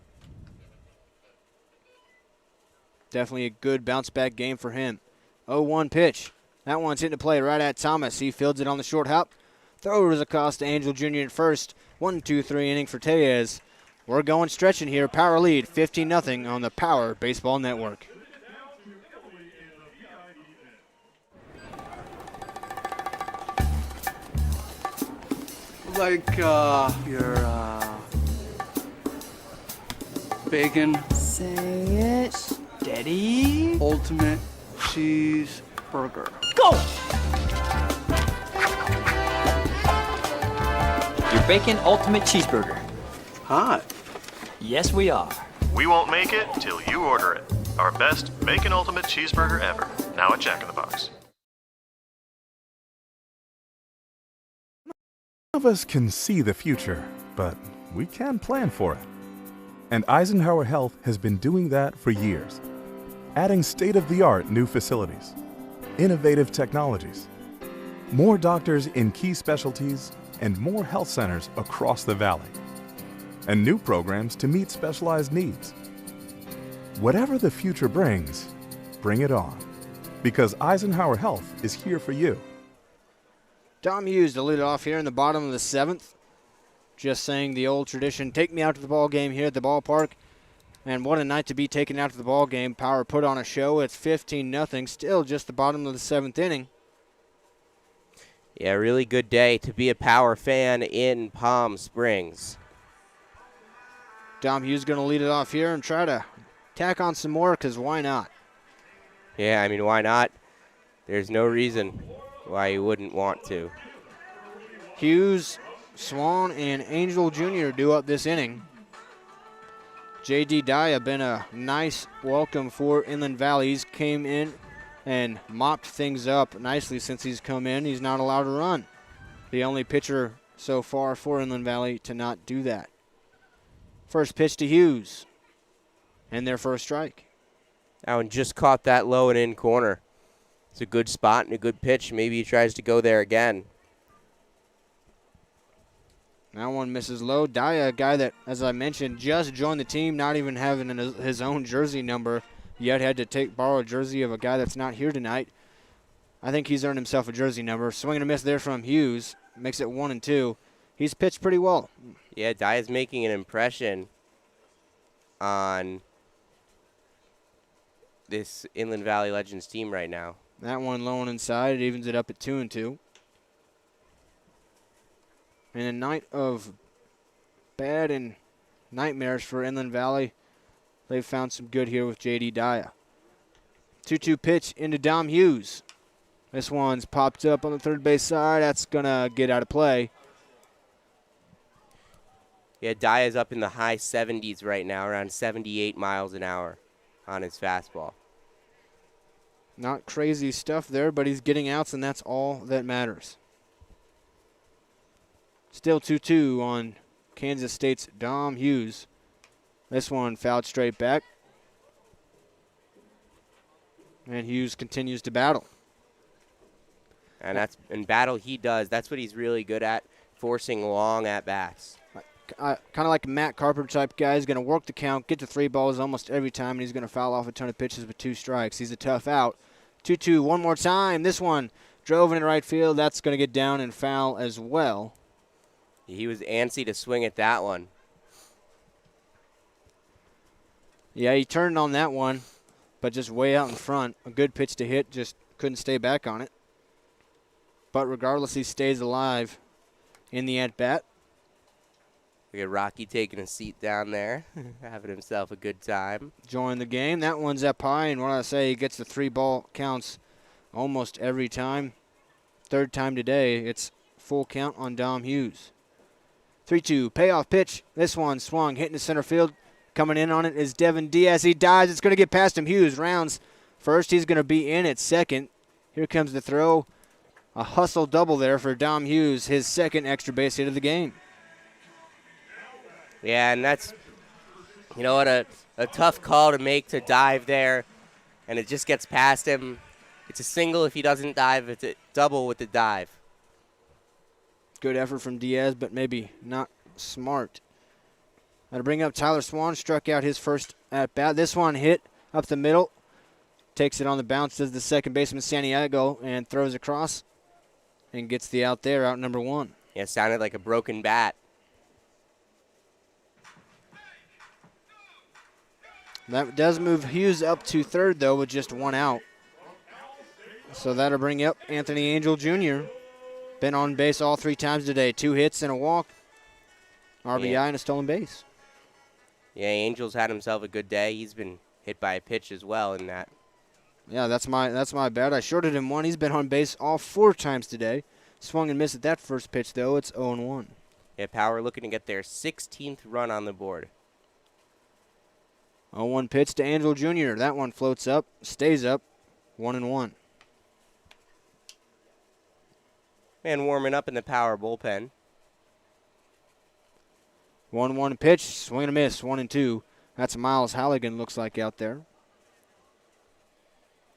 Definitely a good bounce-back game for him. 0-1 pitch. That one's hitting to play right at Thomas. He fields it on the short hop. Throws across to Angel Jr. at first. 1-2-3 inning for Tejas. We're going stretching here. Power lead, 15-0 on the Power Baseball Network. Like your bacon. Say it. Daddy. Ultimate cheeseburger. Go! Your Bacon Ultimate Cheeseburger. Hot. Yes, we are. We won't make it till you order it. Our best Bacon Ultimate Cheeseburger ever. Now at Jack in the Box. None of us can see the future, but we can plan for it. And Eisenhower Health has been doing that for years, adding state-of-the-art new facilities, innovative technologies, more doctors in key specialties, and more health centers across the valley, and new programs to meet specialized needs. Whatever the future brings, bring it on, because Eisenhower Health is here for you. Dom Hughes to lead it off here in the bottom of the 7th. Just saying the old tradition, take me out to the ball game here at the ballpark. And what a night to be taken out to the ball game. Power put on a show. It's 15-0, still just the bottom of the 7th inning. Yeah, really good day to be a Power fan in Palm Springs. Dom Hughes going to lead it off here and try to tack on some more, because why not? Yeah, I mean, why not? There's no reason why you wouldn't want to. Hughes, Swan, and Angel Jr. do up this inning. J.D. Daya been a nice welcome for Inland Valley. He's came in and mopped things up nicely since he's come in. He's not allowed to run. The only pitcher so far for Inland Valley to not do that. First pitch to Hughes. And their first strike. That one just caught that low and in corner. It's a good spot and a good pitch. Maybe he tries to go there again. That one misses low. Daya, a guy that, as I mentioned, just joined the team, not even having his own jersey number, yet had to borrow a jersey of a guy that's not here tonight. I think he's earned himself a jersey number. Swing and a miss there from Hughes. Makes it 1-2. He's pitched pretty well. Yeah, Daya's making an impression on this Inland Valley Legends team right now. That one low and inside. It evens it up at 2-2. In a night of bad and nightmares for Inland Valley, they've found some good here with J.D. Daya. 2-2 pitch into Dom Hughes. This one's popped up on the third base side. That's going to get out of play. Yeah, Daya's up in the high 70s right now, around 78 miles an hour on his fastball. Not crazy stuff there, but he's getting outs, and that's all that matters. Still 2-2 on Kansas State's Dom Hughes. This one fouled straight back. And Hughes continues to battle. And battle he does. That's what he's really good at, forcing long at bats. Kind of like a Matt Carpenter type guy. He's going to work the count, get to 3 balls almost every time, and he's going to foul off a ton of pitches with 2 strikes. He's a tough out. 2-2, one more time. This one drove in right field. That's going to get down and foul as well. He was antsy to swing at that one. Yeah, he turned on that one, but just way out in front. A good pitch to hit, just couldn't stay back on it. But regardless, he stays alive in the at-bat. Look at Rocky taking a seat down there, having himself a good time. Join the game. That one's up high, and what I say, he gets the 3-ball counts almost every time. Third time today, it's full count on Dom Hughes. 3-2, payoff pitch. This one swung, hitting to center field. Coming in on it is Devin Diaz. He dives. It's going to get past him. Hughes rounds first. He's going to be in at second. Here comes the throw. A hustle double there for Dom Hughes, his second extra base hit of the game. Yeah, and that's, you know what, a tough call to make to dive there, and it just gets past him. It's a single if he doesn't dive. It's a double with the dive. Good effort from Diaz, but maybe not smart. Now to bring up Tyler Swan, struck out his first at-bat. This one hit up the middle. Takes it on the bounce, does the second baseman Santiago, and throws across and gets the out there, out number 1. Yeah, it sounded like a broken bat. That does move Hughes up to third, though, with just 1 out. So that'll bring up Anthony Angel Jr. Been on base all 3 times today. 2 hits and a walk. RBI and a stolen base. Yeah, Angel's had himself a good day. He's been hit by a pitch as well in that. Yeah, that's my bad. I shorted him 1. He's been on base all 4 times today. Swung and missed at that first pitch, though. It's 0-1. Yeah, Power looking to get their 16th run on the board. 0-1 pitch to Angel Jr. That one floats up, stays up, 1-1. Man warming up in the Power bullpen. 1-1 pitch, swing and a miss, 1-2. That's Miles Halligan, looks like, out there.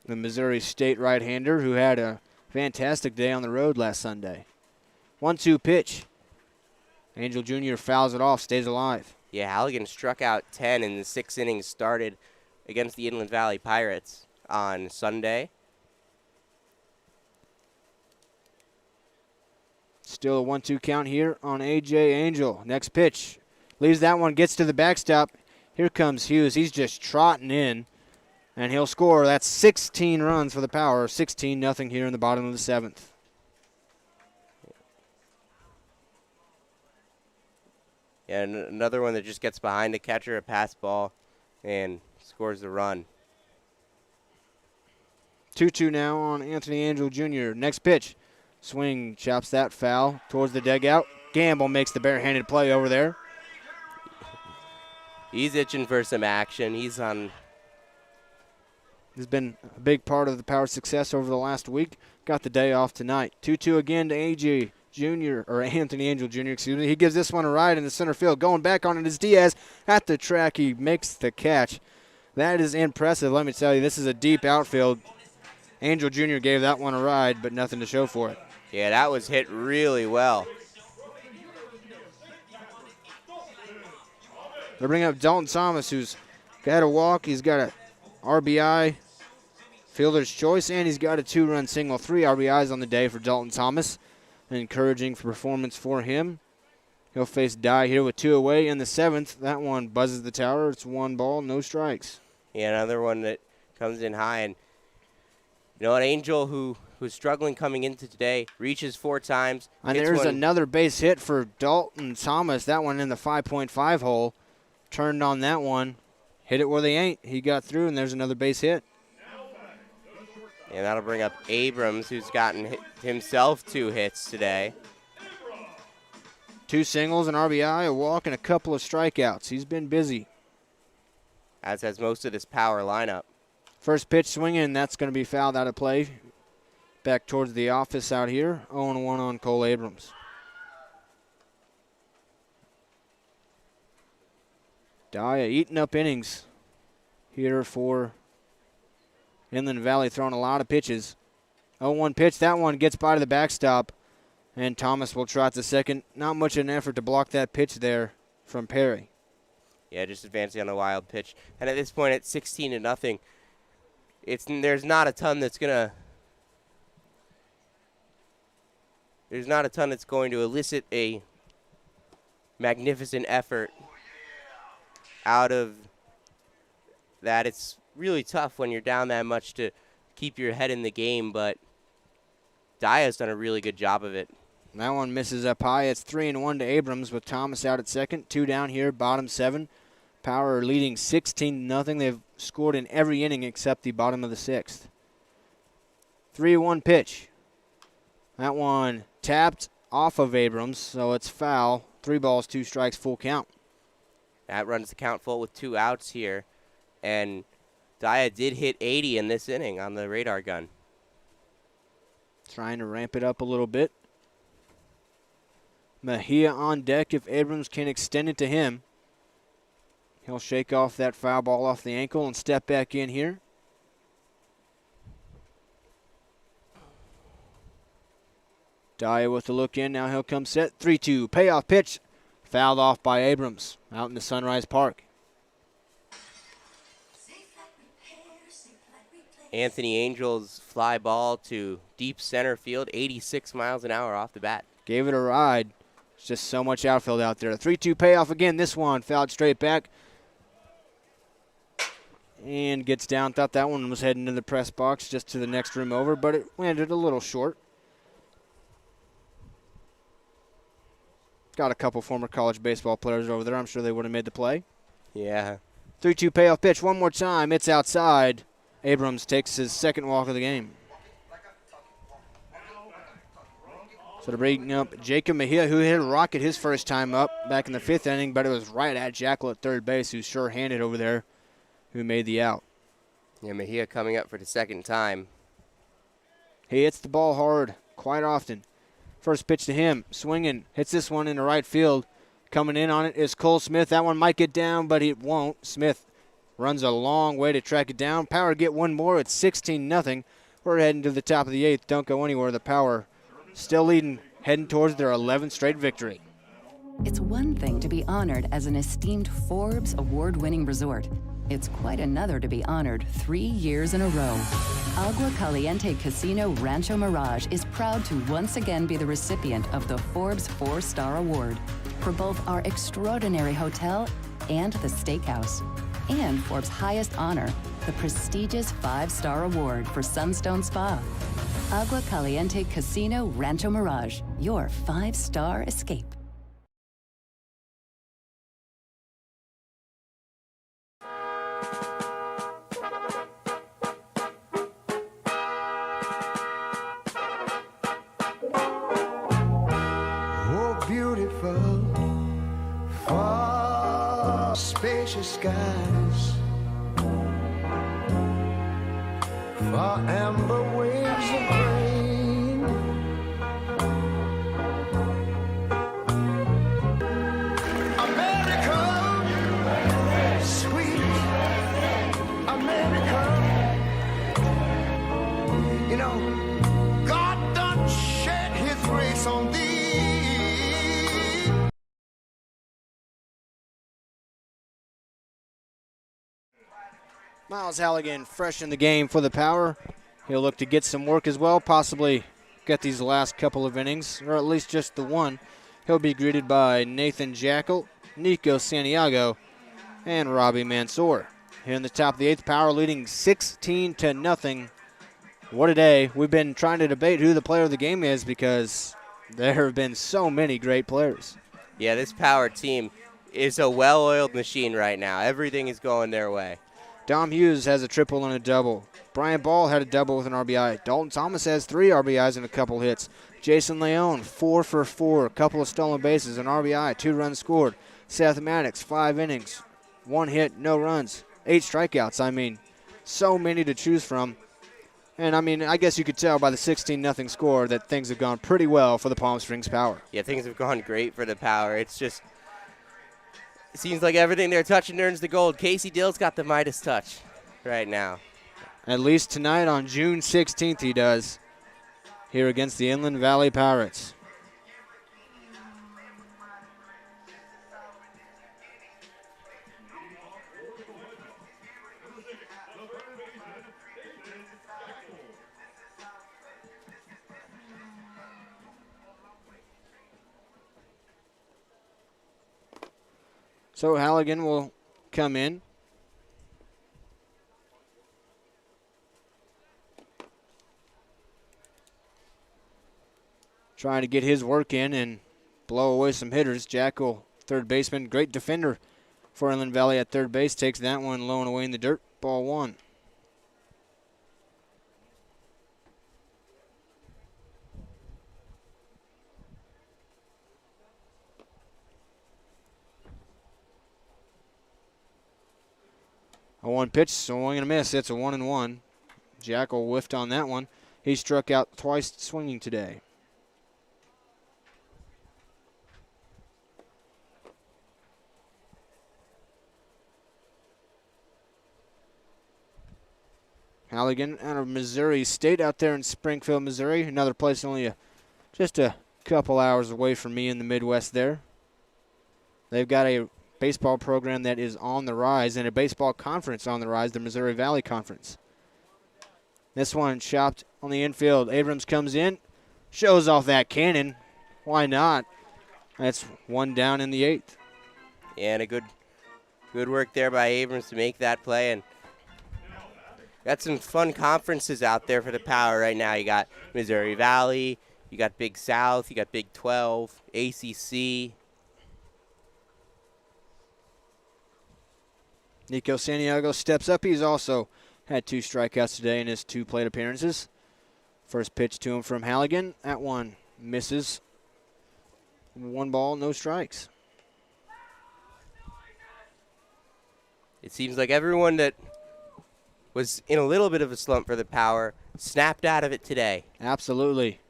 The Missouri State right-hander who had a fantastic day on the road last Sunday. 1-2 pitch. Angel Jr. fouls it off, stays alive. Yeah, Halligan struck out 10 in the 6 innings started against the Inland Valley Pirates on Sunday. Still a 1-2 count here on A.J. Angel. Next pitch. Leaves that one, gets to the backstop. Here comes Hughes. He's just trotting in, and he'll score. That's 16 runs for the Power. 16-0 here in the bottom of the 7th. Yeah, another one that just gets behind the catcher, a pass ball, and scores the run. 2-2 now on Anthony Angel Jr. Next pitch. Swing, chops that foul towards the dugout. Gamble makes the barehanded play over there. He's itching for some action. He's been a big part of the Power's success over the last week. Got the day off tonight. 2-2 again to A.J. Jr., or Anthony Angel Jr., excuse me. He gives this one a ride in the center field. Going back on it is Diaz at the track. He makes the catch. That is impressive. Let me tell you, this is a deep outfield. Angel Jr. gave that one a ride, but nothing to show for it. Yeah, that was hit really well. They bring up Dalton Thomas, who's got a walk. He's got a RBI, fielder's choice, and he's got a 2-run single. 3 RBIs on the day for Dalton Thomas. An encouraging performance for him. He'll face Dye here with 2 away in the 7th. That one buzzes the tower. It's 1 ball, no strikes. Yeah, another one that comes in high. And you know what, Angel, who's struggling coming into today, reaches 4 times. And there's another base hit for Dalton Thomas. That one in the 5.5 hole. Turned on that one. Hit it where they ain't. He got through, and there's another base hit. And that'll bring up Abrams, who's gotten himself 2 hits today. 2 singles, an RBI, a walk, and a couple of strikeouts. He's been busy. As has most of this Power lineup. First pitch swinging, that's going to be fouled out of play. Back towards the office out here. 0-1 on Cole Abrams. Dye eating up innings here for Inland Valley, throwing a lot of pitches. 0-1 pitch. That one gets by to the backstop, and Thomas will trot the second. Not much of an effort to block that pitch there from Perry. Yeah, just advancing on the wild pitch. And at this point, it's 16-0. There's not a ton that's going to elicit a magnificent effort out of that. It's really tough when you're down that much to keep your head in the game, but Daya's done a really good job of it. That one misses up high. It's 3-1 to Abrams with Thomas out at second. 2 down here, bottom 7. Power leading 16-0. They've scored in every inning except the bottom of the 6th. 3-1 pitch. That one tapped off of Abrams, so it's foul. 3 balls, 2 strikes, full count. That runs the count full with 2 outs here. And Daya did hit 80 in this inning on the radar gun. Trying to ramp it up a little bit. Mejia on deck if Abrams can extend it to him. He'll shake off that foul ball off the ankle and step back in here. Daya with the look in. Now he'll come set. 3-2. Payoff pitch. Fouled off by Abrams out into Sunrise Park. Anthony Angel's fly ball to deep center field, 86 miles an hour off the bat. Gave it a ride. It's just so much outfield out there. 3-2 payoff again. This one fouled straight back. And gets down. Thought that one was heading to the press box just to the next room over, but it landed a little short. Got a couple former college baseball players over there. I'm sure they would have made the play. Yeah. 3-2 payoff pitch. One more time. It's outside. Abrams takes his second walk of the game. So to bring up Jacob Mejia, who hit a rocket his first time up back in the 5th inning, but it was right at Jackal at third base, who's sure-handed over there, who made the out. Yeah, Mejia coming up for the second time. He hits the ball hard quite often. First pitch to him, swinging, hits this one into right field. Coming in on it is Cole Smith. That one might get down, but it won't. Smith runs a long way to track it down. Power get one more. It's 16-0. We're heading to the top of the 8th. Don't go anywhere. The Power still leading, heading towards their 11th straight victory. It's one thing to be honored as an esteemed Forbes award-winning resort. It's quite another to be honored 3 years in a row. Agua Caliente Casino Rancho Mirage is proud to once again be the recipient of the Forbes 4-Star Award for both our extraordinary hotel and the steakhouse, and Forbes' highest honor, the prestigious 5-Star Award for Sunstone Spa. Agua Caliente Casino Rancho Mirage, your 5-star escape. Oh, beautiful, far spacious skies, far amber waves of rain, America, sweet America. You know, God done shed his grace on thee. Miles Halligan fresh in the game for the Power. He'll look to get some work as well, possibly get these last couple of innings, or at least just the one. He'll be greeted by Nathan Jackal, Nico Santiago, and Robbie Mansour. Here in the top of the 8th, Power leading 16-0. What a day. We've been trying to debate who the player of the game is because there have been so many great players. Yeah, this Power team is a well-oiled machine right now. Everything is going their way. Dom Hughes has a triple and a double. Brian Ball had a double with an RBI. Dalton Thomas has 3 RBIs and a couple hits. Jason Leone, 4 for 4, a couple of stolen bases, an RBI, 2 runs scored. Seth Maddox, 5 innings, 1 hit, no runs, 8 strikeouts. I mean, so many to choose from. And, I mean, I guess you could tell by the 16-0 score that things have gone pretty well for the Palm Springs Power. Yeah, things have gone great for the Power. It's just, it seems like everything they're touching turns to gold. Casey Dill's got the Midas touch right now. At least tonight on June 16th he does. here against the Inland Valley Pirates. So Halligan will come in. Trying to get his work in and blow away some hitters. Jackal, third baseman, great defender for Inland Valley at third base, takes that one low and away in the dirt. Ball 1. A 1 pitch, swing and a miss. It's a 1-1. Jackal whiffed on that one. He struck out twice swinging today. Halligan out of Missouri State out there in Springfield, Missouri. Another place only just a couple hours away from me in the Midwest there. They've got a baseball program that is on the rise and a baseball conference on the rise, the Missouri Valley Conference. This one chopped on the infield. Abrams comes in, shows off that cannon. Why not? That's one down in the 8th. Yeah, and a good work there by Abrams to make that play. And got some fun conferences out there for the Power right now. You got Missouri Valley, you got Big South, you got Big 12, ACC. Nico Santiago steps up. He's also had 2 strikeouts today in his 2 plate appearances. First pitch to him from Halligan. That one misses. 1 ball, no strikes. It seems like everyone that was in a little bit of a slump for the Power snapped out of it today. Absolutely.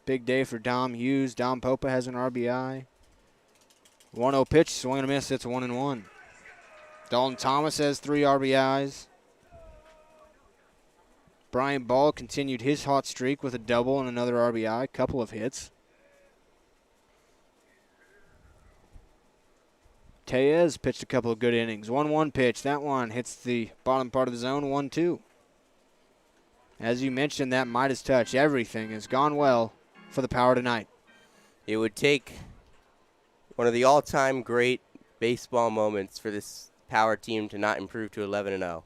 Big day for Dom Hughes. Dom Popa has an RBI. 1-0 pitch, swing and a miss. It's 1-1. Dalton Thomas has 3 RBIs. Brian Ball continued his hot streak with a double and another RBI, couple of hits. Tellez pitched a couple of good innings. 1-1 pitch. That one hits the bottom part of the zone, 1-2. As you mentioned, that Midas touch, everything has gone well for the Power tonight. It would take one of the all-time great baseball moments for this Power team to not improve to 11-0.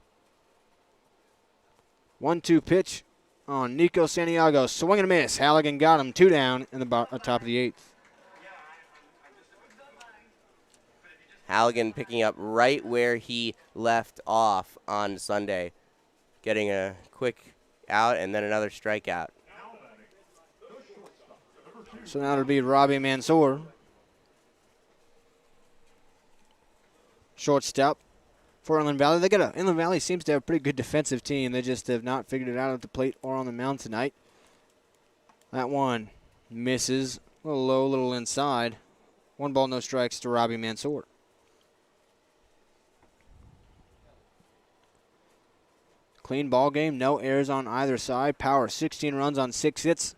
1-2 pitch on Nico Santiago. Swing and a miss. Halligan got him. 2 down in the top of the 8th. Halligan picking up right where he left off on Sunday, getting a quick out and then another strikeout. So now it'll be Robbie Mansour. Shortstop for Inland Valley. Inland Valley seems to have a pretty good defensive team. They just have not figured it out at the plate or on the mound tonight. That one misses. A little low, a little inside. 1 ball, no strikes to Robbie Mansour. Clean ball game, no errors on either side. Power 16 runs on 6 hits.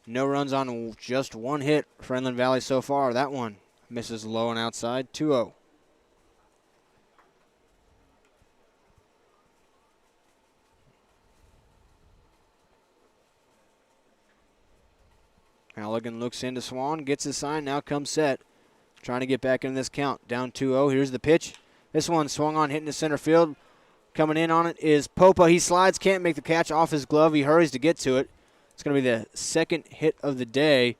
No runs on just 1 hit for Inland Valley so far. That one misses low and outside, 2-0. Halligan looks into Swan, gets his sign, now comes set. Trying to get back in this count. Down 2-0, here's the pitch. This one swung on, hitting the center field. Coming in on it is Popa. He slides, can't make the catch off his glove. He hurries to get to it. It's going to be the second hit of the day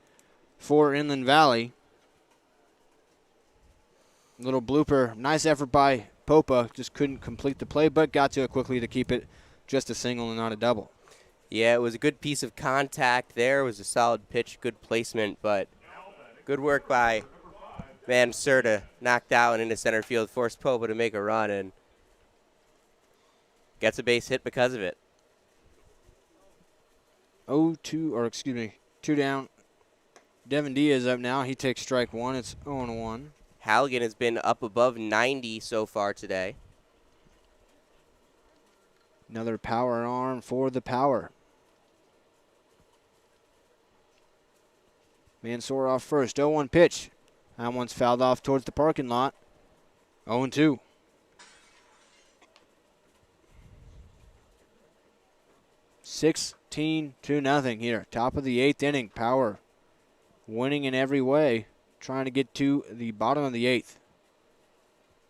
for Inland Valley. Little blooper. Nice effort by Popa. Just couldn't complete the play, but got to it quickly to keep it just a single and not a double. Yeah, it was a good piece of contact there. It was a solid pitch, good placement, but good work by Mansour to knock that one into center field, forced Popa to make a run, and gets a base hit because of it. 2 down. Devin Diaz up now. He takes strike 1. It's 0-1. Halligan has been up above 90 so far today. Another power arm for the Power. Mansour off first. 0-1 pitch. That one's fouled off towards the parking lot. 0-2. (16-0) here. Top of the 8th inning. Power winning in every way. Trying to get to the bottom of the 8th.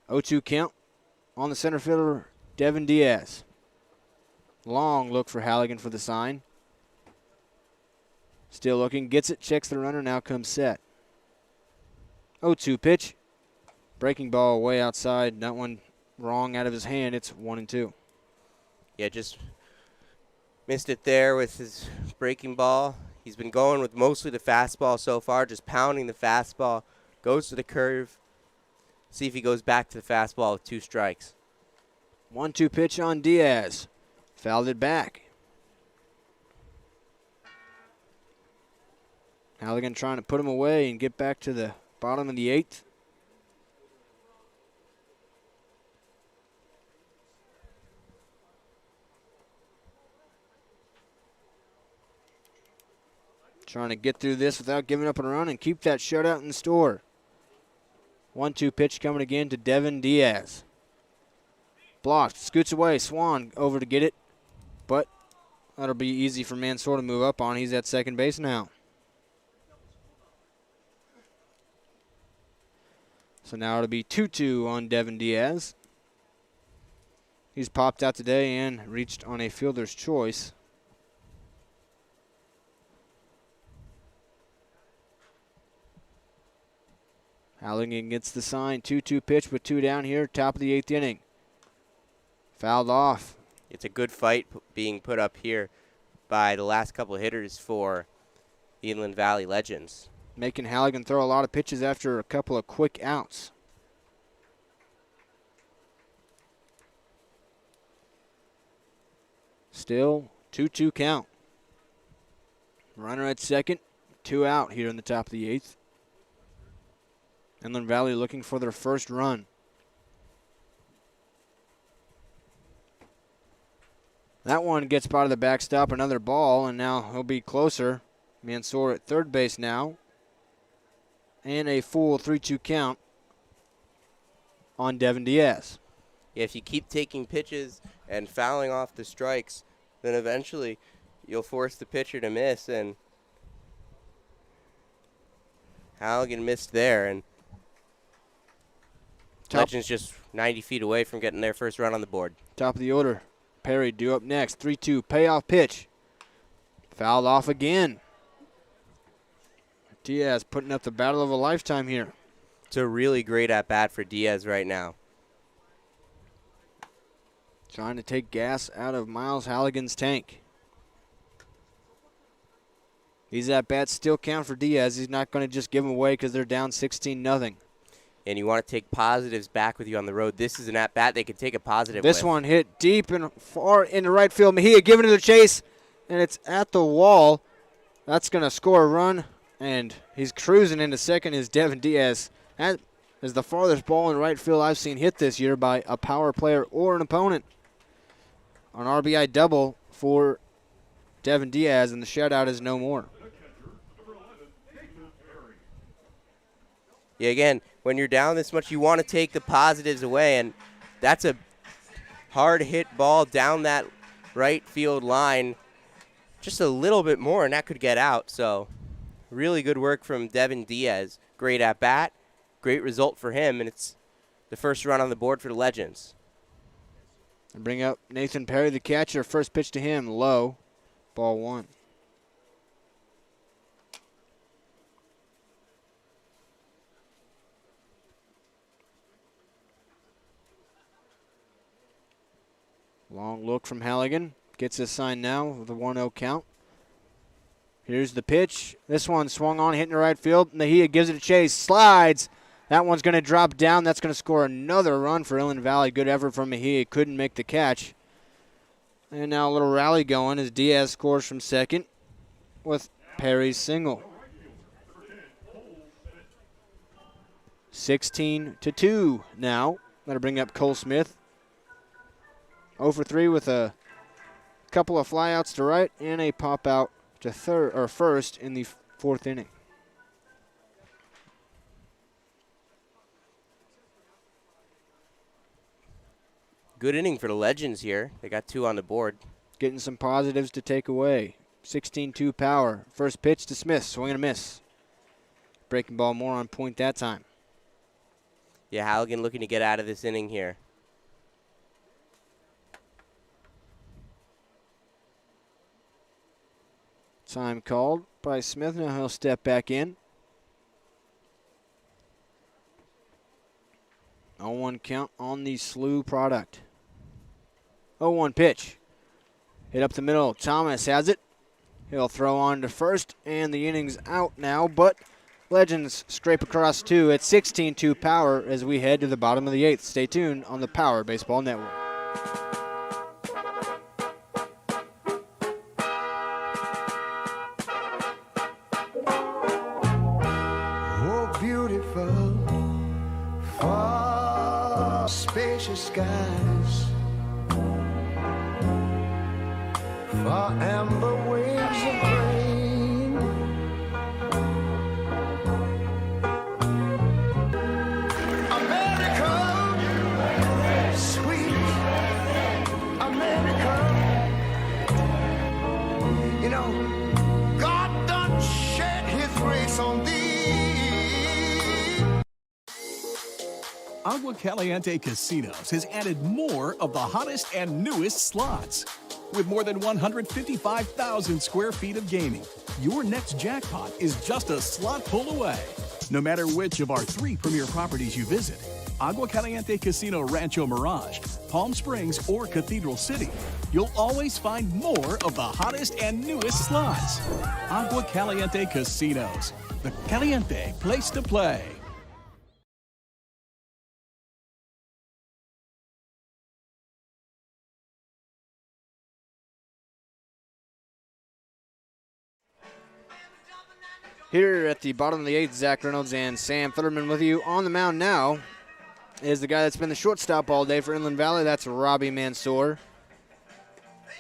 0-2 count on the center fielder, Devin Diaz. Long look for Halligan for the sign. Still looking, gets it, checks the runner, now comes set. 0-2 pitch. Breaking ball way outside. That one wrong out of his hand. It's 1-2. Yeah, just missed it there with his breaking ball. He's been going with mostly the fastball so far, just pounding the fastball. Goes to the curve. See if he goes back to the fastball with 2 strikes. 1-2 pitch on Diaz. Fouled it back. Halligan trying to put him away and get back to the bottom of the 8th. Trying to get through this without giving up a run and keep that shutout in store. 1-2 pitch coming again to Devin Diaz. Blocked, scoots away, Swan over to get it, but that'll be easy for Mansour to move up on. He's at second base now. So now it'll be 2-2 on Devin Diaz. He's popped out today and reached on a fielder's choice. Halligan gets the sign. 2-2 pitch with 2 down here. Top of the 8th inning. Fouled off. It's a good fight being put up here by the last couple of hitters for the Inland Valley Legends. Making Halligan throw a lot of pitches after a couple of quick outs. Still 2-2 count. Runner at second. 2 out here in the top of the 8th. Inland Valley looking for their first run. That one gets by the backstop, another ball, and now he'll be closer. Mansour at third base now. And a full 3-2 count on Devin Diaz. Yeah, if you keep taking pitches and fouling off the strikes, then eventually you'll force the pitcher to miss, and Halligan missed there, and Legends just 90 feet away from getting their first run on the board. Top of the order. Perry due up next. 3-2 payoff pitch. Fouled off again. Diaz putting up the battle of a lifetime here. It's a really great at-bat for Diaz right now. Trying to take gas out of Miles Halligan's tank. These at-bats still count for Diaz. He's not going to just give them away because they're down 16-0. And you want to take positives back with you on the road. This is an at-bat they can take a positive This with. one hit deep and far into right field. Mejia giving it the chase, and it's at the wall. That's going to score a run, and he's cruising into second is Devin Diaz. That is the farthest ball in right field I've seen hit this year by a power player or an opponent. An RBI double for Devin Diaz, and the shutout is no more. Yeah, again, when you're down this much, you want to take the positives away, and that's a hard hit ball down that right field line. Just a little bit more, and that could get out. So really good work from Devin Diaz. Great at-bat, great result for him, and it's the first run on the board for the Legends. And bring up Nathan Perry, the catcher. First pitch to him, low, ball 1. Long look from Halligan. Gets his sign now with a 1-0 count. Here's the pitch. This one swung on, hitting the right field. Mejia gives it a chase. Slides. That one's going to drop down. That's going to score another run for Inland Valley. Good effort from Mejia. He couldn't make the catch. And now a little rally going as Diaz scores from second with Perry's single. 16-2 now. That'll bring up Cole Smith. 0 for 3 with a couple of flyouts to right and a pop out to first in the 4th inning. Good inning for the Legends here. They got 2 on the board. Getting some positives to take away. 16-2 power. First pitch to Smith. Swing and a miss. Breaking ball more on point that time. Yeah, Halligan looking to get out of this inning here. Time called by Smith. Now he'll step back in. 0-1 count on the Slew product. 0-1 pitch. Hit up the middle. Thomas has it. He'll throw on to first, and the inning's out now, but Legends scrape across 2 at 16-2 power as we head to the bottom of the 8th. Stay tuned on the Power Baseball Network. Oh, beautiful, far spacious skies, far amber waves of grain, America, sweet America. You know, God done shed his grace on thee. Agua Caliente Casinos has added more of the hottest and newest slots. With more than 155,000 square feet of gaming, your next jackpot is just a slot pull away. No matter which of our 3 premier properties you visit, Agua Caliente Casino Rancho Mirage, Palm Springs, or Cathedral City, you'll always find more of the hottest and newest slots. Agua Caliente Casinos, the caliente place to play. Here at the bottom of the 8th, Zach Reynolds and Sam Fetterman with you. On the mound now is the guy that's been the shortstop all day for Inland Valley. That's Robbie Mansour.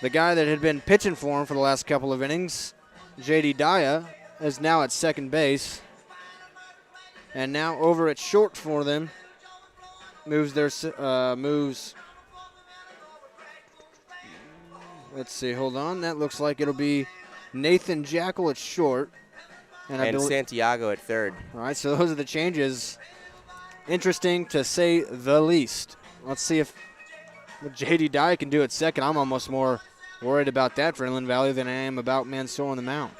The guy that had been pitching for him for the last couple of innings, J.D. Daya, is now at second base. And now over at short for them moves. Let's see, hold on. That looks like it'll be Nathan Jackal at short. And Santiago at third. All right, so those are the changes. Interesting to say the least. Let's see if J.D. Dye can do it second. I'm almost more worried about that for Inland Valley than I am about Mansour on the mound.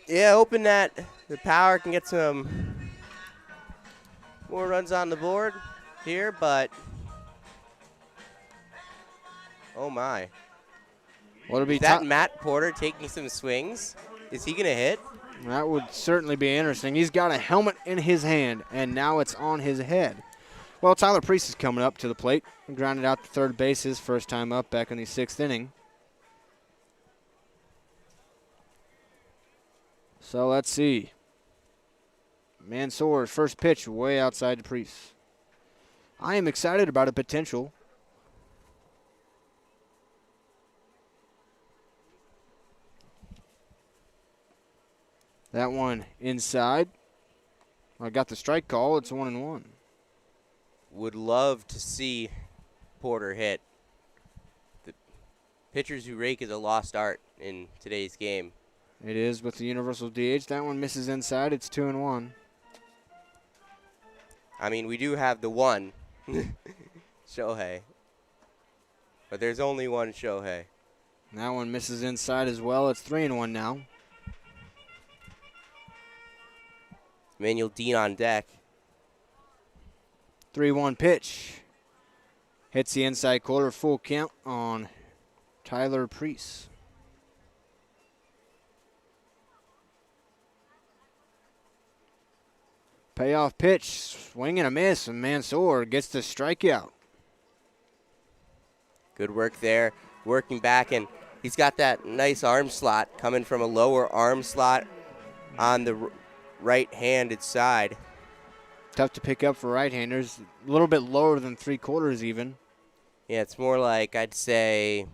Yeah, hoping that the Power can get some more runs on the board here, but oh my. Is that Matt Porter taking some swings? Is he going to hit? That would certainly be interesting. He's got a helmet in his hand, and now it's on his head. Well, Tyler Priest is coming up to the plate. Grounded out to third base his first time up back in the 6th inning. So let's see. Mansour's first pitch way outside the Priest. I am excited about a potential. That one inside. I got the strike call. It's 1-1. Would love to see Porter hit. The pitchers who rake is a lost art in today's game. It is with the universal DH. That one misses inside. It's 2-1. I mean, we do have the one, Shohei. But there's only one Shohei. That one misses inside as well. It's 3-1 now. Emmanuel Dean on deck. 3-1 pitch. Hits the inside corner, full count on Tyler Priest. Payoff pitch, swing and a miss, and Mansour gets the strikeout. Good work there, working back, and he's got that nice arm slot coming from a lower arm slot on the right-handed side. Tough to pick up for right-handers. A little bit lower than 3/4 even. Yeah, it's more like, I'd say,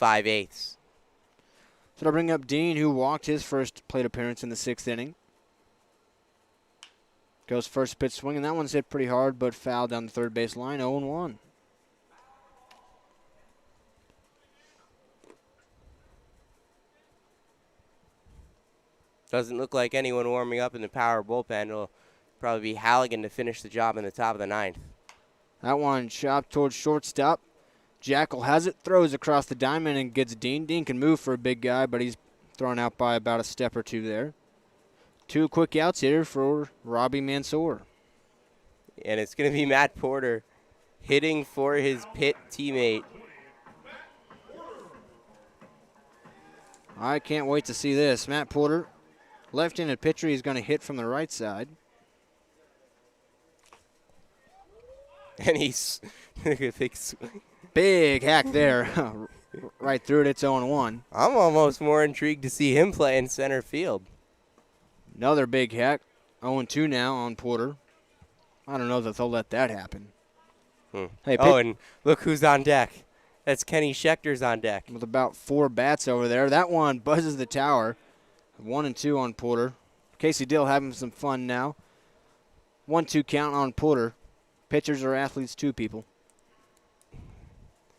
5/8. So I'll bring up Dean, who walked his first plate appearance in the 6th inning. Goes first pitch swinging. That one's hit pretty hard, but fouled down the third base line. 0-1. Doesn't look like anyone warming up in the Power bullpen. It'll probably be Halligan to finish the job in the top of the ninth. That one chopped towards shortstop. Jackal has it, throws across the diamond, and gets Dean. Dean can move for a big guy, but he's thrown out by about a step or two there. 2 quick outs here for Robbie Mansour. And it's going to be Matt Porter hitting for his Pitt teammate. I can't wait to see this. Matt Porter, left-handed pitcher. He's going to hit from the right side. And he's big hack there. Right through it. It's 0-1. I'm almost more intrigued to see him play in center field. Another big hack. 0-2 now on Porter. I don't know that they'll let that happen. Hey, and look who's on deck. That's Kenny Schechter's on deck. With about 4 bats over there. That one buzzes the tower. 1-2 on Porter. Casey Dill having some fun now. 1-2 count on Porter. Pitchers are athletes too, people.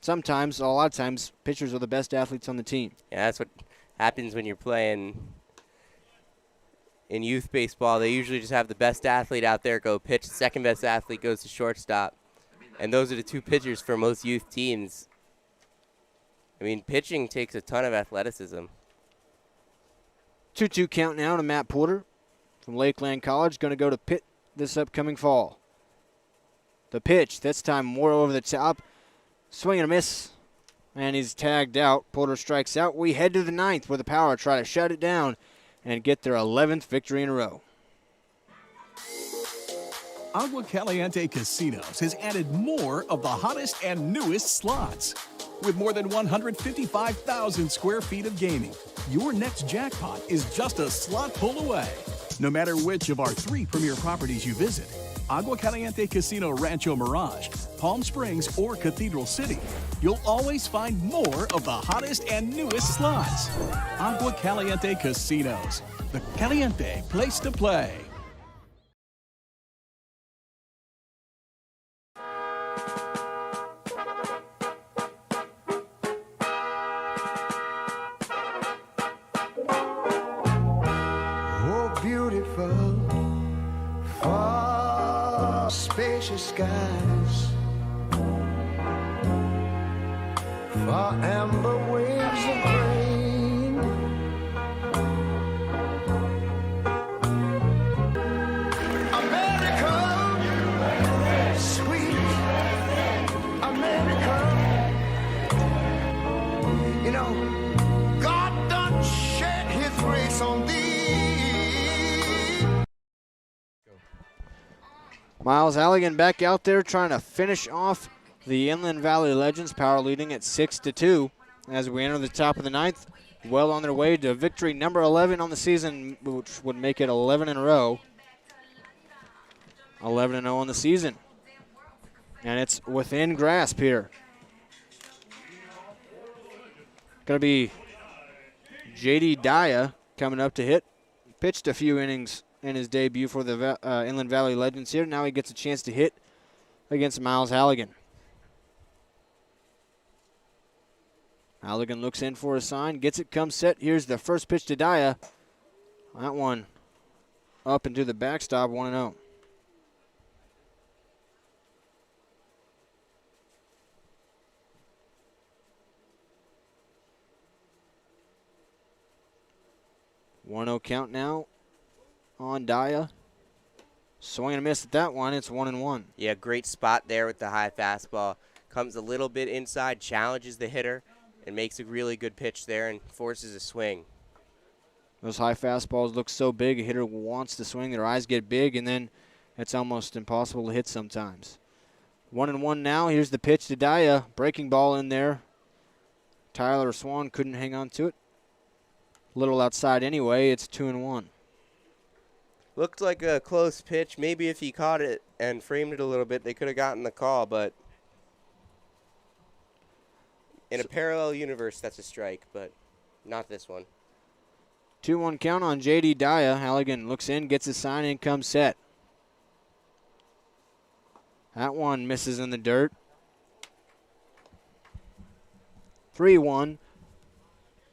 Sometimes, a lot of times, pitchers are the best athletes on the team. Yeah, that's what happens when you're playing in youth baseball. They usually just have the best athlete out there go pitch. The second best athlete goes to shortstop. And those are the 2 pitchers for most youth teams. I mean, pitching takes a ton of athleticism. 2-2 count now to Matt Porter from Lakeland College. Going to go to Pitt this upcoming fall. The pitch, this time more over the top. Swing and a miss. And he's tagged out. Porter strikes out. We head to the 9th where the Power try to shut it down and get their 11th victory in a row. Agua Caliente Casinos has added more of the hottest and newest slots. With more than 155,000 square feet of gaming, your next jackpot is just a slot pull away. No matter which of our 3 premier properties you visit, Agua Caliente Casino Rancho Mirage, Palm Springs, or Cathedral City, you'll always find more of the hottest and newest slots. Agua Caliente Casinos, the caliente place to play. Oh, beautiful, far spacious skies, far amber waves of grain, America, sweet America. You know, God done shed his grace on thee. Miles Halligan back out there trying to finish off the Inland Valley Legends. Power leading at 6-2 as we enter the top of the 9th. Well on their way to victory number 11 on the season, which would make it 11 in a row. 11-0 on the season. And it's within grasp here. Going to be J.D. Daya coming up to hit. Pitched a few innings in his debut for the Inland Valley Legends here. Now he gets a chance to hit against Miles Halligan. Halligan looks in for a sign, gets it, comes set. Here's the first pitch to Daya. That one up into the backstop, 1-0. One-0 count now on Daya. Swing and a miss at that one. It's 1-1. Yeah, great spot there with the high fastball. Comes a little bit inside, challenges the hitter, and makes a really good pitch there and forces a swing. Those high fastballs look so big, a hitter wants to swing. Their eyes get big, and then it's almost impossible to hit sometimes. 1-1 now. Here's the pitch to Daya. Breaking ball in there. Tyler Swan couldn't hang on to it. A little outside anyway. It's 2-1. Looked like a close pitch. Maybe if he caught it and framed it a little bit, they could have gotten the call, but in a parallel universe, that's a strike, but not this one. 2-1 count on J.D. Daya. Halligan looks in, gets a sign, and comes set. That one misses in the dirt. 3-1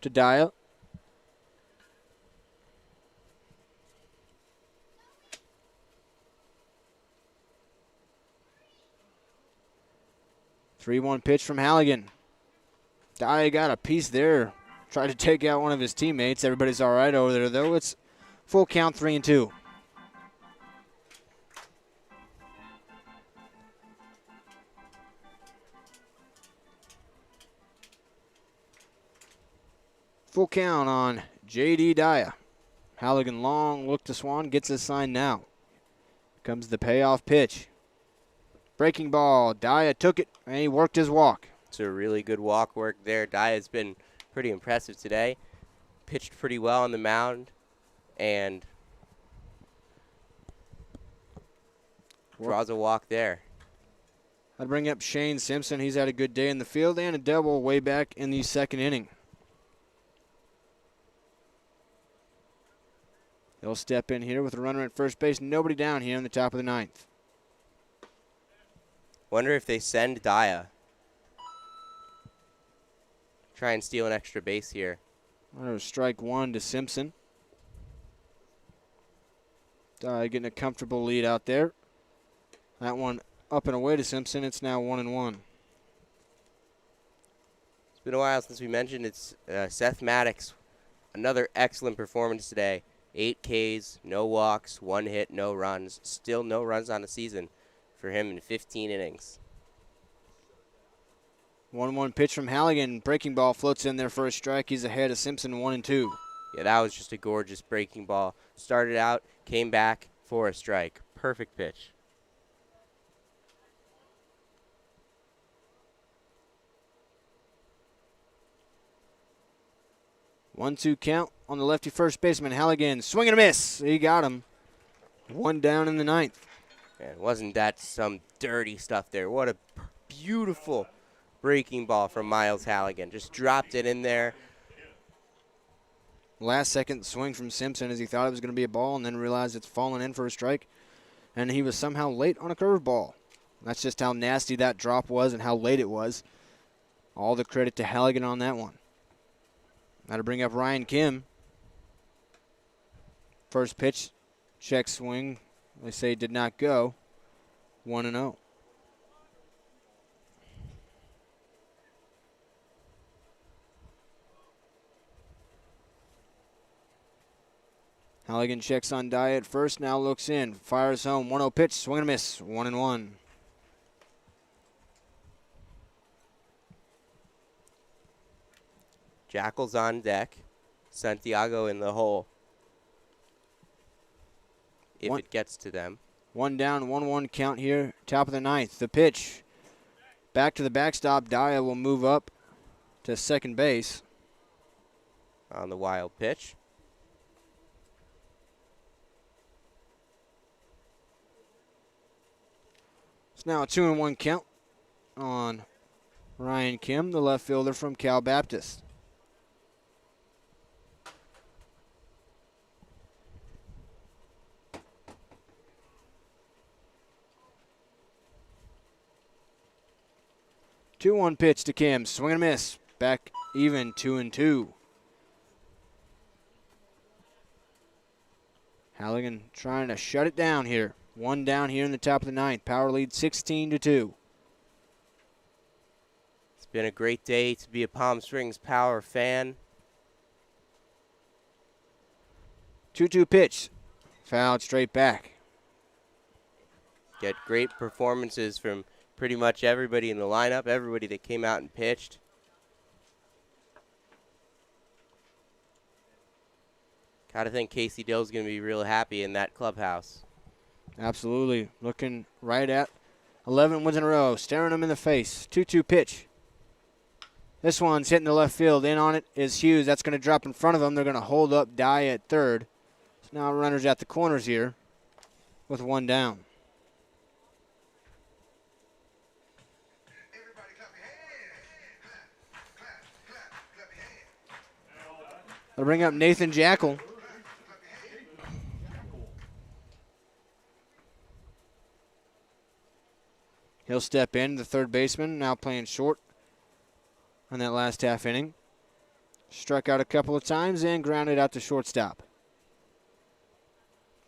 to Daya. Three-one pitch from Halligan. Daya got a piece there. Tried to take out one of his teammates. Everybody's all right over there, though. It's full count, 3-2. Full count on J.D. Daya. Halligan long look to Swan, gets his sign now. Comes the payoff pitch. Breaking ball, Daya took it, and he worked his walk. It's a really good walk work there. Daya's been pretty impressive today. Pitched pretty well on the mound, and draws a walk there. I'd bring up Shane Simpson. He's had a good day in the field and a double way back in the second inning. He'll step in here with a runner at first base. Nobody down here in the top of the ninth. Wonder if they send Daya. Try and steal an extra base here. There's strike one to Simpson. Daya getting a comfortable lead out there. That one up and away to Simpson. It's now 1-1. It's been a while since we mentioned it's Seth Maddox. Another excellent performance today. 8 Ks, no walks, 1 hit, no runs. Still no runs on the season for him in 15 innings. 1-1 pitch from Halligan. Breaking ball floats in there for a strike. He's ahead of Simpson 1-2. Yeah, that was just a gorgeous breaking ball. Started out, came back for a strike. Perfect pitch. One-two count on the lefty first baseman. Halligan swing and a miss. He got him. One down in the ninth. And wasn't that some dirty stuff there? What a beautiful breaking ball from Miles Halligan. Just dropped it in there. Last second swing from Simpson as he thought it was going to be a ball and then realized it's fallen in for a strike. And he was somehow late on a curveball. That's just how nasty that drop was and how late it was. All the credit to Halligan on that one. Now to bring up Ryan Kim. First pitch, check swing. They say did not go. 1-0. Halligan checks on Daya at first, now looks in. Fires home, 1-0 pitch, swing and a miss, 1-1. Jackals on deck. Santiago in the hole. If it gets to them. One down, 1-1 count here, top of the ninth. The pitch. Back to the backstop. Daya will move up to second base. On the wild pitch. It's now a 2-1 count on Ryan Kim, the left fielder from Cal Baptist. Two-one pitch to Kim. Swing and a miss. Back even 2-2. Halligan trying to shut it down here. One down here in the top of the ninth. Power lead 16-2. It's been a great day to be a Palm Springs Power fan. 2-2 pitch. Fouled straight back. Get great performances from pretty much everybody in the lineup, everybody that came out and pitched. Gotta think Casey Dill's going to be real happy in that clubhouse. Absolutely. Looking right at 11 wins in a row. Staring him in the face. 2-2 pitch. This one's hitting the left field. In on it is Hughes. That's going to drop in front of him. They're going to hold up Daya at third. So now runners at the corners here with one down. I'll bring up Nathan Jackal. He'll step in, the third baseman, now playing short on that last half inning. Struck out a couple of times and grounded out to shortstop.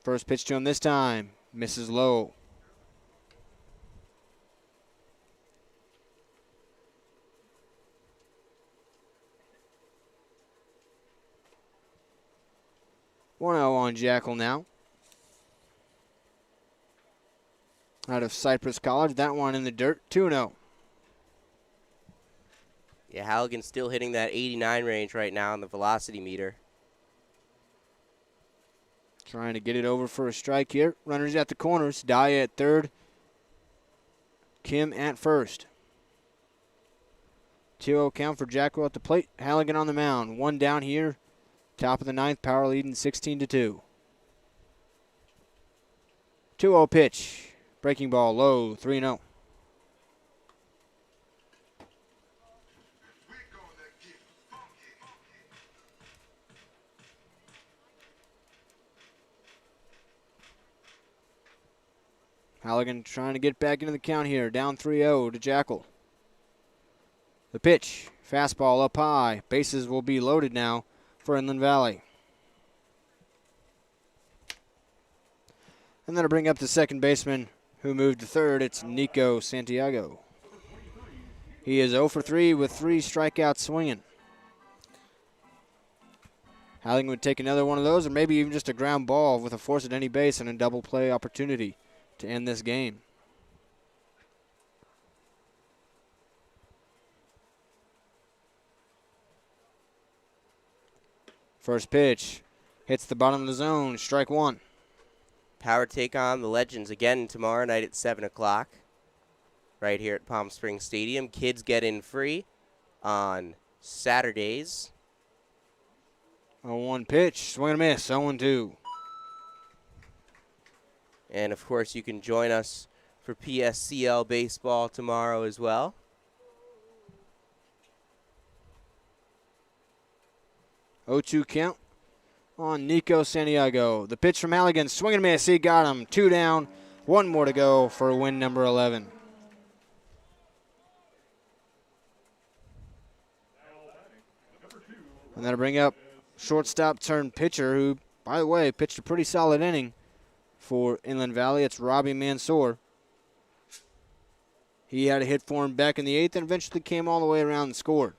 First pitch to him this time, misses low. One 0 on Jackal now. Out of Cypress College, that one in the dirt, 2-0. Yeah, Halligan's still hitting that 89 range right now on the velocity meter. Trying to get it over for a strike here. Runners at the corners. Daya at third. Kim at first. 2-0 count for Jackal at the plate. Halligan on the mound. One down here. Top of the ninth. Power leading 16-2. 2-0 pitch. Breaking ball low. 3-0. Halligan trying to get back into the count here. Down 3-0 to Jackal. The pitch. Fastball up high. Bases will be loaded now for Inland Valley. And then to bring up the second baseman who moved to third, it's Nico Santiago. He is 0 for 3 with 3 strikeouts swinging. Halligan would take another one of those or maybe even just a ground ball with a force at any base and a double play opportunity to end this game. First pitch hits the bottom of the zone, strike one. Power take on the Legends again tomorrow night at 7 o'clock right here at Palm Springs Stadium. Kids get in free on Saturdays. 0-1 pitch, swing and a miss, 0-2. And, of course, you can join us for PSCL baseball tomorrow as well. Oh-2 count on Nico Santiago. The pitch from Halligan, swing and a miss. He got him. 2 down, 1 more to go for win number 11. And that'll bring up shortstop turned pitcher who, by the way, pitched a pretty solid inning for Inland Valley. It's Robbie Mansour. He had a hit for him back in the 8th and eventually came all the way around and scored.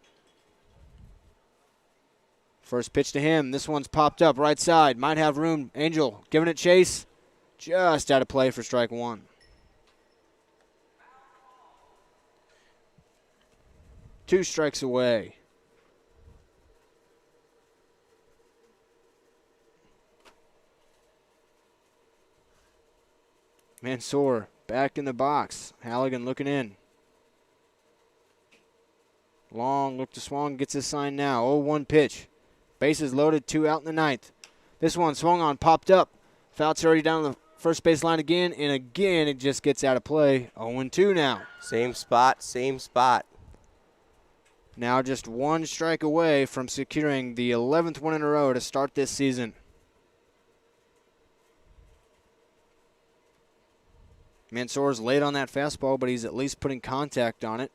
First pitch to him. This one's popped up right side. Might have room. Angel giving it chase. Just out of play for strike one. Two strikes away. Mansour back in the box. Halligan looking in. Long look to Swung. Gets his sign now. 0-1 pitch. Bases loaded. 2 out in the 9th. This one swung on. Popped up. Fouts already down the first base line again. And again, it just gets out of play. 0-2 now. Same spot. Same spot. Now just 1 strike away from securing the 11th win in a row to start this season. Mansour's late on that fastball, but he's at least putting contact on it.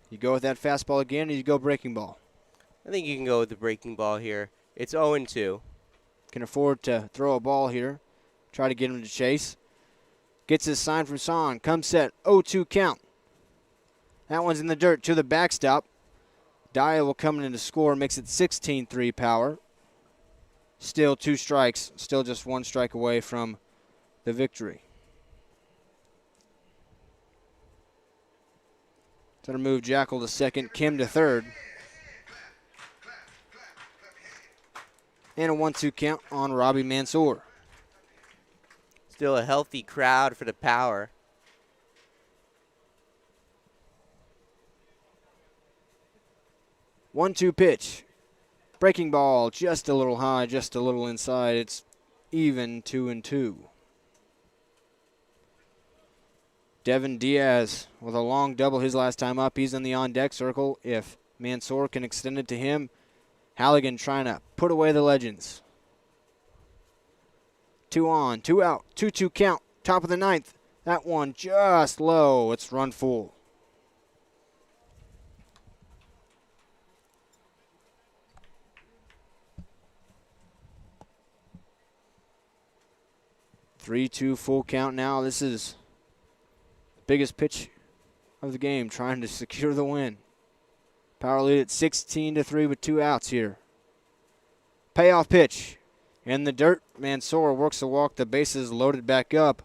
You go with that fastball again, or you go breaking ball? I think you can go with the breaking ball here. It's 0-2. Can afford to throw a ball here. Try to get him to chase. Gets his sign from Son. Comes set. 0-2 count. That one's in the dirt to the backstop. Daya will come in to score. Makes it 16-3 Power. Still 2 strikes. Still just 1 strike away from the victory. Going to move Jackal to second, Kim to third. And a 1-2 count on Robbie Mansour. Still a healthy crowd for the Power. One-two pitch. Breaking ball just a little high, just a little inside. It's even 2-2. Devin Diaz with a long double his last time up. He's in the on-deck circle. If Mansour can extend it to him, Halligan trying to put away the Legends. 2 on, 2 out, 2-2 count. Top of the 9th. That one just low. It's run full. Three-two full count now. This is the biggest pitch of the game, trying to secure the win. Power lead at 16-3 with 2 outs here. Payoff pitch. In the dirt, Mansour works the walk. The bases loaded back up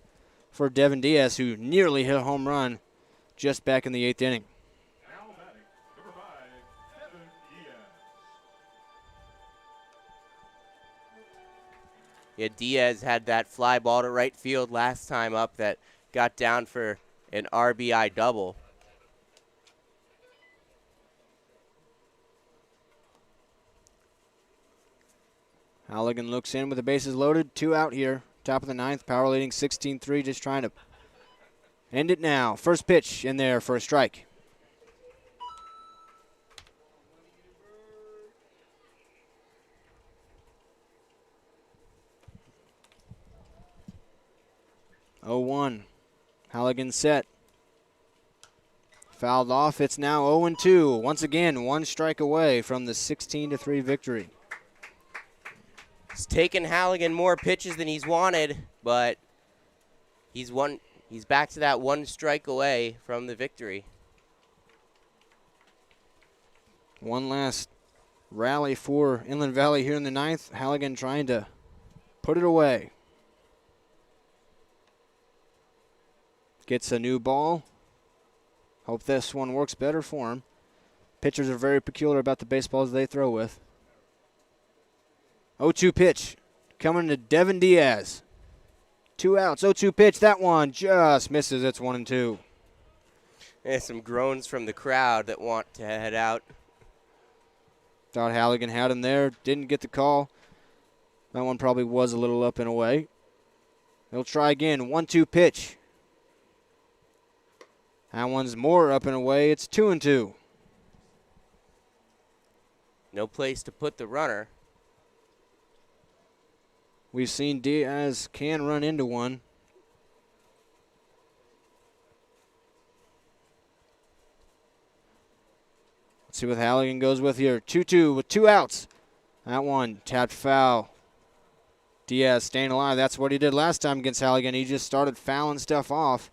for Devin Diaz, who nearly hit a home run just back in the 8th inning. Yeah, Diaz had that fly ball to right field last time up that got down for an RBI double. Halligan looks in with the bases loaded. 2 out here. Top of the 9th. Power leading 16-3. Just trying to end it now. First pitch in there for a strike. Oh, 1. Halligan set. Fouled off. It's now 0-2. Once again, 1 strike away from the 16-3 victory. He's taken Halligan more pitches than he's wanted, but he's back to that 1 strike away from the victory. One last rally for Inland Valley here in the 9th. Halligan trying to put it away. Gets a new ball. Hope this one works better for him. Pitchers are very peculiar about the baseballs they throw with. 0-2 pitch coming to Devin Diaz. 2 outs, 0-2 pitch. That one just misses. It's 1-2. There's some groans from the crowd that want to head out. Thought Halligan had him there. Didn't get the call. That one probably was a little up and away. He'll try again. 1-2 pitch. That one's more up and away. It's 2-2. No place to put the runner. We've seen Diaz can run into one. Let's see what Halligan goes with here. 2-2 with 2 outs. That one tapped foul. Diaz staying alive. That's what he did last time against Halligan. He just started fouling stuff off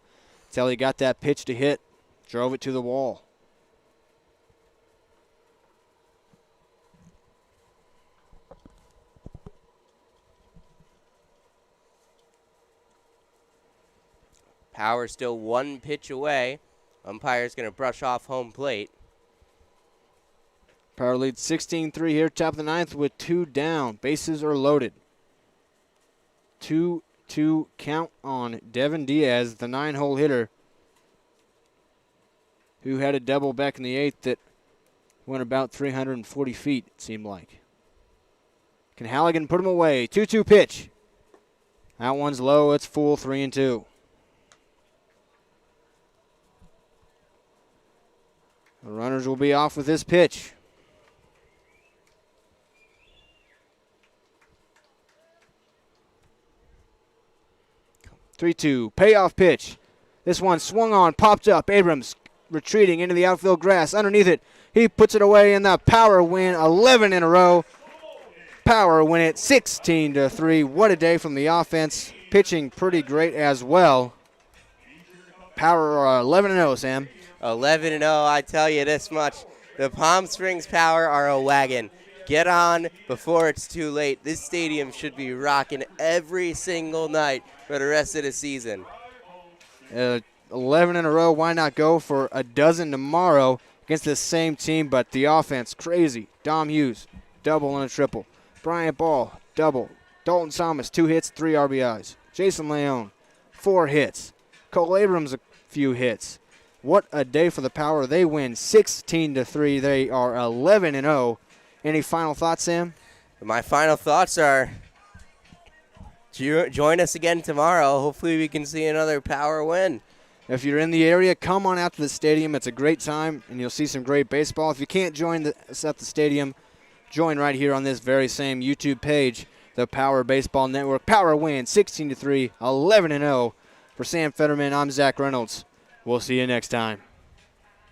until he got that pitch to hit. Drove it to the wall. Power still 1 pitch away. Umpire's going to brush off home plate. Power leads 16-3 here, top of the 9th with 2 down. Bases are loaded. 2-2 count on Devin Diaz, the 9-hole hitter, who had a double back in the 8th that went about 340 feet, it seemed like. Can Halligan put him away? 2-2 pitch. That one's low. It's full, 3-2. The runners will be off with this pitch. Three-two, payoff pitch. This one swung on, popped up. Abrams retreating into the outfield grass. Underneath it, he puts it away, and the Power win 11 in a row. Power win it 16-3. What a day from the offense. Pitching pretty great as well. Power are 11-0, Sam. 11-0, I tell you this much. The Palm Springs Power are a wagon. Get on before it's too late. This stadium should be rocking every single night for the rest of the season. 11 in a row. Why not go for a dozen tomorrow against the same team? But the offense, crazy. Dom Hughes, double and a triple. Bryant Ball, double. Dalton Thomas, 2 hits, 3 RBIs. Jason Leone, 4 hits. Cole Abrams, a few hits. What a day for the Power. They win 16-3. They are 11-0. Any final thoughts, Sam? My final thoughts are join us again tomorrow. Hopefully we can see another Power win. If you're in the area, come on out to the stadium. It's a great time, and you'll see some great baseball. If you can't join us at the stadium, join right here on this very same YouTube page, the Power Baseball Network. Power wins 16-3, 11-0. For Sam Fetterman, I'm Zach Reynolds. We'll see you next time.